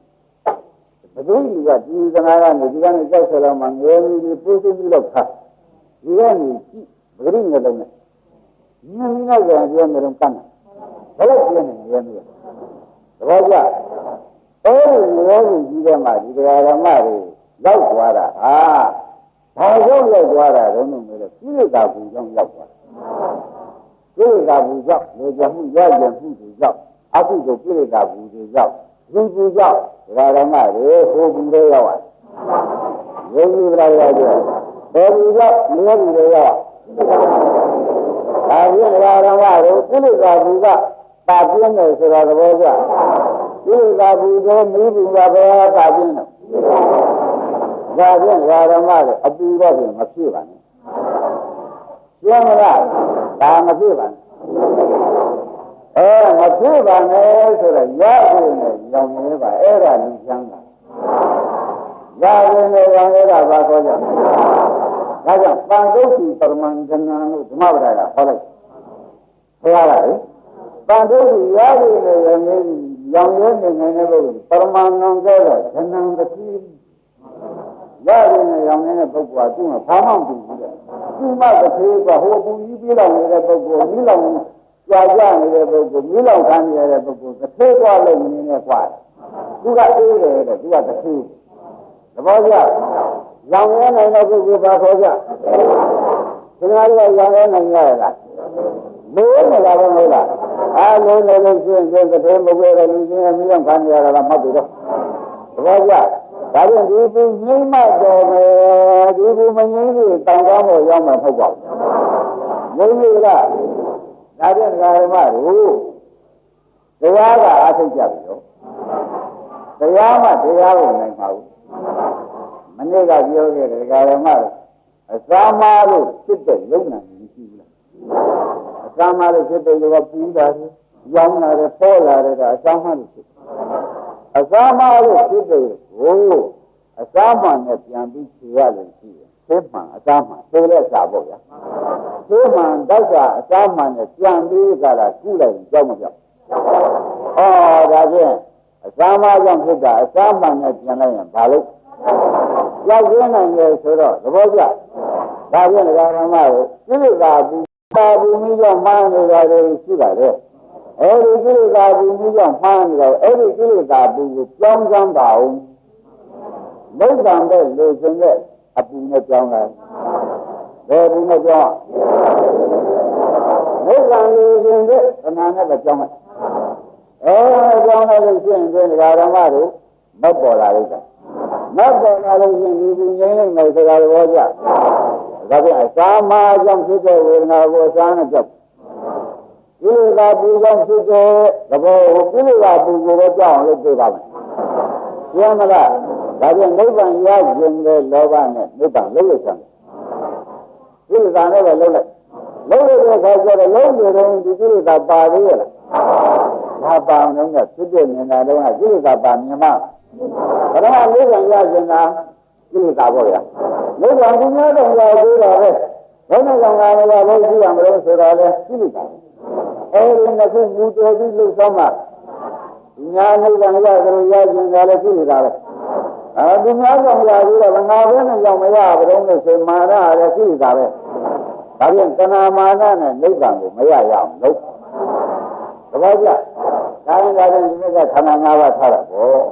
ဘယ်သူကဒီသနာကနေဒီကနေကြောက်ဆိုတော့မှငရေမိပူးပြီးတော့ခါဒီကနေကြည့်ပဂရိနဲ့လုံးနဲ့ညင်းနေကြတယ်ပြောနေတော့ကန်းဘယ်လိုပြနေငရေမိသဘောကျအဲဒီငရေမိကြီးတဲ့မှာဒီတရားဓမ္မတွေရောက်သွားတာဘာကြောင့်ရောက်သွားတာလဲလို့ပြောတယ်ပြိဿာဘူးကြောင့်ရောက်သွားတာပြိဿာဘူးကြောင့်လေကြမှုရရမှုတွေကြောင့်အကုသိုလ်ပြိဿာဘူးတွေကြောင့်ဒီဘူးကြောင့်ဓမ္မတွေဟိုဘူးတွေရောက်ရတယ်ယေကြီးပြလာရကြဘယ်ဘူးကြောင့်မြေဘူးတွေရောက်ဒါဖြင့်ဓမ္မတွေပြိဿာဘူးက ပါပြင်းတယ်ဆိုတာသဘောကျဒီသာဘူးတော့မိဘူးကဘယ်ပါပြင်းတော့ဒါဖြင့်ဓမ္မတွေအပူတော့ပြင်မဖြစ်ပါနဲ့ရှင်းမလားဒါမဖြစ်ပါနဲ့မဖြစ်ပါနဲ့ဆိုတော့ရပြီနဲ့ရောင်နေပါအဲ့ဒါလူချမ်းသာရပြီနဲ့ရောင်နေတာဘာခေါ်ကြလဲဒါကြောင့်ပန်တုတ်စီပရမန်ဇဏလို့ဓမ္မပဒကဟောလိုက်ဘုရားကလေပန်တုတ်စီရပြီနဲ့ရောင်နေရောင်ရဲနေနေတဲ့ပုဂ္ဂိုလ်ပရမန်ငံကျတော့ဇဏံတတိရပြီနဲ့ရောင်နေတဲ့ပုဂ္ဂိုလ်ကသူ့မှာဘာမှမသိဘူးတဲ့သူ့မှာတစ်ခေတ်ကဟိုပူကြီးပြေးလောက်နေတဲ့ပုဂ္ဂိုလ်မိလောက်ကြာကြနေတဲ့ပုဂ္ဂိုလ်မိလောက်ခံရတဲ့ပုဂ္ဂိုလ်တစ်ခေတ်သွားလို့နေနေกว่าသူကအေးတယ်တဲ့သူကတစ်ခေတ်သဘောကျရောင်ရဲနိုင်တဲ့ပုဂ္ဂိုလ်ဘာခေါ်ကြခင်ဗျားတို့ရောင်ရဲနိုင်ရလားလို့နေတာတော့မဟုတ်လားအားလုံးလည်းလို့ရှိရင်တစ်ခေတ်မပြောတဲ့လူချင်းမိလောက်ခံရတာမှတ်ပြီးတော့သဘောကျဒါဖြင့်ဒီပူငိမ့်မှတော်မယ်ဒီပူမငိမ့်ဘူးတောင်ကောင်းဖို့ရောက်မှာမဟုတ်ပါဘူးငိမ့်ပြီလားဒါဖြင့်ဓမ္မတို့တရားကအားထုတ်ကြပြီတော့တရားမှတရားကိုနိုင်ပါဘူးမနေ့ကပြောခဲ့တဲ့ဓမ္မတို့အစာမာလို့ဖြစ်တဲ့လုံနိုင်မရှိဘူးလားအစာမာလို့ဖြစ်တဲ့လောကပူတာတယ်ရောင်းလာတယ်ပေါ်လာတယ်ကအစာမာလို့ဖြစ်အစာမာလို့ဖြစ်တဲ့ကိုအစာမှန်နဲ့ပြန်ပြီးဖြေရလို့ရှိရင်သိမှန်အစာမှန်သိတဲ့စာပေါ့ဗျာသိမှန်တောက်တာအစာမှန်နဲ့ပြန်ပြီးကြတာကုလိုက်ကြောက်မကြောက်ဒါဖြင့်အစာမှန်ကြောင့်ဖြစ်တာအစာမှန်နဲ့ပြန်လိုက်ရင်ဘာလို့ရောက်ရနိုင်ရဲ့ဆိုတော့သဘောကျဒါဖြင့်ဓမ္မတို့ကိလေသာဘူးမိကြောင့်မှားနေတာတွေရှိပါတယ်အဲဒီကိလေသာဘူးမိကြောင့်မှားနေတော့အဲဒီကိလေသာဘူးကိုကြောင်းကြမ်းပါအောင်နိဗ္ဗာန်တဲ့လူချင်းတဲ့အပူနဲ့ကြောင်းလိုက်ဘယ်ဘူးနဲ့ကြောင်းနိဗ္ဗာန်လူချင်းတဲ့သနာနဲ့ပဲကြောင်းလိုက်ကြောင်းလိုက်လို့ရှိရင်ဒီဓမ္မတို့မပေါ်လာလိုက်တာမပေါ်လာလို့ရှိရင်ဒီဘူးငိမ့်နေမယ်ဆိုတာသဘောကျဒါပြန်အစာမာကြောင့်ဖြစ်တဲ့ဝေဒနာကိုအစာနဲ့ကြောက်ကိလေသာပူကြောင့်ဖြစ်တဲ့သဘောကိုကိလေသာပူကိုပဲကြောက်အောင်လုပ်ပြပါမယ်ရှင်းမလားဒါပြန်နိဗ္ဗာန်ရခြင်းတဲ့လောဘနဲ့နိဗ္ဗာန်လုံးလို့ဆံကိလေသာနဲ့ပဲလုံးလိုက်လုံးလို့တဲ့ခါကျတော့လုံးနေတော့ဒီကိလေသာပါသေးရဲ့လားဒါပါအောင်လည်းဖြစ်တဲ့မြင်တာတော့ကိလေသာပါမြင်မှာဘယ်တော့နိဗ္ဗာန်ရခြင်းလားကိလေသာပေါ့ဗျာနိဗ္ဗာန်ကိုများတော့ရသေးတာပဲဘယ်နဲ့ကောင်ကလည်းဘယ်ရှိရမလို့ဆိုတော့လေကိလေသာအဲဒီနှစ်ခုမူတော်ပြီးလှုပ်ဆောင်မှညာနိဗ္ဗာန်ရကြလို့ရခြင်းကလည်းကိလေသာပဲဒီများကြောင့်ရပြီးတော့ငါဘယ်နဲ့ကြောင့်မရဘုံလို့ဆိုမာနလည်းကိလေသာပဲဒါပြန်တဏမာနနဲ့နိဗ္ဗာန်ကိုမရရအောင်လုပ်သဘောကျဒါရင်ဒါရင်ဒီကခန္ဓာ၅ပါးထားတာပေါ့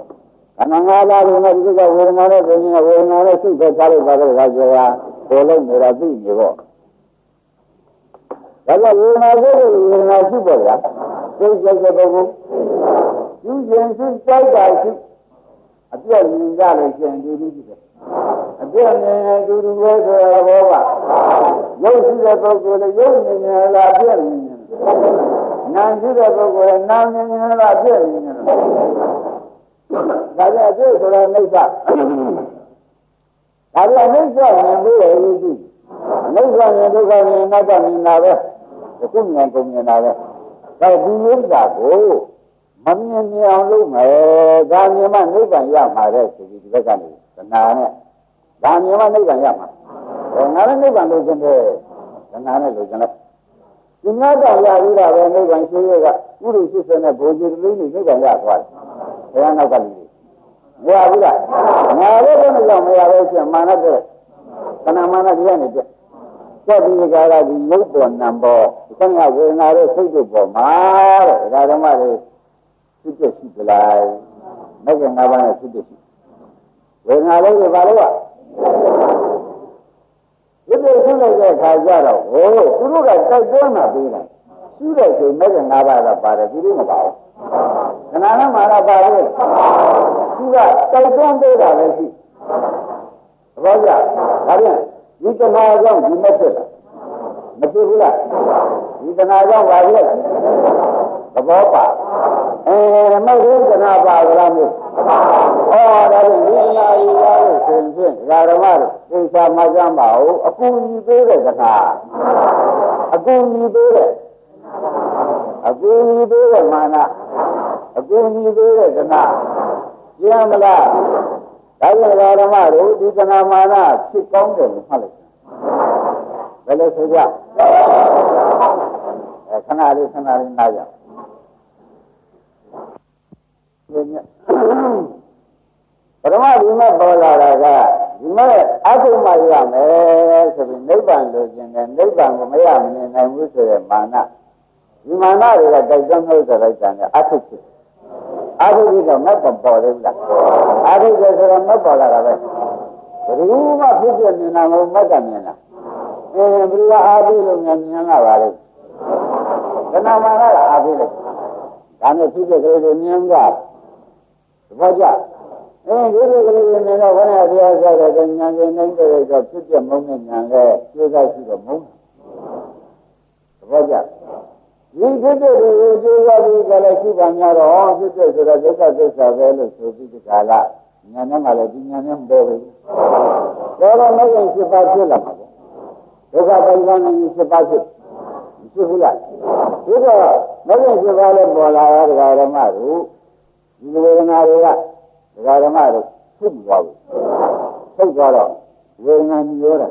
ခန္ဓာ၅ပါးကဒီကဝေဒနာနဲ့ဉာဏ်နဲ့ဝေဒနာနဲ့စိတ်ပဲထားလိုက်ပါတော့ဒါကြောရာပေါ်လို့နေတာသိနေပေါ့ဒါကြောင့်ဝေဒနာကိုဝေဒနာရှိပေါ့ဗျာစိတ်ကြိုက်တဲ့ပုဂ္ဂိုလ်ယူခြင်းစိတ်ကြိုက်တာရှိအပြည့်မြင်ကြလို့ရှိရင်ဒီလိုရှိတယ်အပြည့်မြင်ရင်ဒီလိုပဲဆိုရဘောကရုပ်ရှိတဲ့ပုဂ္ဂိုလ်လည်းရုပ်မြင်ရင်လားအပြည့်မြင်ရင်နာမ်ရှိတဲ့ပုဂ္ဂိုလ်လည်းနာမ်မြင်ရင်လားအပြည့်မြင်ရင်ဒါကြအပြည့်ဆိုတာအိဋ္ဌဒါကြအိဋ္ဌမြင်လို့ရည်ကြည့်အိဋ္ဌမြင်ဒုက္ခမြင်အနတ္တမြင်တာပဲအခုမြင်ကုန်မြင်တာပဲဒါဒီဥစ္စာကိုမမြင်မြင်အောင်လုပ်မယ်ဒါမြင်မှနိဗ္ဗာန်ရမှာတဲ့ဆိုပြီးဒီဘက်ကနေသနာနဲ့ဒါမြင်မှနိဗ္ဗာန်ရမှာငါလည်းနိဗ္ဗာန်လို့ခြင်းတဲ့သနာနဲ့လို့ခြင်းလိုက်ဒီများတော့ရပြီးတာပဲနိဗ္ဗာန်ရှိရကဥရု80နဲ့ဘိုးကြီးတလေးနေနိဗ္ဗာန်ရသွားတယ်ဘုရားနောက်ကလူတွေမရဘူးလားငါလည်းဘယ်နဲ့ကြောင့်မရပဲရှင်မာနတဲ့သနာမာနတရားနဲ့တဲ့သက်ဒီကာရဒီရုပ်ပေါ်နံပေါ်သံဃဝေဒနာရဲ့စိတ်တို့ပေါ်မှာတဲ့ဒါဓမ္မတွေဖြစ်ဖြစ်ရှိကြလားမဂ္ဂင်၅ပါးနဲ့ဖြစ်ဖြစ်ရှိဝေဒနာလေးတွေဘာလို့ဒီလိုဖြစ်လိုက်တဲ့အခါကျတော့ဟိုသူတို့ကတိုက်တွန်းတာပြီးတယ်ရှိတဲ့ချိန်မဂ္ဂင်၅ပါးကပါတယ်ဒီလိုမပါဘူးခဏနဲ့မှာတော့ပါလေသူကတိုက်တွန်းပေးတာလည်းရှိသဘောကျဒါဖြင့်ဒီတမာကြောင့်ဒီမဖြစ်လားမဖြစ်ဘူးလား ဒီတဏှာကြောင့်ပါဖြစ်သဘောပါမဟုတ်ဘူးတဏှာပါကြလားမို့ဒါဖြင့်ဒီလာရီရလို့ဆိုရင်ဓမ္မတို့သိချာမှကြမ်းပါဦးအကူကြီးပေးတဲ့တဏှာအကူကြီးပေးတဲ့မာနအကူကြီးပေးတဲ့တဏှာကျမ်းမလားဒါကြောင့်ဓမ္မတို့ဒီတဏှာမာနဖြစ်ကောင်းတယ်လို့မှတ်လိုက်ဘယ်လိုဆိုကြခဏလေးနားကြပရမဒီမဲ့ပေါ်လာတာကဒီမဲ့အထုမှရမယ်ဆိုပြီးနိဗ္ဗာန်လိုချင်တယ်နိဗ္ဗာန်ကိုမရမနေနိုင်ဘူးဆိုတဲ့မာနဒီမာနတွေကတိုက်တွန်းလို့ဆိုလိုက်တာနဲ့အထုဖြစ်အထုပြီးတော့မက်ပေါ်တယ်လားအထုဆိုတော့မက်ပေါ်လာတာပဲဘယ်သူမှဖြစ်ပြနေတာမဟုတ်မက်ကမြင်တာဘယ်သူကအားပေးလို့မြင်လာပါလဲခဏမှလည်းအားပေးလိုက်ဒါနဲ့ဖြစ်ပြကလေးတွေမြင်ကြသဘောကျဒီလိုကလေးတွေမြင်တော့ဘယ်နဲ့တရားစားတယ်ဉာဏ်ရှင်နိုင်တဲ့တော့ဖြစ်ပြမုန်းတဲ့ဉာဏ်လဲကျိုးစားရှိတော့မုန်းသဘောကျဒီဖြစ်တဲ့ကိုကျိုးစားပြီးကြလည်းရှိပါများတော့ဖြစ်တဲ့ဆိုတော့ဒုက္ခသစ္စာပဲလို့ဆိုပြီးဒီကလာဉာဏ်နဲ့မှလည်းဒီဉာဏ်နဲ့မပေါ်ဘူးတော့တော့လည်း7ပါးဖြစ်လာမှာဒုက္ခပိုင်ကနေ7ပါးဖြစ်မရှိဘူးလားဒီတော့လည်း7ပါးလည်းပေါ်လာတာဓမ္မတို့ဒီဝေဒနာတွေကဓမ္မတို့ဖြစ်သွားဘူးထုတ်သွားတော့ဝေဒနာညရောတာ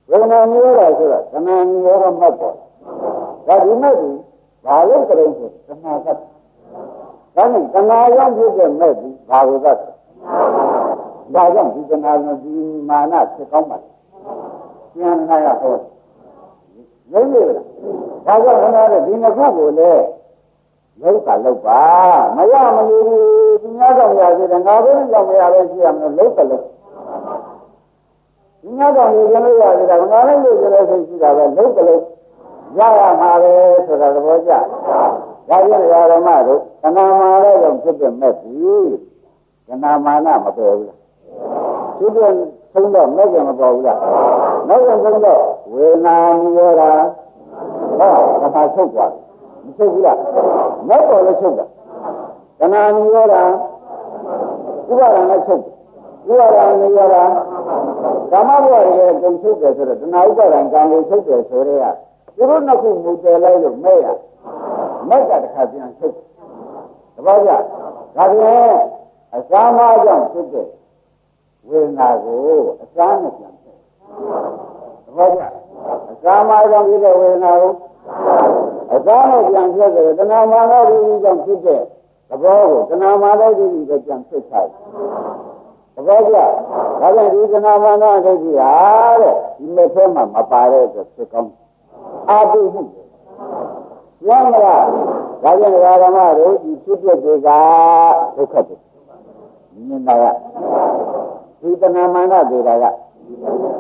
ဝေဒနာညရောတာဆိုတော့ခဏညရောတော့မှတ်ပေါ်ဒါဒီမဲ့ဒီဘာလို့ကြုံဆိုခဏကတ်ဒါနဲ့ခဏရောဖြစ်တဲ့မဲ့ဒီဘာလို့ကတ်ဒါကြောင့်ဒီခဏနဲ့ဒီမာနဖြစ်ကောင်းပါကျန်နာရဟောရုပ်ရည်ဒါကြောင့်ခဏတဲ့ဒီနှစ်ခုကိုလည်းလောက်တာလောက်ပါမရမလို့သူများတော်ရစေတယ်ငါတို့ကြောင့်မရပဲရှိရမယ်လောက်တယ်လို့သူများတော်ရစေလို့ရစေတယ်ငါလည်းလို့ရလို့ရှိတာပဲလောက်တယ်လို့ရရမှာပဲဆိုတာသဘောကျဒါပြန်ဓမ္မတို့ကဏမာလည်းကြောင့်ဖြစ်တဲ့မဲ့ပြီကဏမာနမပေါ်ဘူးလားသူတို့ဆုံးတော့မဲ့ကြမပေါ်ဘူးလားမဲ့ကြဆုံးတော့ဝေဒနာမျိုးတာဟောဘာချုပ်သွားမချုပ်ဘူးလားမပေါ်လည်းချုပ်တာကဏာနိရောဓဥပါဒနဲ့ချုပ်ဥပါဒနိရောဓဓမ္မဘဝရဲ့ပုံချုပ်တယ်ဆိုတော့တဏှာဥပါဒံကံကိုချုပ်တယ်ဆိုရဲကသူတို့နှစ်ခုမူတည်လိုက်လို့မဲ့ရမက်ကတခါပြန်ချုပ်တပည့်ကြဒါပြန်အစာမကြောင့်ဖြစ်တဲ့ဝေဒနာကိုအစာနဲ့ပြန်ချုပ်တပည့်ကြအစာမကြောင့်ဖြစ်တဲ့ဝေဒနာကိုအသားနဲ့ပြန်ဖြစ်တယ်တဏှာမာနဒီကြောင့်ဖြစ်တဲ့သဘောကိုတဏှာမာနဒီကိုပြန်ဖြစ်ချင်သဘောကျဒါကြောင့်ဒီတဏှာမာနဒိဋ္ဌိဟာတဲ့ဒီမဲ့ထဲမှာမပါတဲ့အတွက်ဖြစ်ကောင်းအာပုမှုရမ်းမလားဒါကြောင့်ဓမ္မတို့ဒီဖြစ်ဖြစ်တွေကဒုက္ခတွေမြင်တာကဒီတဏှာမာနတွေက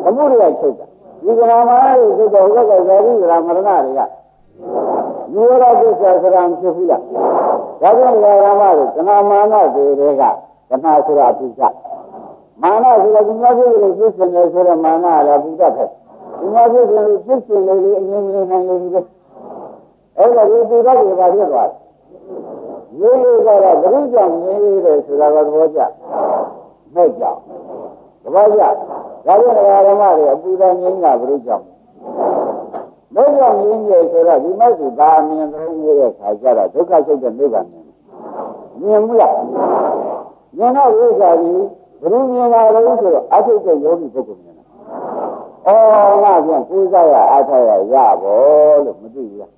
သမှုတွေကချုပ်တာဒီတဏှာမာနတွေချုပ်တော့ဟုတ်ကဲ့ဇာတိရာမရဏတွေကညောရဒုက္ခဆိုတာဖြစ်ဘူးလားဒါကြောင့်ဓမ္မတို့တဏှာမာနတွေကတဏှာဆိုတာအပိစ္ဆမာနဆိုတာဒီများဖြစ်လို့ဖြစ်နေတယ်ဆိုတော့မာနလည်းအပိစ္ဆပဲဒီများဖြစ်လို့ဖြစ်နေလေအငြင်းငြင်းနိုင်လို့ဒီအဲ့ဒါဒီပိစ္ဆတွေပါဖြစ်သွားတယ်ရေးရတော့ဘုရားကြောင့်ရေးရတယ်ဆိုတာကသဘောကျမဲ့ကြောင့်သဘောကျဒါကြောင့်ဓမ္မတွေအပူဓာငြင်းတာဘုရားကြောင့်လောကမြင်ရဆိုတော့ဒီမဲ့သူဒါမြင်သုံးရတဲ့ခါကျတော့ဒုက္ခချုပ်တဲ့နိဗ္ဗာန်မြင်ဘူးလားမြင်တော့ဝိဇ္ဇာကြီးဘယ်လိုမြင်လာလို့ဆိုတော့အထုတ်တဲ့ယောဂီပုဂ္ဂိုလ်မြင်တာငါပြန်ကိုးစားရအားထားရရဖို့လို့မသိဘူးလား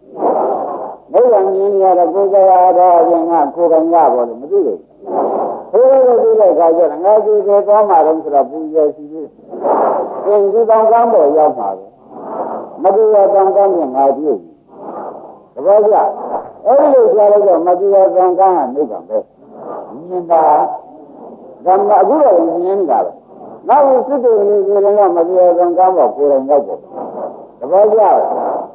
နိဗ္ဗာန်မြင်ရတော့ကိုးစားရအားထားရင်ငါကိုယ်တိုင်ရဖို့လို့မသိဘူးဘယ်လိုသိတဲ့ခါကျတော့ငါကြည့်ကြသွားမှတော့ဆိုတော့ပူရရှိသေးတယ်ဒီတောင်ကမ်းပေါ်ရောက်မှာပဲမတရားတန်ကန်းနဲ့ငါကြည့်သဘောကျအဲ့ဒီလိုကြားလိုက်တော့မတရားတန်ကန်းကနိဗ္ဗာန်ပဲမြင်တာဓမ္မအခုတော့မြင်နေတာပဲနောက်စစ်တူလေးဆိုရင်မတရားတန်ကန်းပေါ်ကိုယ်တိုင်ရောက်ပေါ့သဘောကျ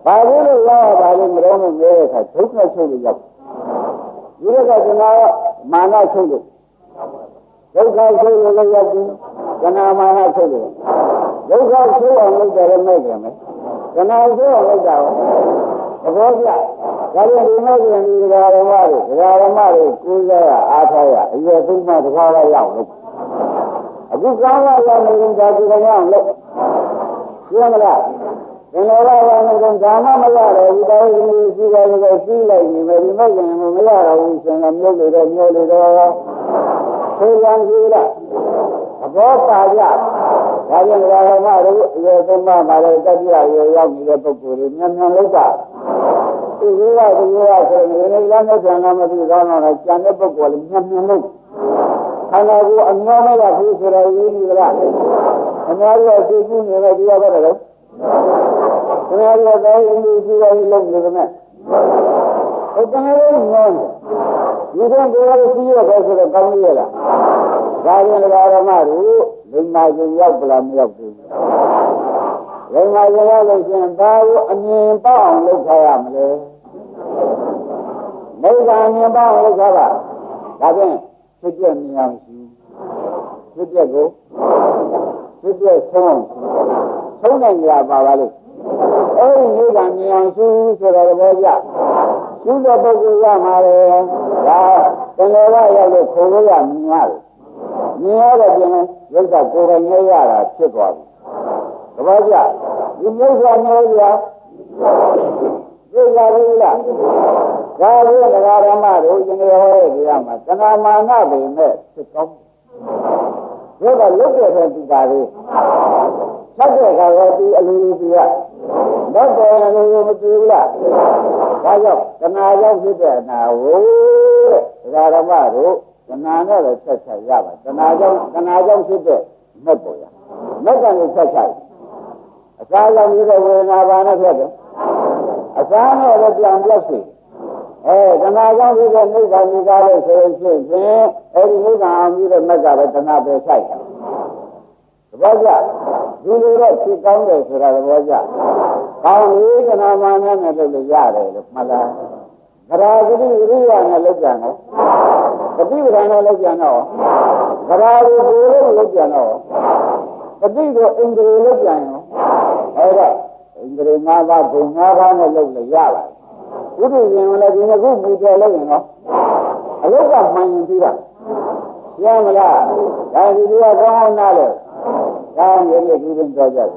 ဘာလို့လဲရောက်ပါလိမ့်မလို့မပြောတဲ့အခါဒုက္ခချုပ်လို့ရောက်ဒီလိုကကျွန်တော်မာနချုပ်လို့ဒုက္ခချုပ်လို့ရောက်ပြီးကနာမာနချုပ်လို့ ဒုက္ခဆိုးအောင်လုပ်တယ်လည်းမဲ့တယ်မယ်ခဏဆိုးအောင်လုပ်တာရောသဘောကျဒါပြန်ဒီမဲ့ပြန်ဒီဓမ္မတွေကိုယ်စားရအားထားရအရွယ်သုံးမှတစ်ခါတော့ရောက်လို့အခုကောင်းလာရမယ်ဒါဒီကရအောင်လို့ရှင်းမလားဘယ်လိုလဲရမယ်ဒါမှမရတော့ဒီတိုင်းဒီစီးတယ်ကိုစီးလိုက်နေမယ်ဒီမဲ့ပြန်မရတော့ဘူးဆိုရင်မျိုးလေတော့ဆိုရန်ကြီးလားသဘောပါကြဒါပြန်ဓမ္မတို့အရွယ်သုံးမှမှာလည်းတတိယရွယ်ရောက်နေတဲ့ပုဂ္ဂိုလ်တွေမြန်မြန်လုပ်တာဒီလိုကဆိုရင်ဒီနေ့လမ်းနဲ့ဆံလာမသိတော့တော့ကျန်တဲ့ပုဂ္ဂိုလ်လည်းမြန်မြန်လုပ်ခန္ဓာကိုယ်အများမရဘူးဆိုတော့ရင်းနေကြလားအများကြီးသိကူးနေတဲ့ဒီရောက်တော့တယ်အများကြီးတော့ဒီလိုကြည့်ရလို့နေတယ်မဲ့အဲ့ဒါလည်းညောင်းဒီတော့ဒီလိုကြည့်ရတော့ဆိုတော့ကောင်းရလားဒါပြန်ဓမ္မတို့လိမ္မာကြီးရောက်ပလားမရောက်ဘူးလိမ္မာကြီးရောက်လို့ရှင်ဘာလို့အမြင်ပေါအောင်လုပ်ထားရမလဲမိစ္ဆာအမြင်ပေါအောင်လုပ်ထားပါဒါဖြင့်ဖြစ်ပြမြင်အောင်ရှိဖြစ်ပြကိုဖြစ်ပြဆုံးတဲ့နေရာပါပါလို့အဲ့ဒီမိစ္ဆာမြင်အောင်ရှိဆိုတော့ဘောကြရှိတဲ့ပုဂ္ဂိုလ်ရမှာလေဒါတဏှာရောက်လို့ခေါ်လို့ရမြင်ရတယ်မြင်ရတဲ့ပြင်ရုပ်ကကိုယ်တိုင်နေရတာဖြစ်သွားပြီတပည့်ကြဒီမြတ်စွာဘုရားသိကြပြီလားဒါလို့တရားဓမ္မတို့ရှင်တော်ဟောတဲ့တရားမှာသနာမာနပေမဲ့ဖြစ်ကောင်းရုပ်ကလွတ်တဲ့တဲ့ဒီပါလေးဆက်တဲ့ခါတော့ဒီအလိုလိုပြရတော့တယ်အလိုလိုမကြည့်ဘူးလားဒါကြောင့်သနာရောက်ဖြစ်တဲ့အနာကိုတရားဓမ္မတို့သနာနဲ့လည်းဆက်ဆက်ရပါသနာကြောင့်ဖြစ်တဲ့မဲ့ပေါ်ရမဲ့ကလည်းဆက်ဆက်အစားရောက်ပြီးတော့ဝေဒနာဘာနဲ့ဖြစ်တယ်အစားနဲ့လည်းပြန်ပြတ်စီသနာကြောင့်ဖြစ်တဲ့နိဗ္ဗာန်ကြီးကားလို့ဆိုရင်ဖြင့်အဲဒီနိဗ္ဗာန်အောင်ပြီးတဲ့မဲ့ကပဲသနာပဲဆိုင်တယ်သဘောကျဒီလိုတော့ဖြစ်ကောင်းတယ်ဆိုတာသဘောကျကောင်းပြီသနာမာနနဲ့လုပ်လို့ရတယ်လို့မှတ်လားဂရာဂတိဝိရိယနဲ့လုပ်ကြနော်ပฏิပဒါနဲ့လုပ်ကြနော်ဂရာကိုဘယ်လိုလုပ်ကြနော်ပฏิကိုအင်္ဂရိလုပ်ကြရောအဲ့တော့အင်္ဂရိ၅ပါးဘုံ၅ပါးနဲ့လုပ်လို့ရပါတယ်ဘုဒ္ဓရှင်လည်းဒီနှစ်ခုပူဇော်လို့ရင်နော်အလုတ်ကမှန်ရင်ပြီးတာရမလားဒါဒီလိုကောင်းအောင်နားလို့ဒါရည်ရည်ကြီးရင်တော့ကြတယ်